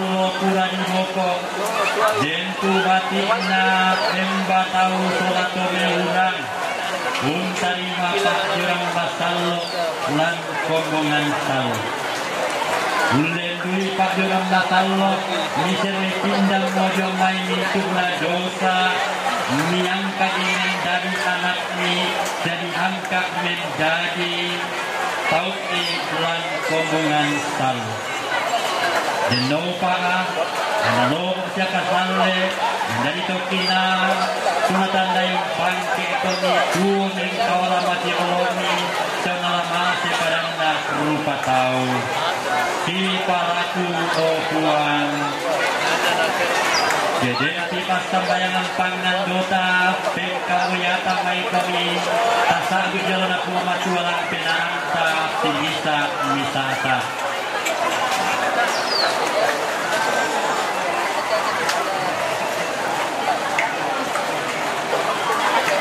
Masallo pura di Boko jentu batikna emba tahu solato meurang untarima Pak Jurang Masallo lan kombongan Sallo ulen dui Pak Jurang Masallo misere tindang mojo mai mitugna dosa miangkat ingin dari anak ni jadi angkat menjadi tauti lan kombongan Sallo Denopa, analog siya kasale, dari tokina, tunatanda yung bangke ito ni Tuning kawalamati olomi, sa nalamasi parang na rupa tao. Di paraku o puang. Jadi nanti pas sambayangan pangandota, pengkawiyata may kami, tasabi jalan aku matualang pinanta, sinisa, misasa.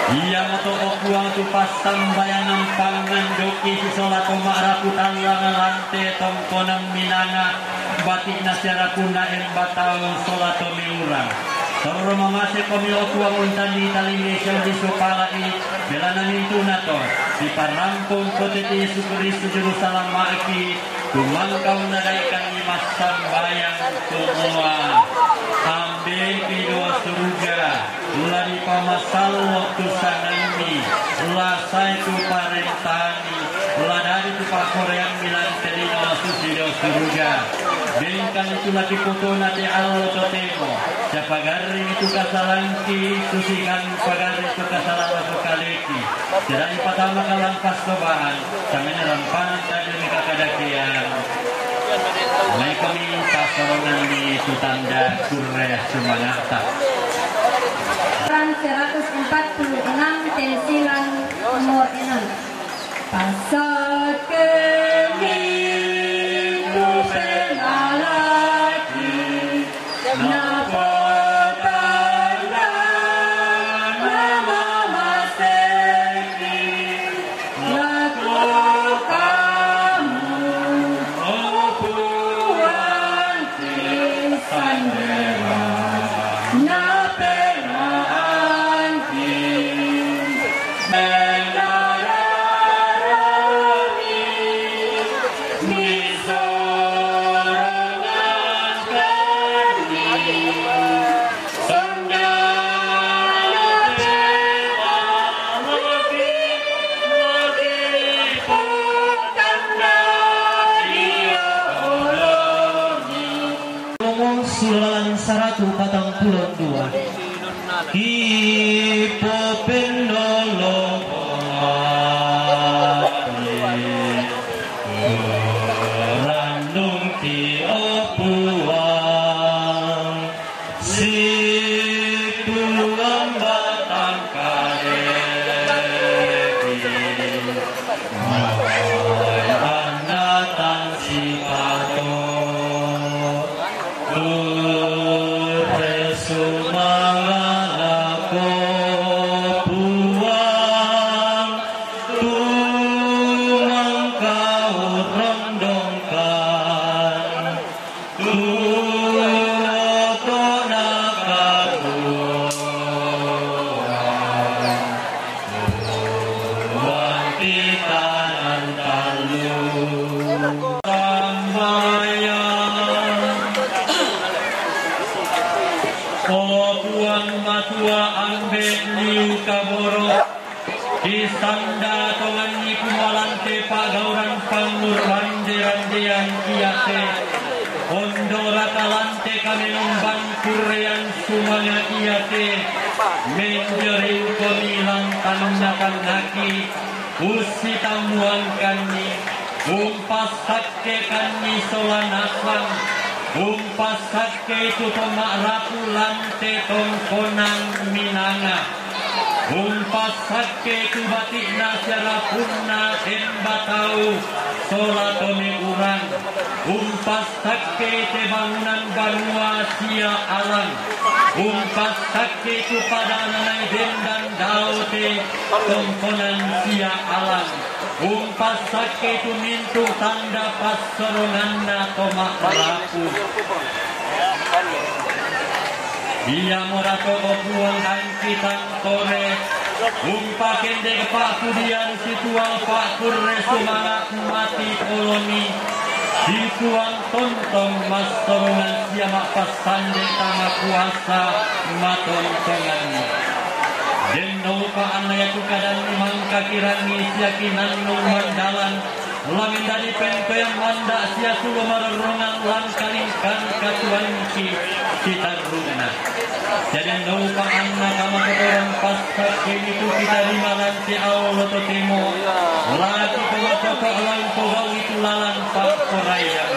Ia moto kuang tu pas sambayangan pangandoki si solato ma'raputan langa lante tongkonang minanga batik nasyara kuna embatau solato miurang Toro mamase komi okuang untan di Indonesia di Sopalai belana mintuna to di parampung koteti Yesus Kristus Jerusalem maki kumangkau nadaikan imas sambayang semua ambil video surga lari pamasal tu sanami lasai tu parentani ladari tu pakorean bilang terino susido surga bengkan itu lagi foto nati Allah totemo siapa gari itu kasalanki susikan pagari itu kasalan kaleki jadi pertama kalang pas cobahan samanya rampanan tadi mereka kadakian May kami pasaronan ni Tutanda Kurre Sumanata. 146 tensilan nomor 6. Pasal keminggu penalaki napotanda nama maseki laku kamu opuan kisandera napenaan Silalan 142 Hipo pendolo Randung ti opuang Si tulang batang karepi May anatan si pato Sumangalapo puang tumangkau rondongkan tuto nakabuang wantitan talung matua ambek liu kaboro disanda tongan ni kumalante pagauran pangur rande-randean kiate ondora talante kami umban kurean sumanya kiate menjerin komilang tandakan haki usi tamuan kani umpas sakke kani solanasang umpas sakke itu pemarapu lante tongkonang minanga umpas sakke itu batik nasyara punna embatau solatome urang umpas sakke itu bangunan banua sia alang umpas sakke itu pada nanai dan daute tongkonan sia alang umpas sakke itu mintu tanda pasoronganna tomak rapu Ia morato opuang hangkitan tore umpa kende pak kudian situang pak kurre sumangat mati koloni situang tontong mas torongan siama pasande tama kuasa matontongan dendo pa anayaku kadang nimang kakirani siakinan nung mandalan lamin dari pempem manda sia sulo marorongan lan kalingkan katuanki kita runa jadi naupa anna kama kotoran pasak itu kita rimalan si Allah totemo lagi komatoko alam kogau itu lalan pak korayan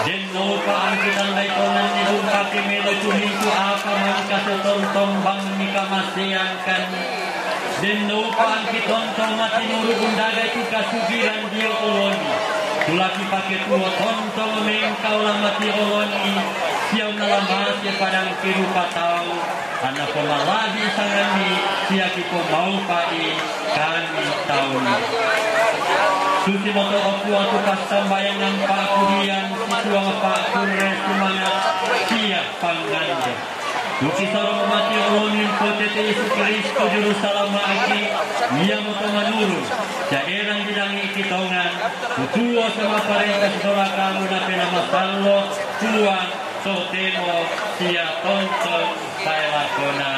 dan naupa an kita laikonan ibu kaki melo cumiku apa mangka setontong bang nika masiangkan dan naupa an kitontong mati nuru bundaga itu kasugiran dia oloni tulaki pakai tua tontong mengkau lamati oloni siau nalamas ya padang kirupa tau anak pemaladi sangani siya kipo mau pai kami tahu suci moto oku atu kasambayang nampak kurian situang pak kurre semangat siya pangganda Duki sarong mati olonin potete Yesus Kristo juru salama aki ia moto manuru jaerang didangi kitongan utua sama parengkas dola kamu na penama sallo tuang sotemo sia tonton saya lakona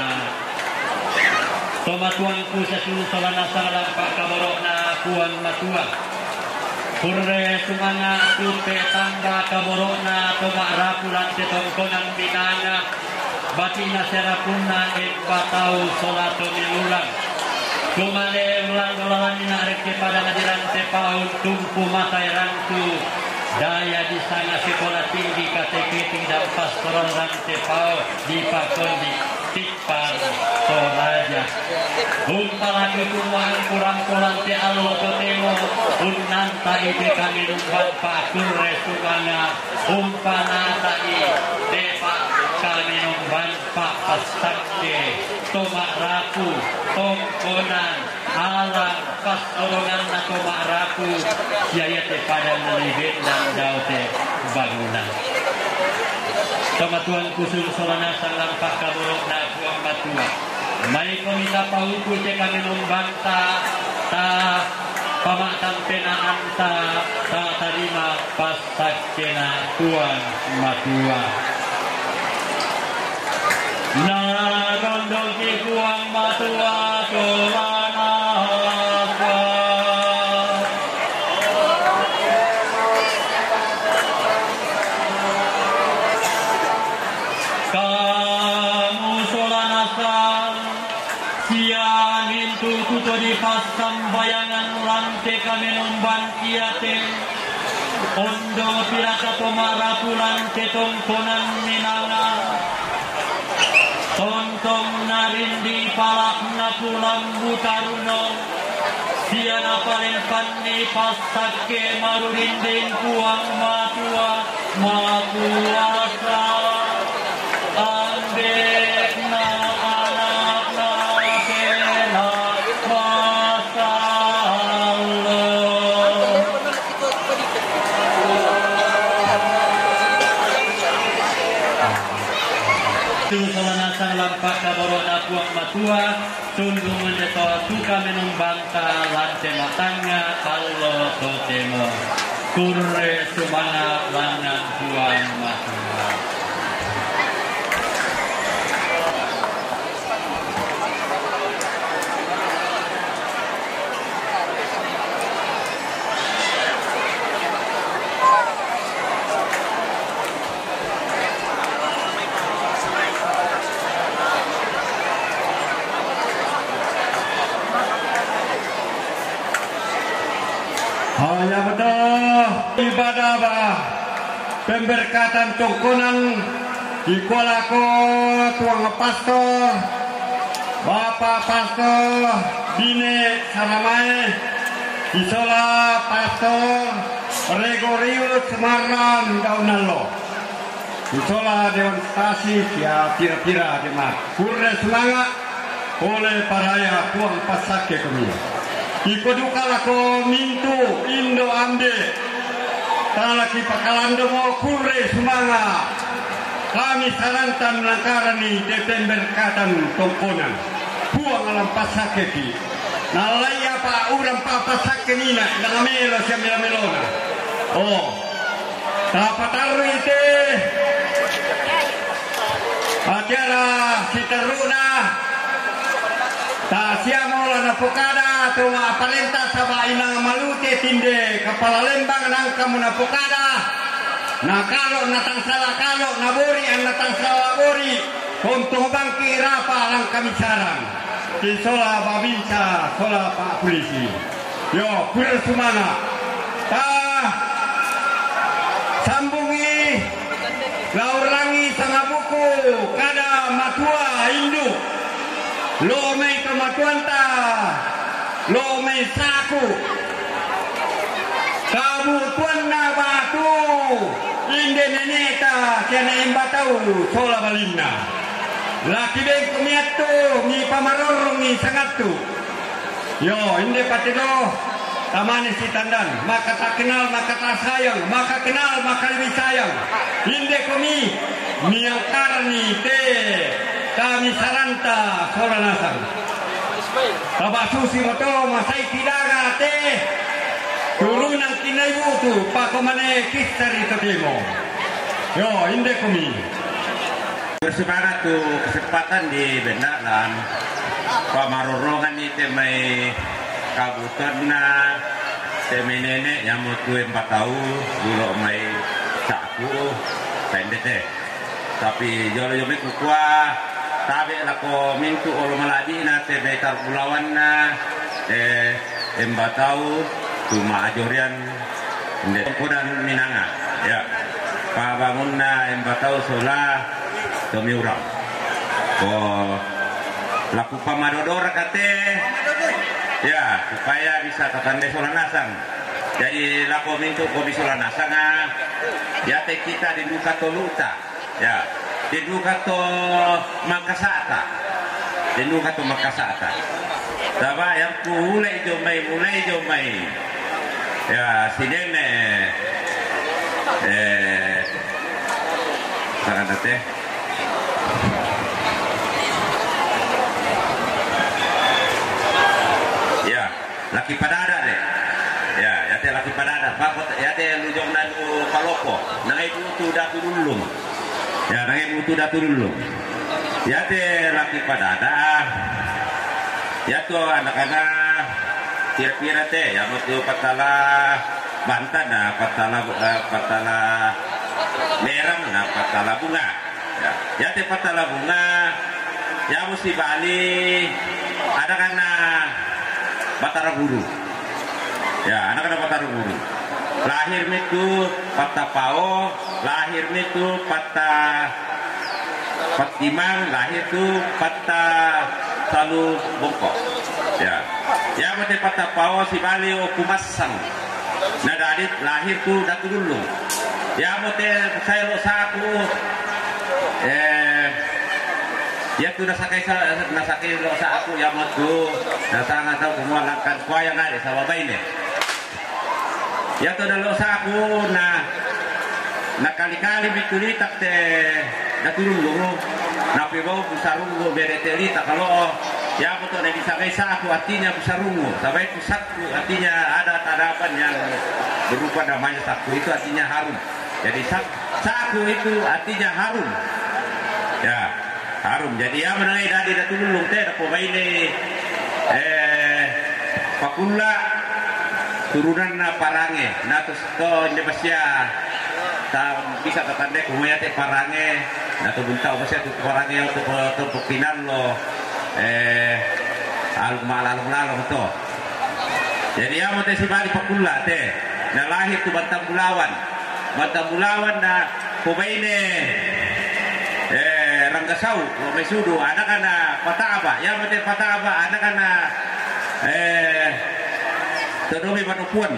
toma tuanku sesulu solana salam pak kaborokna kuan matua kurre sumanga tupe tangga kaborokna toma rapulan tetongkonang binanga batina serapuna batau solato milulang kumale ulang dolalan minarek kepada ngadiran tepau tumpu matai rangku daya di sana sekolah tinggi KTP dan pastoral rantai pau di Pakondi Tikpar Toraja umpala ketumaan kurang kolante Allah totemo unnanta ide kami numpan pakurre sumanga umpana tai depa kami numpan pak pasakke tomak raku tongkonan alang pas orongan na tomak raku siaya te padang nalibet dan daute bangunan sama tuan kusul solana salang pak kaborok na kuang batua mai komita pauku te kami numbanta ta pamatang penaan ta tarima pasakkena tuan matua narondong ki kuang matua solana di pasam bayangan lante kami numban kiate ondo piraka tomara pulante tongkonan minanga tontong narindi palak napulam butaruno siana paling pandi pasake marurinding kuang matua makuasa ambek na lampak kaborona kuang matua tundung mendeto suka menumbangta lante matanga Allah totemo kurre sumana langan kuang matua hanya betul ibadah bah pemberkatan tongkonan di kolako tuang pastor bapak pastor bine salamai isola pastor Gregorius Semarang Daunalo isola demonstrasi ya pira-pira demak kurre semangat oleh paraya tuang pasake kami ikoduka lako mintu indo amde talaki pakalando mo kurre sumanga kami sarantan langkarani Desember katan tongkonan buang alam pasaketi nalaya pa urang pa pasakenina nangamelo siya melona tapataru ite acara sitaruna ta siamo la napokada tuma palenta saba inang malute tinde kepala lembang nang kamu napokada na kalau natang salah kalau nabori ang natang salah bori konto bangki rapa lang kami sarang di sola babinsa sola pak polisi yo kulir sumana ta sambungi laurangi sama buku kada matua induk lo may kamatuanta lo may saku kabutuan na batu inde neneta kena imbatau sola balinna laki ben kumiatu mi pamarorong mi sangatu yo inde patino tamane si tandan maka tak kenal maka tak sayang maka kenal maka lebih sayang inde kami miangkarni te kami saranta sola nasang Bapak susi moto masai kidaga te turunan kinaibutu pakomane kistari tademo yo inde kami bersemangat tuh kesempatan di bendalan pamarorongan itu mai kabutarna teme nenek yang mau 4 tahun dulu mai saku pendete tapi jolo-jolo kukua tabe lako mintu olo maladi na tebe tarpulawan na embatau cuma ajorian kodan minanga ya pabangun na embatau sola tomi urang ko laku pamadodor kate ya supaya bisa tatande sola nasang jadi lako mintu ko bisola nasanga ya te kita dibuka toluta ya diduga to makasata taba yang mulai jomai ya sidene sangat teh ya laki padada deh ya teh laki padada bakot ya teh lujong nanu palopo nangai butuh datu dulu ya nangai butuh datu dulu ya teh laki padada ya tuh anak-anak kira-kira teh ya mau patala Banten nah patala merah nah patala bunga ya teh patala bunga ya mesti Bali ada karena Batara Guru ya anak-anak Batara Guru lahir itu Patapao lahir itu Patimang lahir itu Selalu bongkok ya mati Patapao si Bali Kumasang nah dadit lahir tuh datu dulu ya mati saya lo saku ya tuh nasakai lo saku ya matu datang atau kumualakan kuaya ngade sama baine ya tuh lo saku nah kali-kali bituli tak teh datu dulu napi bau pusarungu bereteli tak kalau ya betul nih bisa kaisa aku artinya pusarungu sampai pusatku artinya ada tanaman yang berupa namanya saku itu artinya harum jadi saku itu artinya harum ya harum jadi ya menangai dari datu dulu teh dapat ini pakula turunan parange nah terus to Indonesia bisa tertanda kumaya teh parange nah tuh buntau masih tuh parange untuk pepinan lo alum-alum itu jadi ya mau teh si Bali pakula teh nah lahir tuh Bantam Bulawan nah kumaine Ranggasau lo mesudu anak-anak Pataba ya mau teh Pataba anak-anak Todomi Manupuan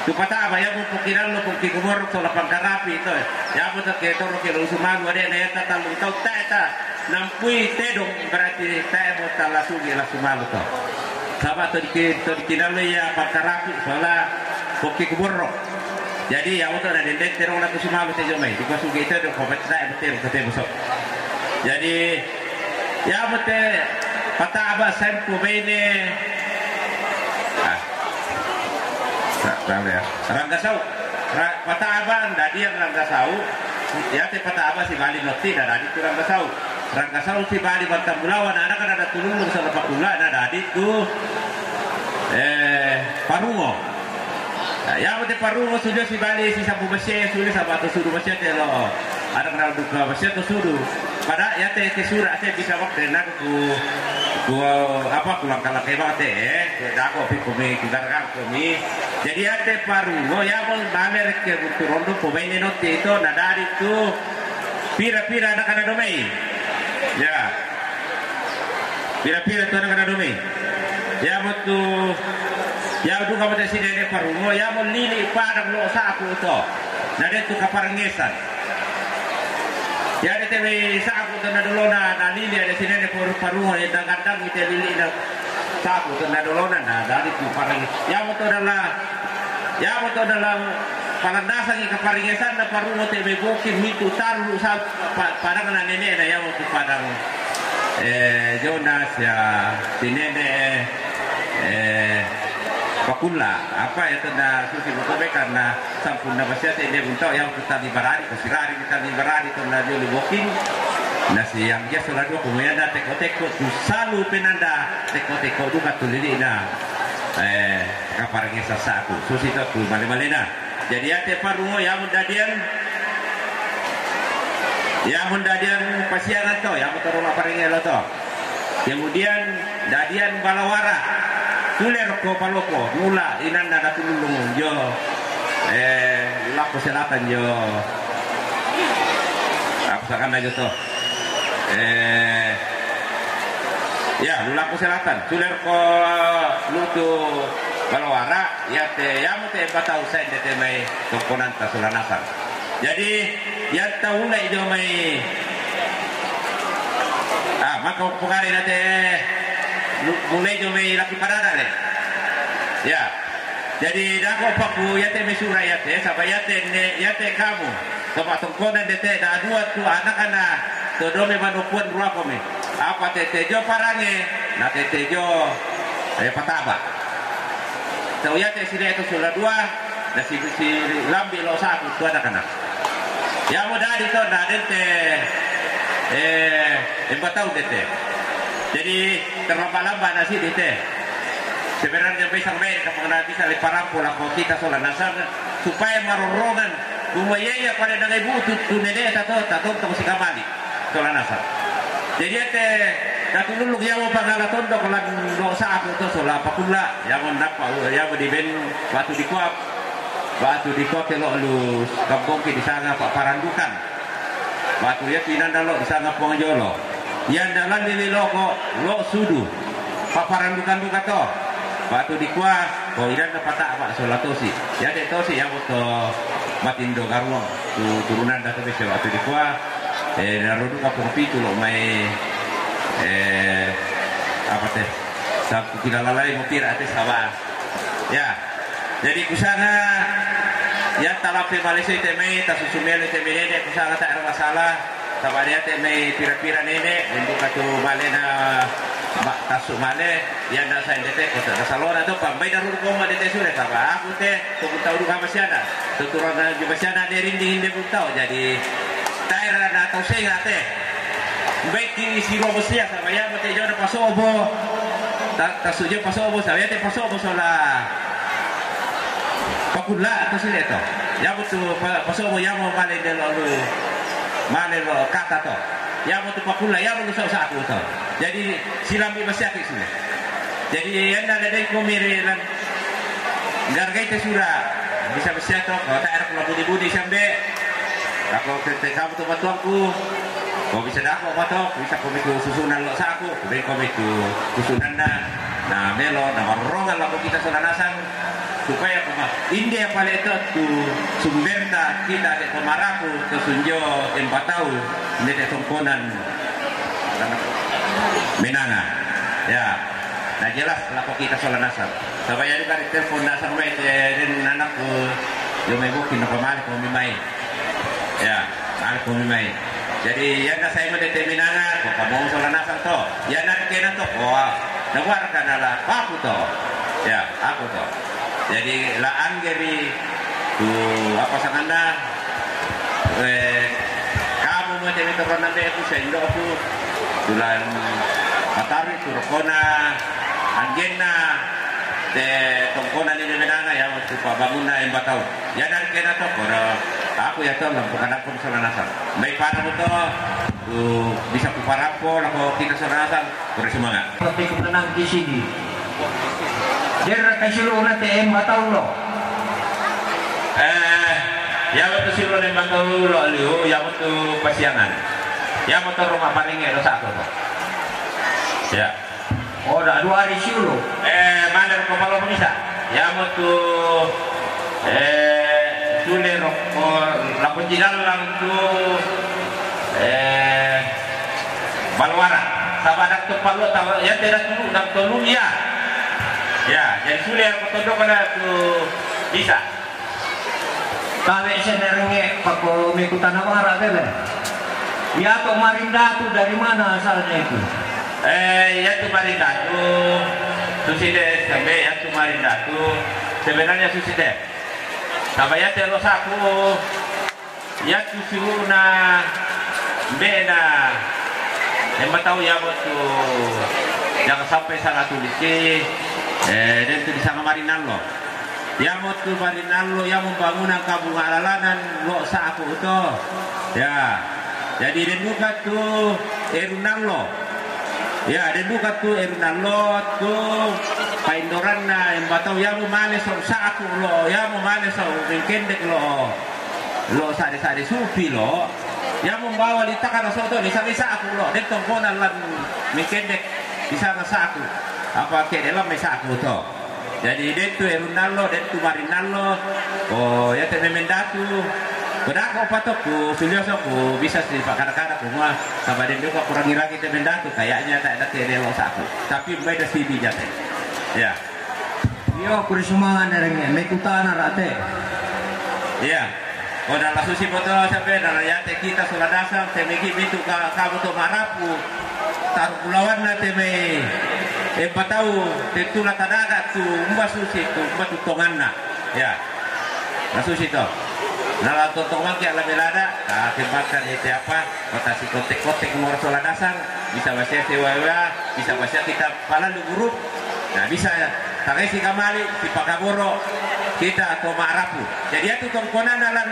tu Pataba ya mau pukiran lo puki kumor soal pangkarapi itu ya mau teh ketoro kelo sumagu ada neta talung tau teta nampui tedong berarti teh mau talasugi lasumalu to sama to dikinalo ya pangkarapi soalnya puki kumor Jadi ya untuk ada dendek terong nak kusuma betul jomai. Di kusu kita ada kopat saya betul besok. Jadi ya betul patah abah sempu bene. Rangga sau. Patah abah dah dia rangga sau. Ya te patah abah si bali noti dah adik tu rangga sau. Rangga sau si bali bantam bulawan anak kan ada tulung sama pakula ada adik tu parungo. Ya betul parungo sudah si bali si sapu bersih sudah sama tu suruh bersih telo. Ada kenal duka bersih tu suruh. Pada ya te surah saya bisa waktu nak ku apa pulang kalau kebak dah aku pikumi kita kami. Jadi ada parungo ya mau bamer ke rondo pemain noti itu nada itu pira-pira anak anak domai. Ya. Pira-pira tu anak anak domai. Ya betul. Ya duka betul si dede parungo ya mau lili padang lo saku tu. Nada itu kaparangesan. Ya ada tebe saku tu nada lo na lili ada si dede parungo yang kadang kita lili na saku tu nada lo na dari tu parang. Ya betul dalam palandasan yang kaparangesan na parungo tebe bokin mitu taru sa padang na nene na ya waktu padang Jonas ya si nene Pakula apa ya tanda susi bukobe karena sampurna basya tende untuk yang kita dibarari kusirari kita dibarari tanda joli boking nasi yang dia selalu kemudian ada teko-teko tu selalu penanda teko-teko juga tulili na kaparangnya sasaku susi tu male-malena jadi ate parungo yang mundadian pasiangan to yang betul parangnya lo to kemudian dadian balawara tuler ko paloko mula inan na natulung yo lako selatan yo apa sakan aja to ya lako selatan tuler ko lutu balawara ya te ya mute batau sen de te mai komponan tasulanasan jadi ya tahu na ido mai maka pengari nate mulai jomai laki parada le. Ya. Jadi dah ko paku ya te mesura ya te sampai ya te kamu. Tempat tongkonan de te dah dua tu anak-anak. To do me manupun rua ko me. Apa te tejo parange na te tejo pataba. To ya te sire itu sudah dua na si lambi lo satu tu anak-anak. Ya mudah di to na te embatau de te. Jadi terlambat-lambat nasi di teh. Sebenarnya besar baik kapag bisa liparampo lah kita soal nasar supaya marorongan kumaya pada dengan ibu tu nene tato si kamali soal nasar. Jadi datu lulu yang mau pangalaton do kalau dosa aku tu soal pakula yang napa yang di ben batu di kuap kalau lu kampung di sana pak parandukan batu ya pinan dalo di sana pengjolo. Yang dalam ini lo sudu paparan bukan to batu di kuah kau idan dapat apa solatosi ya dek tosi yang untuk matindo garwang turunan datu besi batu di kuah narudu kapung pitu lo mai apa teh sabtu tidak lalai mupir atas sawah ya jadi kusana ya talape Malaysia temai tasusumel temai nene kusana tak ada masalah Tabaria temai pira-pira nenek untuk katu male na tasuk male yang dah saya dete kota salona tu pambai darul koma dete sudah apa aku teh aku tahu juga masih ada tuturan di masih ada dari dinding tahu jadi daerah na tahu saya teh baik di siro besia sama ya mate jauh pasobo tasuje pasobo saya teh pasobo sola pakula atau sileto ya betul pasobo yang mau male de lalu mana lo kata to, yang untuk pakula, yang untuk saku to. Jadi silam iba siapa sudah. Jadi yang ada dari komirilan, gargai tesura bisa bersiap to. Kalau tak ada kalau budi sampai, aku kamu tu batuanku, kau bisa dah kau batok, bisa komiku susunan lo saku, beri komiku susunan nah melo, nah rongan lo kita solanasan. Supaya India paling itu tu sumberta kita di Tomaraku ke Sunjo Empatau di Tongkonan Menanga ya nah jelas laku kita soal nasab sampai jadi dari telepon nasab dan anakku Lumebukin na pamalik ko mimay. Ya, malik ko mimay. Jadi yan na sa imo determinana kung kabong sa lanasan to. Yan na rin na to. Nagwar ka na la. Ako to. Ya, ako to. Jadi laan geri tu apa sa kanda kamu mo temi to ron nande aku sa indo aku tulan matari turkona angenna de tongkona ni menana ya waktu pabanguna yang batau. Ya dari kena to kono aku ya to lampu kana pun salanasan. Mai para mo to bisa ku parapo lako kita salanasan pura semangat. Tapi kemenang di sini. Jer kasilo na te batau lo. Ya waktu silo ni batau lo liu ya waktu pasiangan. Ya waktu rumah paringe do satu to. Ya. Oh, dah 2 hari silo. Mana ko malo bisa. Ya waktu sule roko lapon jilang lang tu balwara. Sabadak tu palo tahu ya tidak dulu dak tolong ya. Ya, jadi sule aku todok kana tu bisa. Kawe senerenge pako mikutan awara bebe. Ya to Marinda tu dari mana asalnya itu? Ya tu Marinda tu suside sampai ya tu Marinda tu sebenarnya suside. Sampai ya terus aku ya tu suruna bena yang tahu ya waktu jangan sampai salah tulis dan tu di sana Marinallo. Ya waktu Marinallo yang membangun kampung alalanan lo sa aku itu. Ya. Jadi dia buka tu Erunallo. Ya, dia buka tu Erunallo tu paindoran na yang batau yang memane sa aku lo, yang memane sa kendek lo. Lo sade supi lo. Yang membawa litakan soto di sana aku lo. Dia tongkona lan mengkendek di sana sa aku. Apa ke dalam mesa aku to. Jadi dia tu Erunallo, dia tu Marinallo. Oh, ya temendatu. Kuda ko patokku, filosofku bisa sih kadang-kadang semua sama dia juga kurang lagi temendatu kayaknya tak ada kedelo satu. Tapi beda sih bijate. Ya. Yo kuri semangat derenge mekutana rate. Ya. Oh dalam susi foto sampai dalam yate kita sudah dasar temeki itu kamu tu marapu. Taruh pulauan na teme. Patau tetula tadaga tu mbak susi tu mbak tutongan na. Ya. Na susi tu. Nah, totong yang lebih lada, tembakan itu apa? Rotasi kotek-kotek nomor soal dasar, bisa baca sewa, bisa baca kita pala huruf, nah bisa tangai si kamali, si pakaboro, kita atau marapu. Jadi itu tongkonan dalam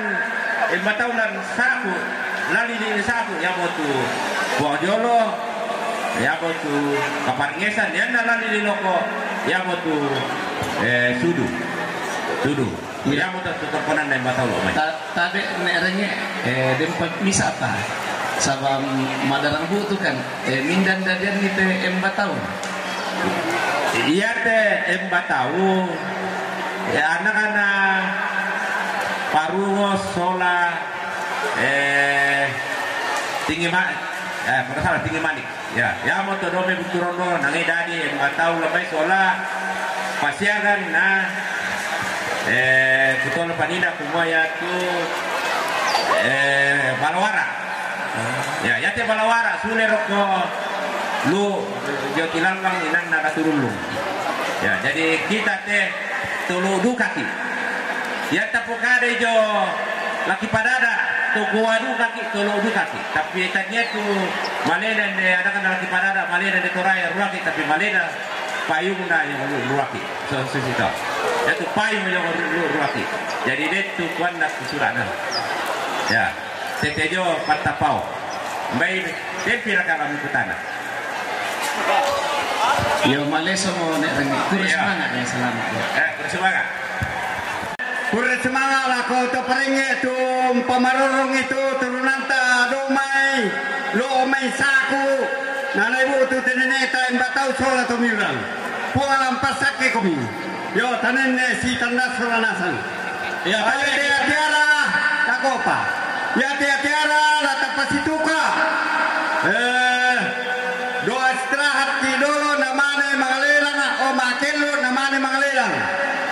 bataulan saku, lali di saku, yang waktu buang jolo, yang waktu kaparingesan, yang lali di loko, yang waktu sudu. Ya mau terkonan dan batau loh. Tadi merenya dempat bisa apa? Sabam madarang butuh kan. Mindan dadian itu embatau. Iya teh embatau. Ya anak-anak parungos sola tinggi mak. Salah tinggi manik. Ya mau todome buturono nangi dadi embatau lebay sola pasiagan nah. Betul panida kumaya tu balawara. Ya te balawara sule roko lu jo tilalang inan nakaturulung. Ya jadi kita te tulu dukaki. Ya tapukade jo laki padada tu gua dukaki tulu dukaki. Tapi tanya tu malena de ada kan laki padada malena de toraya ruaki tapi malena payung na yang ruaki. So sisita. Itu payung yang ruaki. Jadi dia tu kuan nak surana. Ya, setejo patapau. Baik, dia pirakan mukutana. Yo maleso mo nek kurus semangat ya selamat. Kurus semangat. Kurus semangat lah kau tu peringe tu pamarorong itu turunan ta domai lo mai saku. Nanai bu tu teneneta embatau sola tu mirang. Pualam pasake kami. Yo tanen si tanda solanasan. Ya dia tiara takopa. Ya dia tiara la tapasituka. Doa istirahat ki dolo namane mangalelang o makelo namane mangalelang.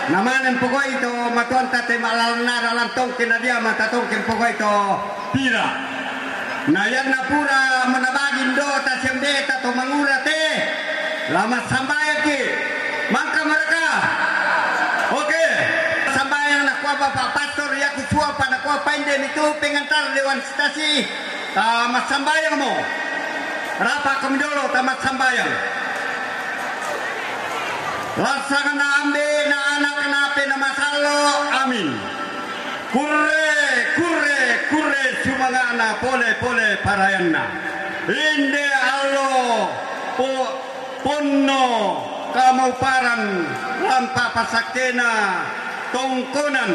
Namanen pokok itu matuan tate malalana dalam tongkin dia mata tongkin pokok itu pira. Nayan napura menabagin do ta sembeta to mangura te. Lama sampai ki. Maka mereka. Oke. Sampai nak kuapa Pak Pastor ya kusua pada kuapa inden itu pengantar dewan stasi. Tamat sambayang mo. Rapa kemdolo tamat sambayang. Laksana ambe na anak kenape na masalo amin. Kurre sumangana pole parayanna. Inde allo ponno kamu paran lampa pasakena tongkonan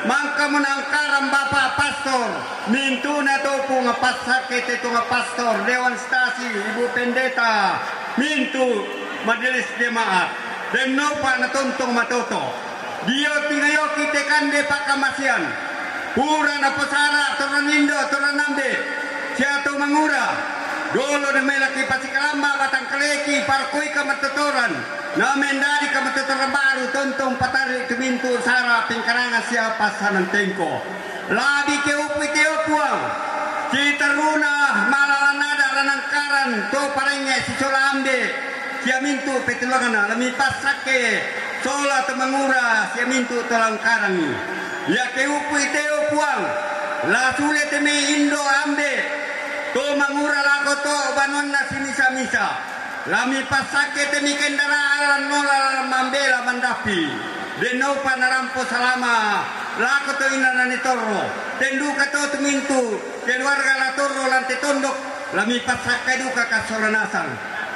mangka menangkaram Bapak Pastor mintuna topu ngapasake itu ngapastor dewan stasi ibu pendeta mintu majelis jemaat dan nopa na tontong matoto dia tingayo kita kande pakamasian pura na posara toranindo toranambe siato mangura dolo na melaki pasikalamba batang keleki parkoi kamatotoran namen dari kamatotoran baru tontong patari kemintu sara pingkaranga siapa sanan tengko labi ke upi te upuang kita runa malalanada ranangkaran to parenge si solambe sia mintu petulangana lami pasake sola to mangura sia mintu tolangkaran ya ke upi te upuang la sule te me indo ambe to mangura lako to banonna simisa-misa lami pasake te mi kendaraan nola mambela mandapi deno panarampo salama lako to inana ni torro tenduka to tumintu keluarga la torro lante tondok lami pasake duka kasolanasan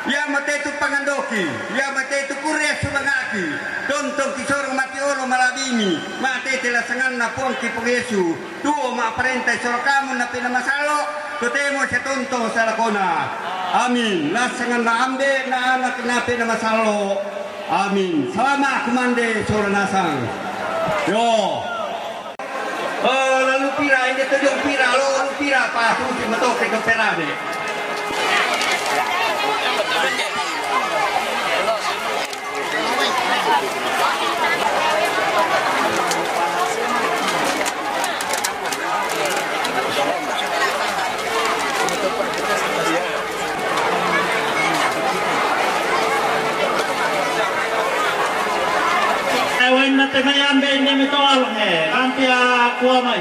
ya mate tu pangandoki ya mate tu kuria subangaki tontong kisorong mati oro malabini mate te la sanganna ponki Yesu tuo ma parenta soro kamu na pinamasalo kutemo sa tontong sa lakona amin lasangan na ambe na anak na pinamasalo amin salama kumande soro nasang yo lalu pira hindi to yung pira lalu pira pa susi matoke ko perade Ewan na temayambe niya mitol he, nanti aku amay.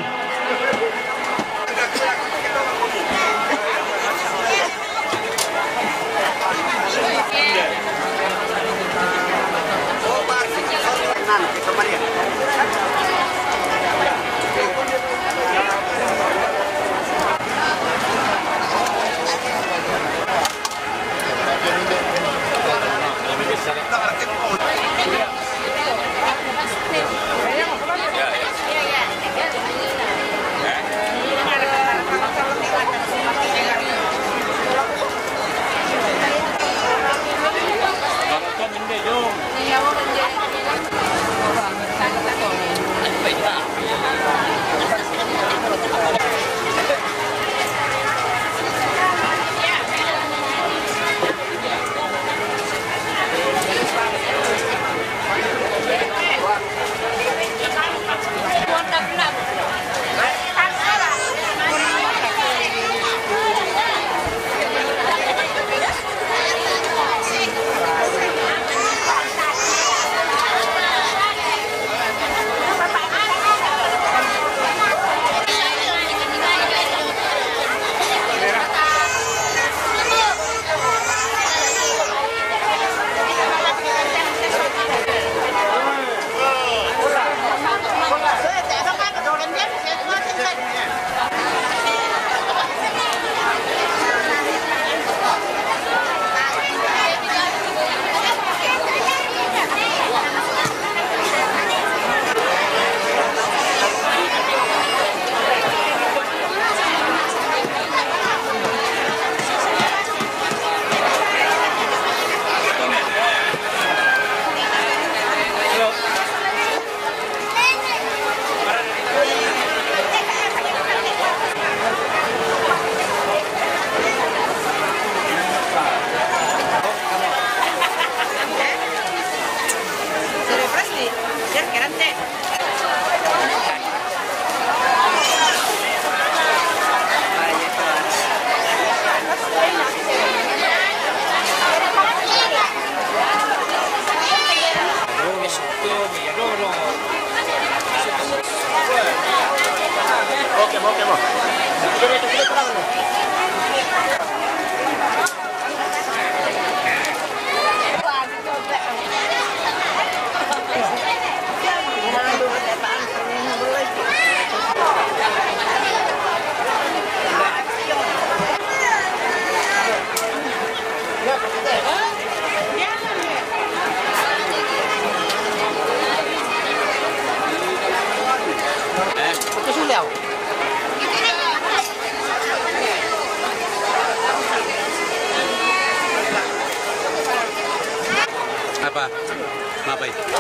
bay.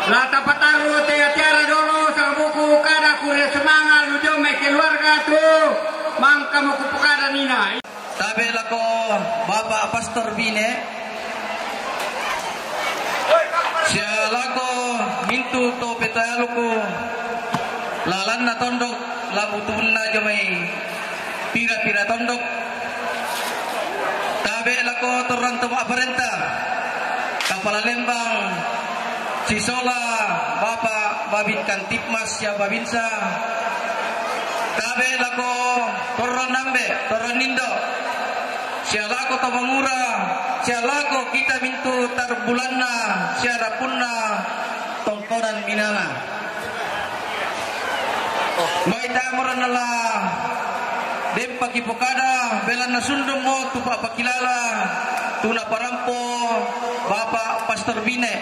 Lata pataru te atiara dolo sa buku kada kuya semangat lujo me keluarga tu mangka mo kupukada nina. Tabe lako Bapak Pastor Bine. Siya lako mintu to petalo ko lalan na tondok labutun na jamay pira-pira tondok. Tabe lako turang tumo aparenta Kepala Lembang Sisola Bapak Babin Kantipmas ya Babinsa. Tabe lako turang nambe turang nindo siya lako tabangura siya lako kita mintu tarbulanna siya rapunna tongkoran minanga. Baita moran nala dem pagi pokada belan nasundum mo tupa pakilala tuna parampo Bapak Pastor Bine.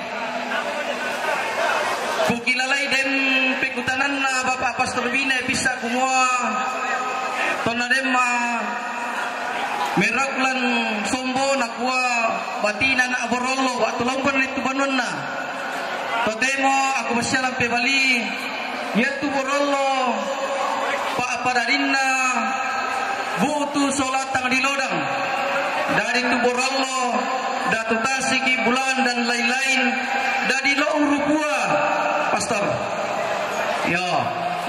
Kukilalay dem pekutanan na Bapak Pastor Bine bisa kumua tonadema meraklan sombo nakwa batina na aborolo wa tulongkon itu banon na todemo aku masyalang pebali yaitu borolo pa padarinna butu solat tang di lodang dari tu borolo datu tasiki bulan dan lain-lain dari lo urupua pastor yo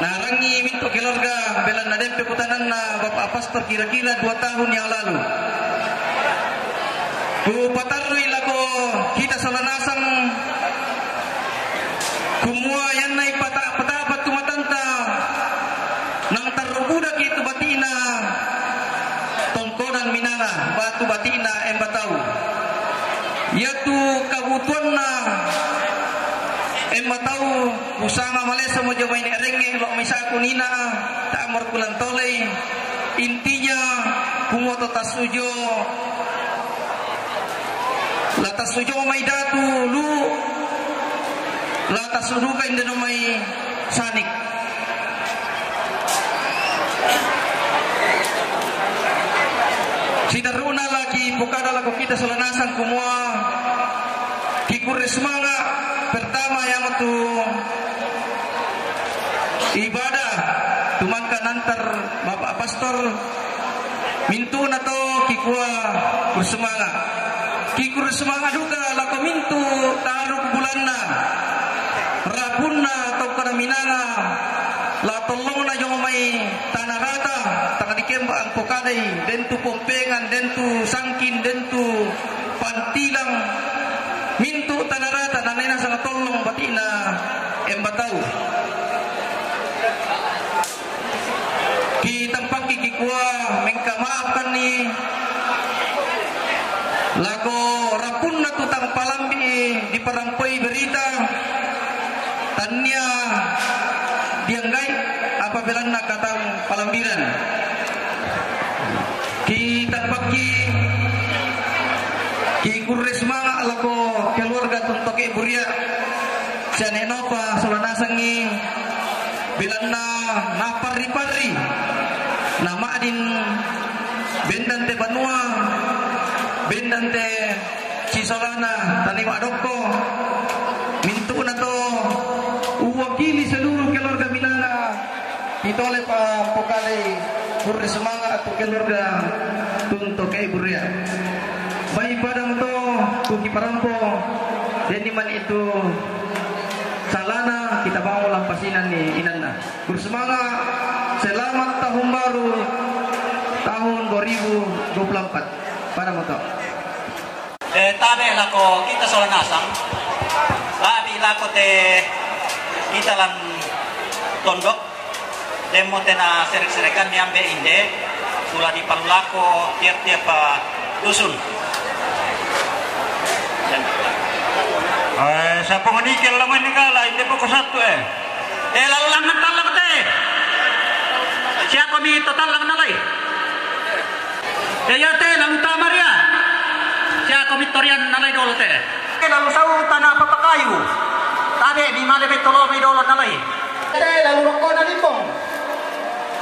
narangi minto keluarga belan nadem peputanan na Bapak Pastor kira-kira 2 tahun yang lalu. Ku patarui lako kita salanasang kumua yan na ipatapat kumatanta nang tarubuda kitu batina tongkodan minanga batu batina embatau yaitu kabutuan na embatau usama malesa mo jawai ni renge lo misa kunina ta amor kulan tolei intinya kumoto tasujo la tasujo mai datu lu la tasuduka indeno mai sanik sidaruna lagi pokada lagu kita selanasan kumua kikure semanga pertama yang itu ibadah tumangka nantar Bapak Pastor mintu nato kikua bersemangat kikur semangat duka lako mintu taruk bulanna rapunna atau kana minanga la tolongna jong mai tanah rata tanga dikemba ang pokadai dentu pompengan dentu sangkin dentu pantilang mintu tanah rata nanena sangat tolong batina embatau kitampang kikikua mengka maafkan ni lago rapunna tutang palambi di parampoi berita tanya dianggai apabila nak katang palambiran kita pagi kikurre semangat lago keluarga tuntoke buria jane nova solanasangi bilanna napari-pari nama adin bendante banua bendante Cisolana tani wadoko mintu na to uwakili seluruh keluarga Minanga ditoleh pa pokale kurre semangat atau keluarga tunto kay buria bayi padang to kuki parampo dan iman itu salana kita bawa lampasinan ni inanna bersemangat selamat tahun baru tahun 2024 pada moto tabe lako kita solanasang labi lako te kita lang tondok demo tena serik-serikan niambe inde sula di parulako tiap-tiap dusun sa pengenikil laman ni kala inde poko satu lalu lang nantal lang te siya kami total lang nalay kaya te lang utamaria siya komitorian nalay dolo te lalu sawu tanah papakayu tade di malebet tolo may dolo nalay te lalu roko na limbong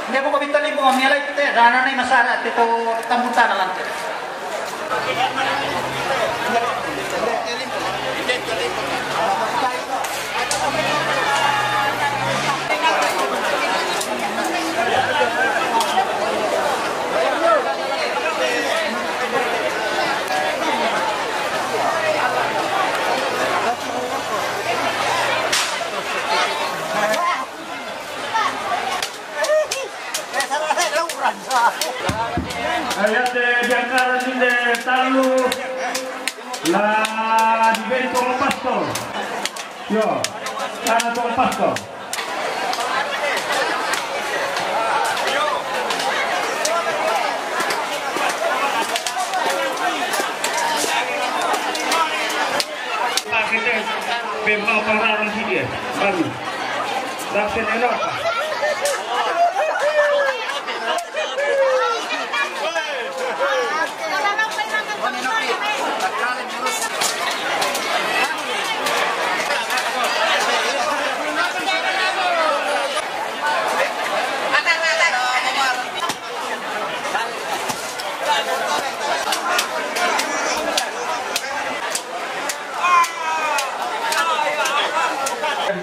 hindi po komitan limbong ang nilay te rana na masara ito tambutan na lang te Ayat jangkar sinde talu la divento pasto. Yo, cara tong pasto. Kita bebal pengarang si dia baru. Langsung elok.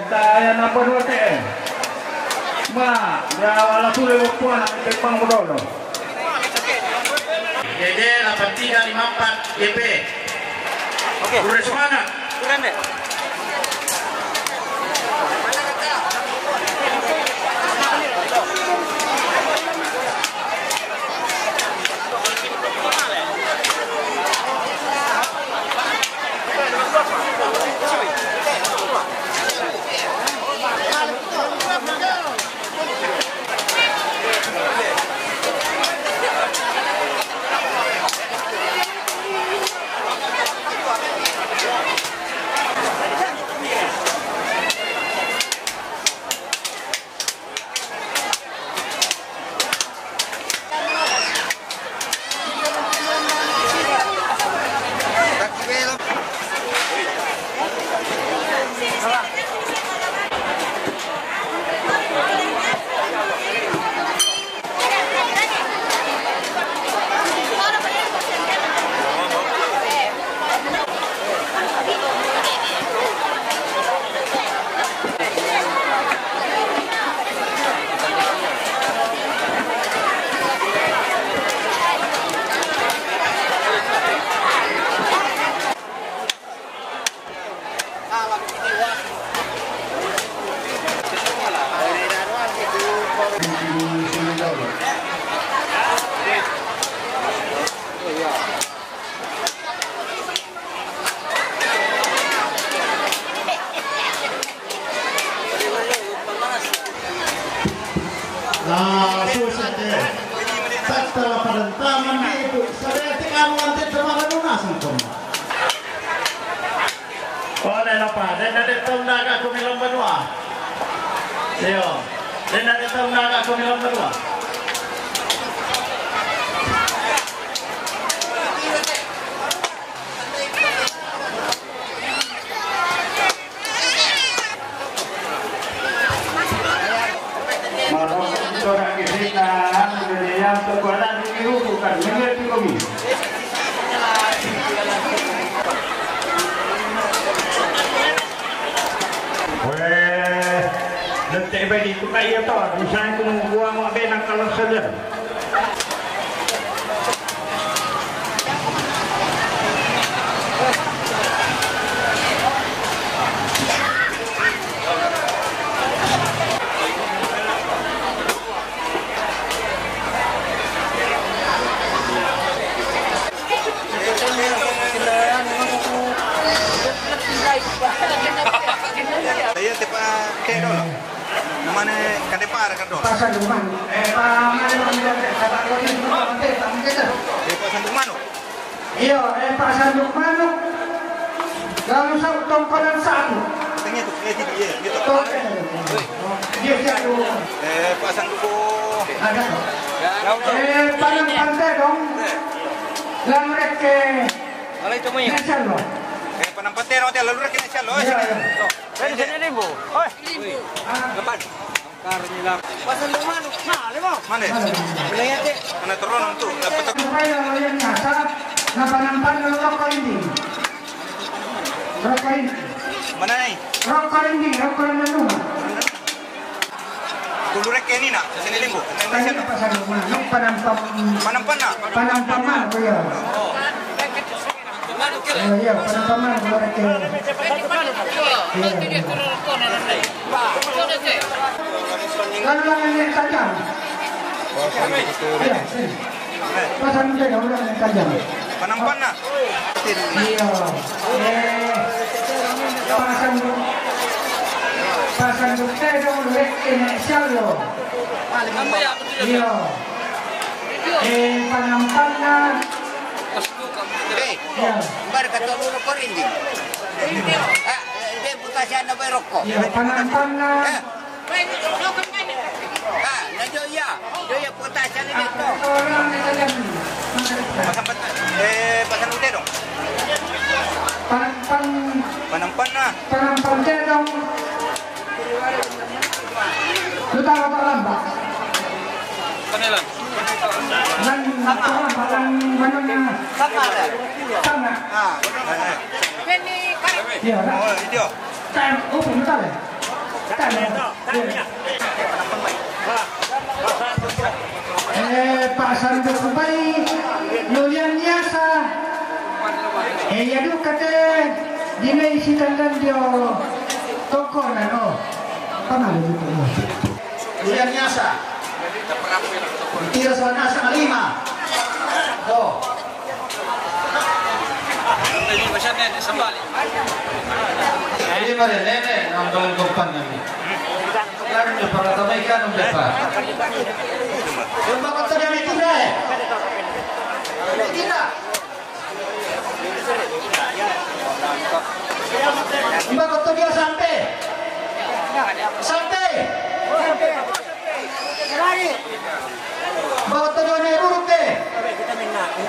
Saya nampak 2 TM. Ma, dia wala sulit puan tepang bodolo. DD 8354 GP. Oke. Udah mana? Keren deh. Nah, susah deh. Setelah penentaman itu, saya tinggal nanti termakan lunasan kamu. Oh, apa? Dan ada tahu naga kumilam benua. Yo, dan ada tahu naga kumilam benua. Orang kita yang terkuatan itu bukan mengerti kami. Weh, detik bedi tu kaya tu. Misalnya tu buang mak benang kalau saja. Saya tepat kek dulu. Mana kan depan kan dulu. Pasal rumah. Mana orang kata kau ni rumah nanti tak mungkin dah. Depan sanduk mano. Iya, pasal rumah tu. Lalu satu tongkonan satu. Tengah tu, dia gitu. Dia satu. Pak sanduk ko. Ada. Panang pantai dong. Lang rek. Alai tu mai. Nasal lo. Panang pantai orang dia lalu rek nasal lo. Ren sini limbo. Oi. Depan. Karnya lah. Pasal rumah tu. Mana? Bilangnya dek. Mana turun tu. Dapat tu. Supaya yang nyata. Nampak lo rokok ini. Rokok ini. Mana ni? Rokok ini rumah. Dulu rek ni nak. Sini limbo. Tanya pasal rumah. Nuk panampam. Panampaman. Ya. Ya, panampaman kalau rek. Kalau yang tajam. Pasang dia dah ulang kajang. Panampan na. Iya. Pasang bukti dong lek inisial lo. Iya. Panampan na. Ya. Bar kata dulu ko rin din. Dia putasyan na ba rokok? Iya, panampan na. Nanti ya, dia putasyan ni dito. Pasang udah dong. Panampan na. Panampan dia dong. Lu tahu apa lambat? Kanelan. Dan lambat dan mana sama ada. sama. Ini kan. Iya, Oh, itu. kan betul ya. Kan. Pasang berkubai Yulian Yasa. Ya du kata dinai si tandan dia toko nano. Pana lu itu. Yulian Yasa. Tira sana sa 5. Oh. Ini macamnya sembali. Ini mari nene nambang kompan kami. Lalu dia para tamai kan dapat. Yung bakit sa dami tira eh? Tira. Yung bakit to dia sampai? Sampai. Bakit to dia nurut deh?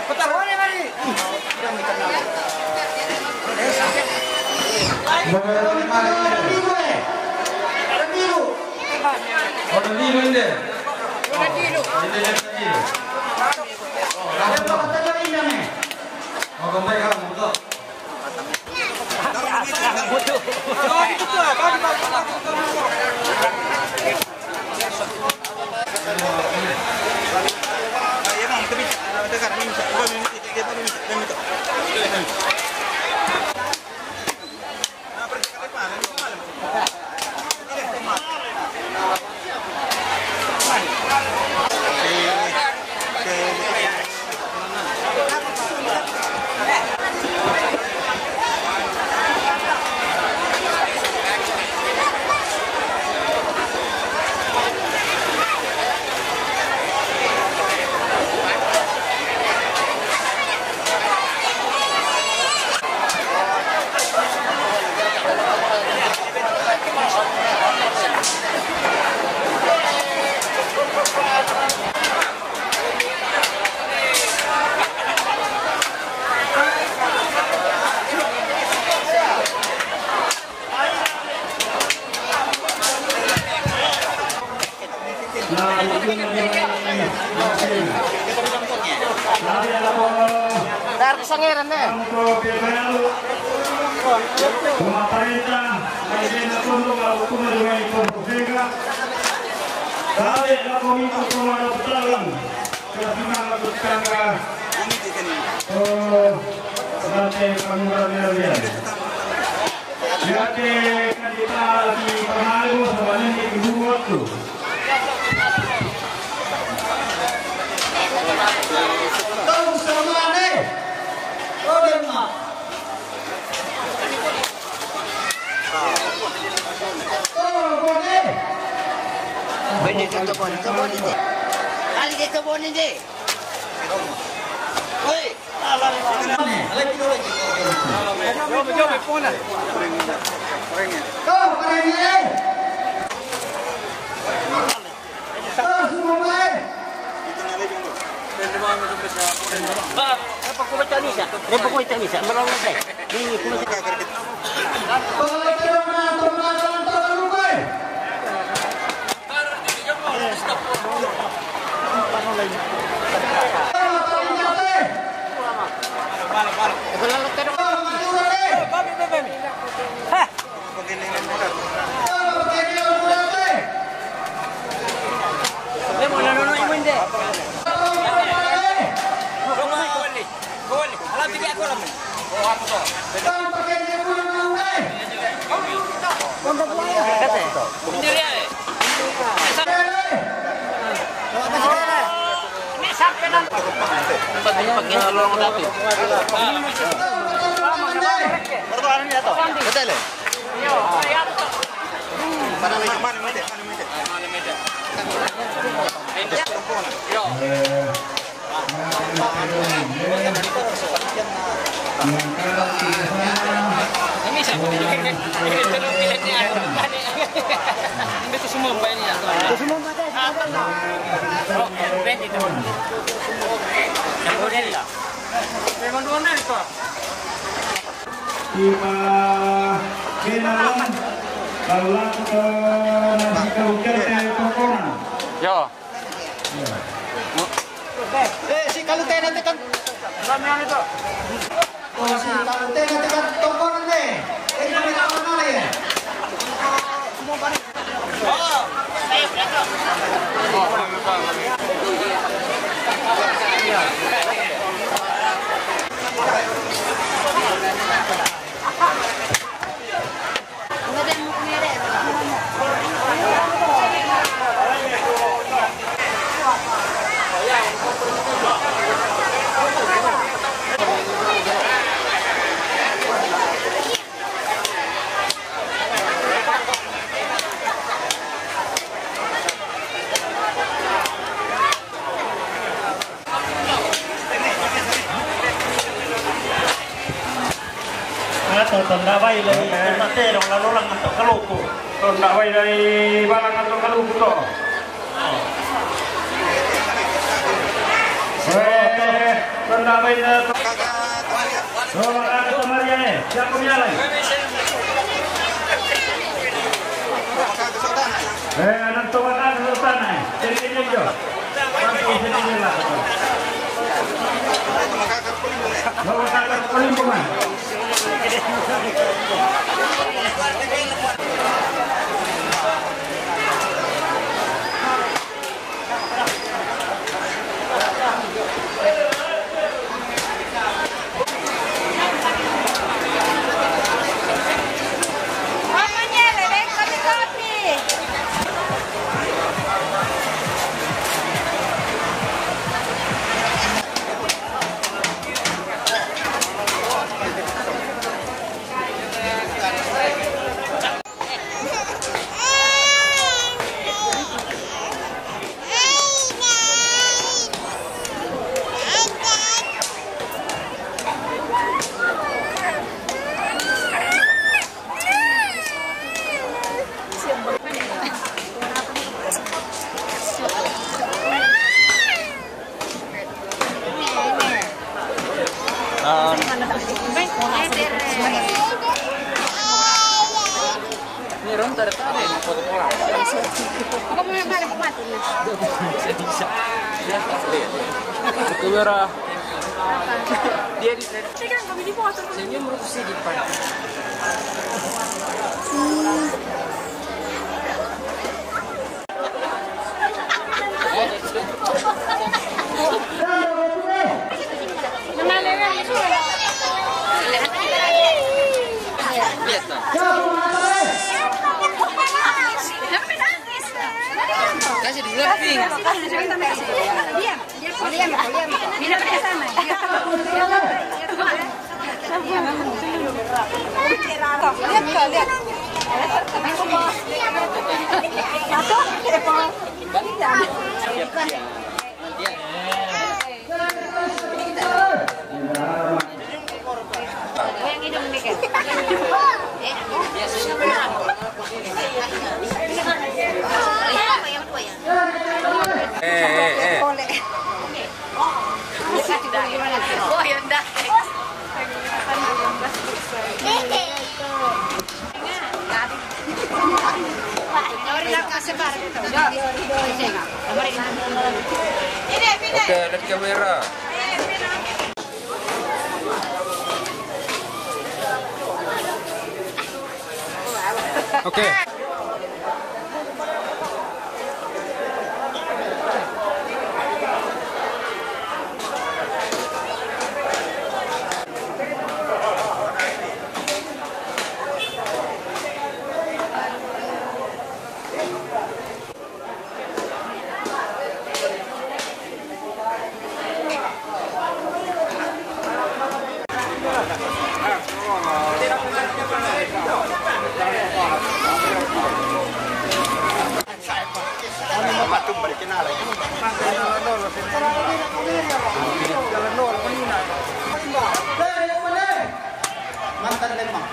Petaruan mari. Ada biru ini. Dar kesangeran deh. Pemerintah Malaysia tunduk hukum dengan Indonesia. Kali kami kumpulan berjalan kesimpulan lakukan nanti pengurangan jadi kita lagi pengaruh sebanyak itu waktu. Tahu sama ane. Oh dengar. Oh boleh. Boleh kita boleh je. Kali kita boleh je. Oi, jom phone lah. Kau kerana kau semua baik. Apa kau baca ni sah? Apa kau baca ni sah? Merang ni. Ini kau baca. Boleh tolong lupai. pakai lorong datu. Betul. Mana meja? Itu semua banyak. Itu semua banyak. Memang dua nih kok. Lima kenalan balang ke nasi kauker telepon. Yo. Si kalute nanti kan ramean itu. Oh, si kalute nanti kan tokonan deh. Ini kita kenal ya. Semua balik. Oh, saya berangkat. Tanda bayi dari mate dong lalu lang untuk kaluku. Tanda bayi dari balang untuk kaluku to. Tanda bayi dari. Oh, ada Maria nih. Siapa menyalai? Anak tua kan sultan nih. Sini jo. Sampai sini lah. Bawa kakak pelimpungan. Dia di sana. Saya kan kami di foto. Senyum merusi di depan. Kasih dulu ping. Diam. Diam ke sana. Oh, ya udah. Oke, lihat kamera. Oke. Mantan Lembang.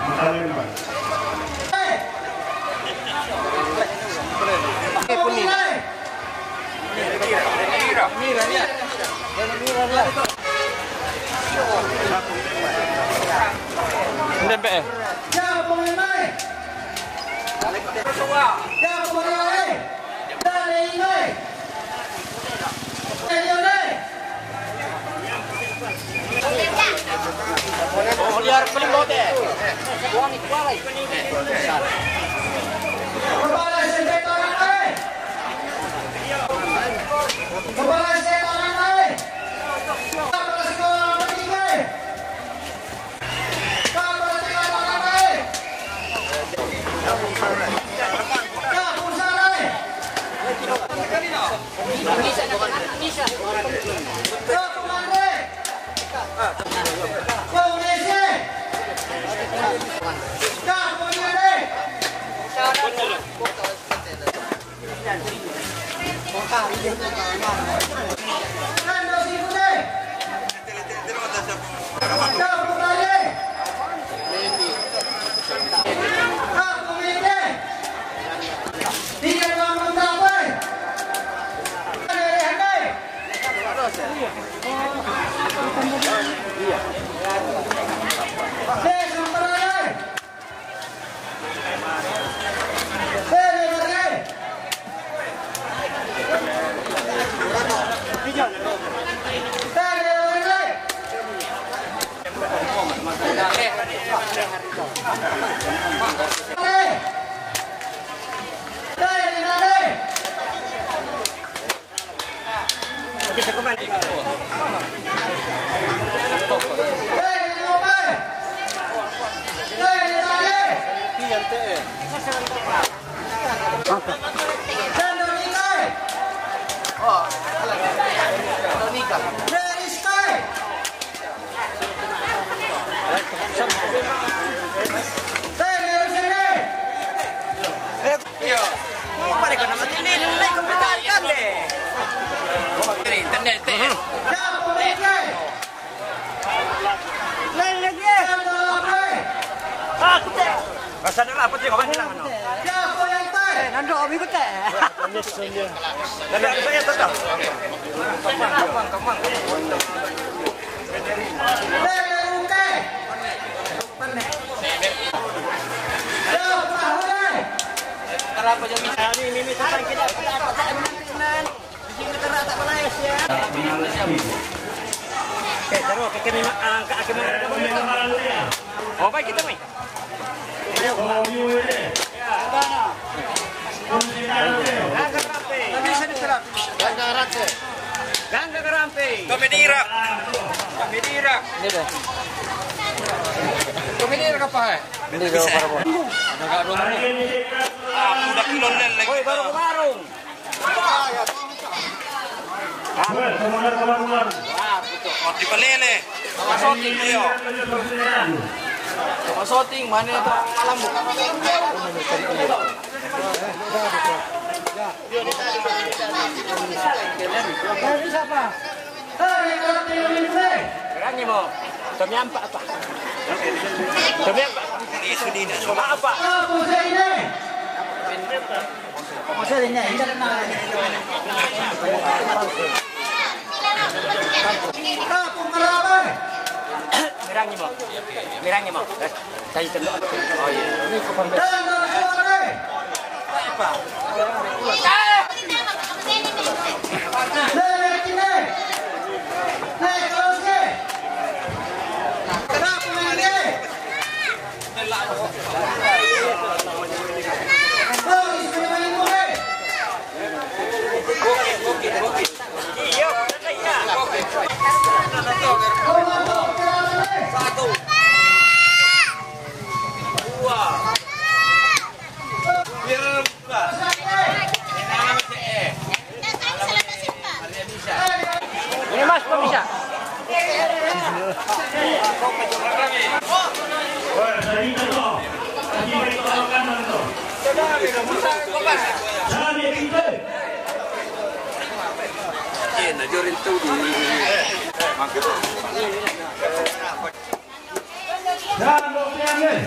Jangan dopian nih.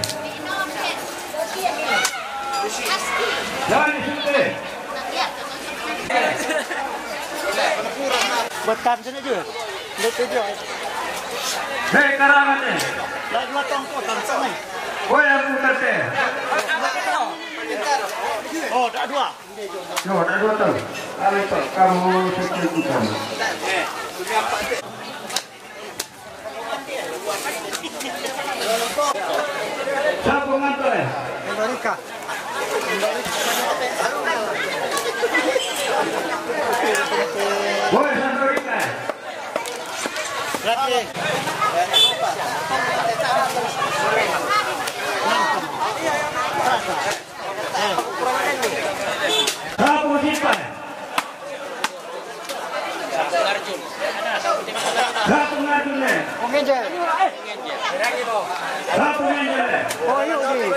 Jangan disuntik. Buatkan sini juga. Lihat aja. Hei karangan nih. Lagi matang potong sana. Kau yang putar teh. Oh, dah dua. Yo, dah dua tuh. Kali tuh kamu cuci-cucikan. Siapa ngantor ya? Amerika. Boleh Amerika. Lagi. Siapa simpan? Siapa ngarjun nih? Mengenjel. Siapa mengenjel? Oh, yuk ni.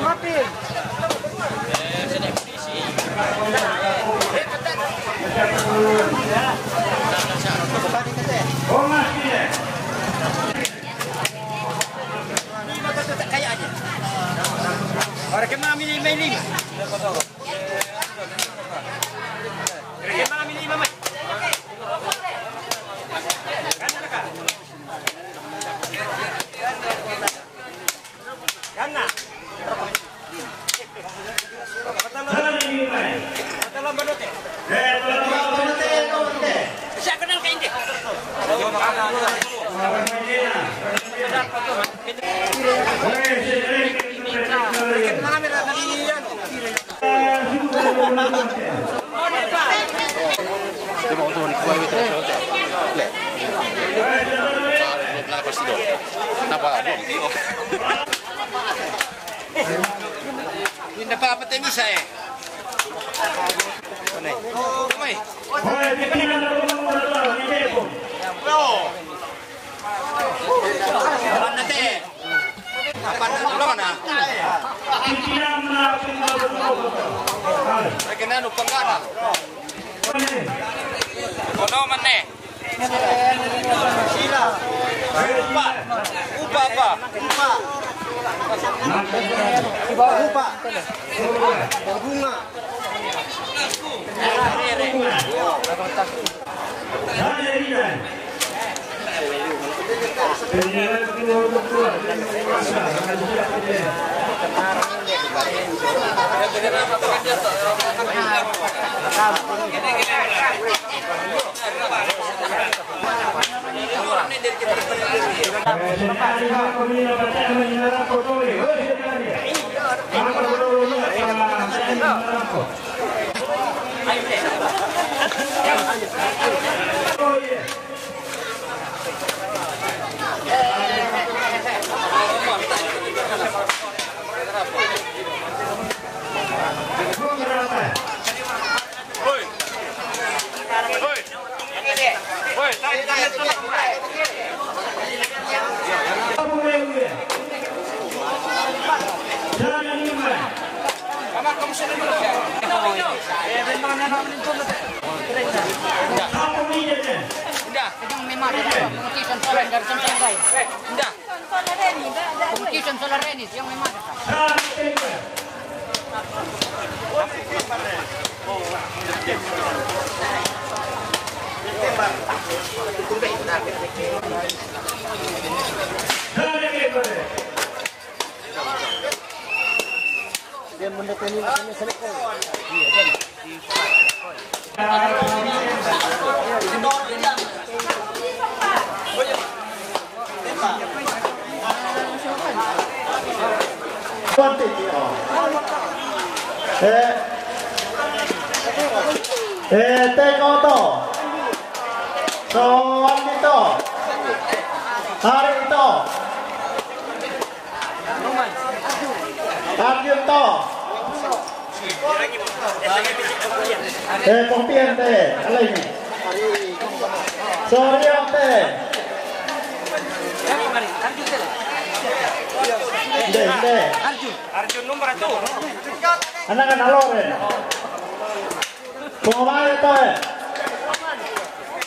Mapin. Oh masih ya. Kayak aja. Orang kemana ini main lima? Kemana ini mama? Karena. Salah ini main. Dalam banote. Siapa kenal kain deh? Hindi pa patay misa eh. Oh, kamay. Hoy, titingnan na ko muna to, hindi po. Bro. Apan na te. Apan na ulo ka na. Titingnan mo na ako muna. Ay kinano panggana. Ano man ne? Sila. Upa. Upa ba? Upa. Upa. Bunga. Kung solar renis yang memang Dia mendekati ini selesai. Tengok tu. Soal itu. Hari itu. Arjun tu. Kompian teh. Apa ini? Sorry teh. Arjun nomor 1. Anak-anak lor. Pemain itu,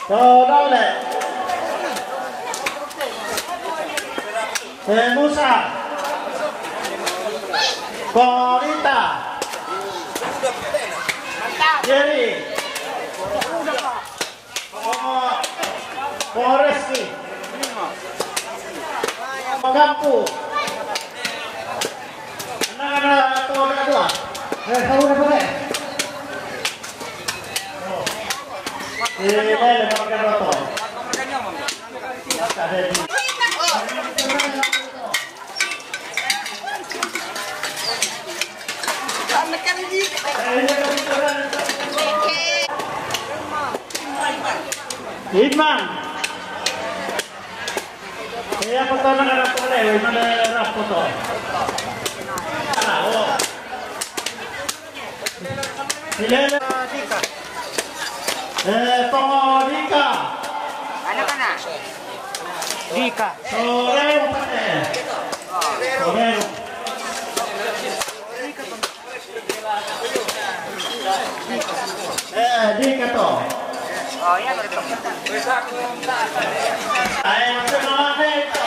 Todale, Musa, Korita, Jerry, Foresti, Kampu, anak-anak Toda dua, tahu apa boleh? Ini lembaga roto. Iman. Saya foto nak ada boleh, mana rap foto. Silele. Dika. Anak-anak. Dika. Sorero pate. Sorero. Dika to. Oh, ya betul. Ay, masuk mana itu?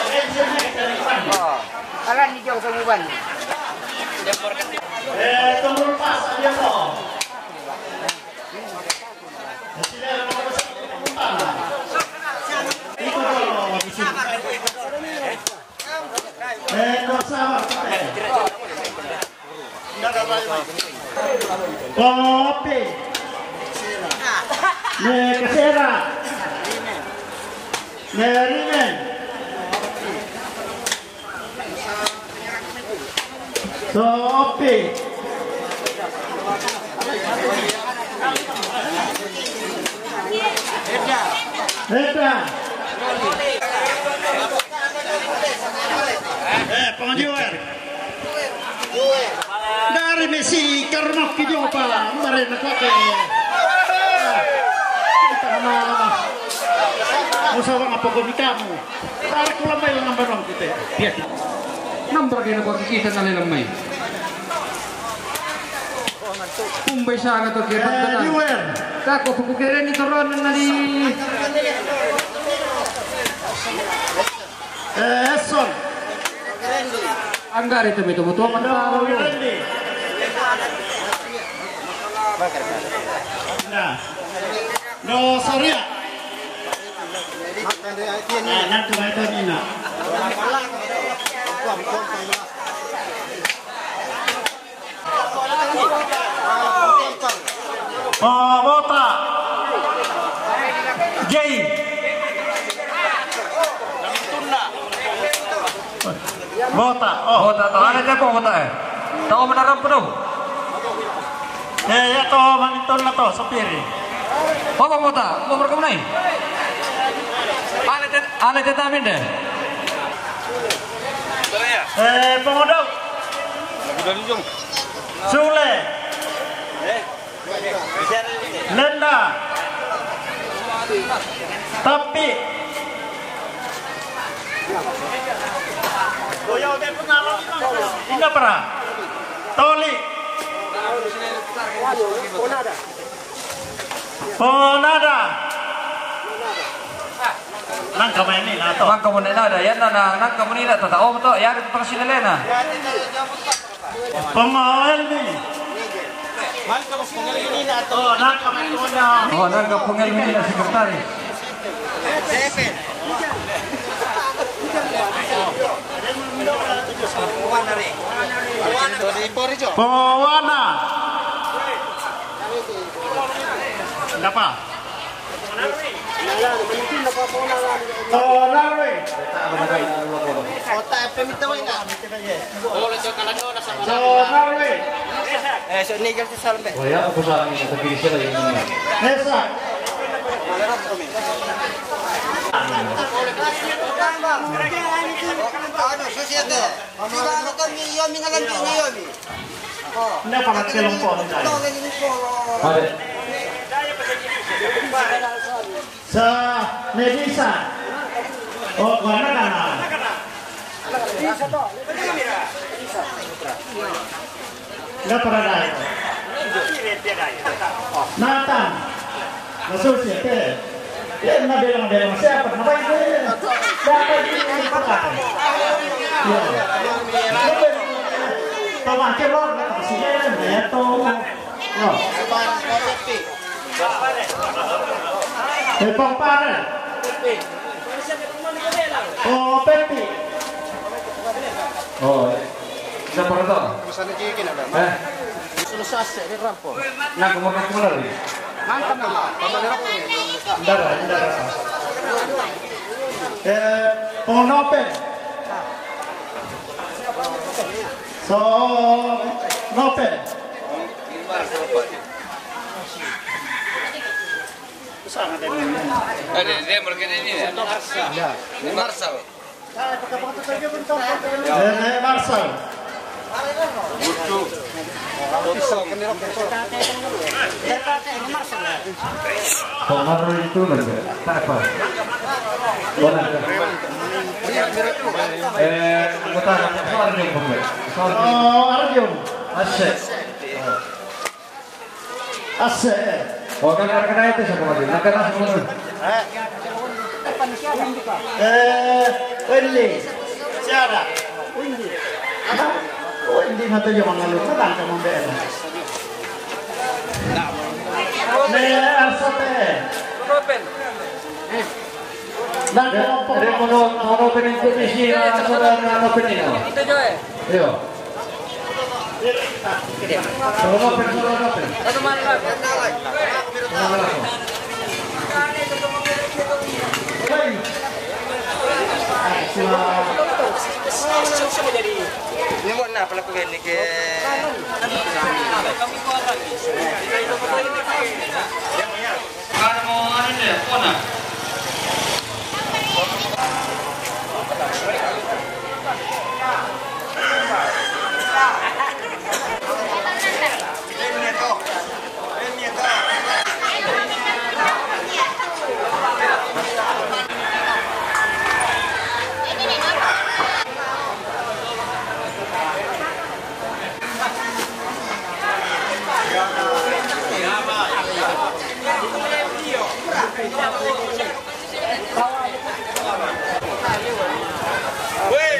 Oh, alam ni jauh sebulan. Tunggu pas dia to. Kopi, kesera, nerimen, kopi, Reda, pengajuan dari Messi karena video apa mereka pakai usah apa kopi kamu tarik lemai yang nomor kita lihat Nomor kena kau kita nalai lemai. Kumbai sangat tu kira betul. Kako pukukeren ni turun nali. Son. Anggar itu betul mana? Nah, no sorry. Nah, nanti itu Nina. Bota. Jay. Bota. Oh, bota. Ada siapa bota? Tahu menaram penuh. Ya toh mangitol na to sopir. Apa bota? Mau berkemana? Alat tetamin deh. Pengudang. Sule. Lenda. Tapi. Ini apa? Toli. Ponada. Nang kamay ni na to. Nang kamay ni na yan na nang kamay ni na tatao mo to. Yan ito pang sinilena. Pamaal ni. Oh, nang kamay ni na. Oh, nang kamay ni na sekretary. Pawana. Kenapa? Tonarwe. Otak permita enggak? Boleh cokalan dona sama. Tonarwe. So nigel si salbe. Oh ya, aku salah ini tapi sila ini. Esa. Hindi pa nagsilong po. Sa Medisa. O, kung na. Hindi para dahil. Nathan, masuk siapa? Ya, bilang siapa? Ngapain dia? Siapa ini? Pakai. Ya. Tolong kelor, kasih ya, tolong. Oh. Pepang pare. Oh, Pepi. Oh, siapa itu? Selesai di rampung. Nah, kemana lagi? Mantap nama. Indara. Pengonopen. So, nopen. Dia berkena ini ya? Ya. Ini Marsal. Marsal. Pengaruh itu lagi. Tak apa. Anggota Arjun. Arjun. Asik. Oh, kan kena itu siapa lagi? Nak kena semua. Wendy. Siapa? Wendy. Wendy mata jangan lalu kan kamu BN. Asate. Open. Dari mono pening komisi saudara pening. Itu Joy. Yo. Open. Satu mari lah. Ini mau nak pelaku ini ke? Kami kuat lagi. Kalau mau ada ni, mana?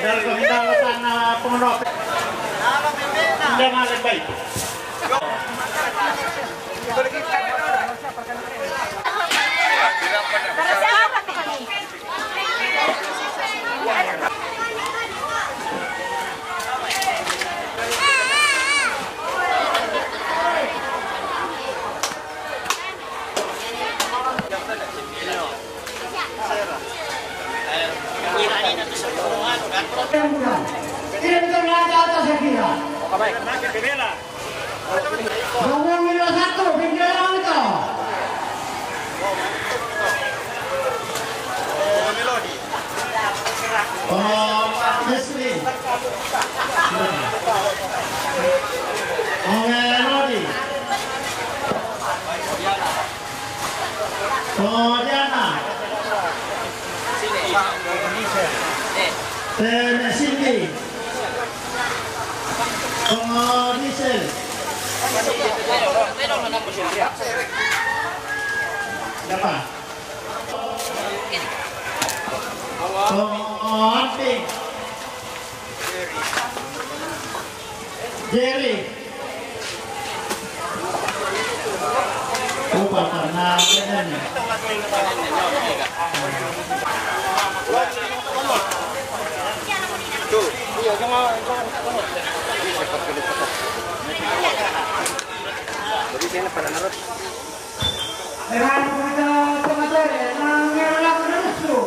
Dari kemenangan pengelola dengan lebih baik. Tidak bisa melangkah atas saya kira. Ngomong miliar satu, pinggiran itu. Oh, Leslie. Oh, Melody. Oh, Diana. Cindy. Oh, Diesel. Siapa? Oh, Anting. Jerry. Lupa karena ini. Tuh, iya jangan. Jadi saya pada narot. Erang kita pengajar, nang ngelak nesu.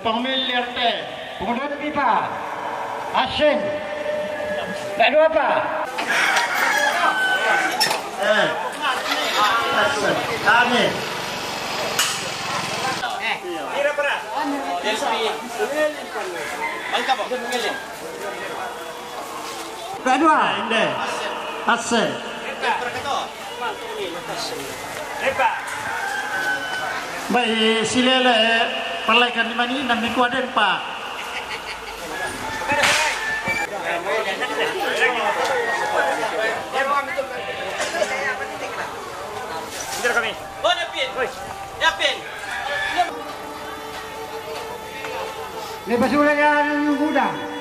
Pemilihan teh, pengurus pipa, asin, tak ada apa? Amin. Kira pernah? Delpi. Bangka po. Kedua. Inde. Ase. Baik, silele palaikan di mana dan di kuaden pak. Biar kami. Oh, Yapin. Yapin. Lepas ulang yang gudang.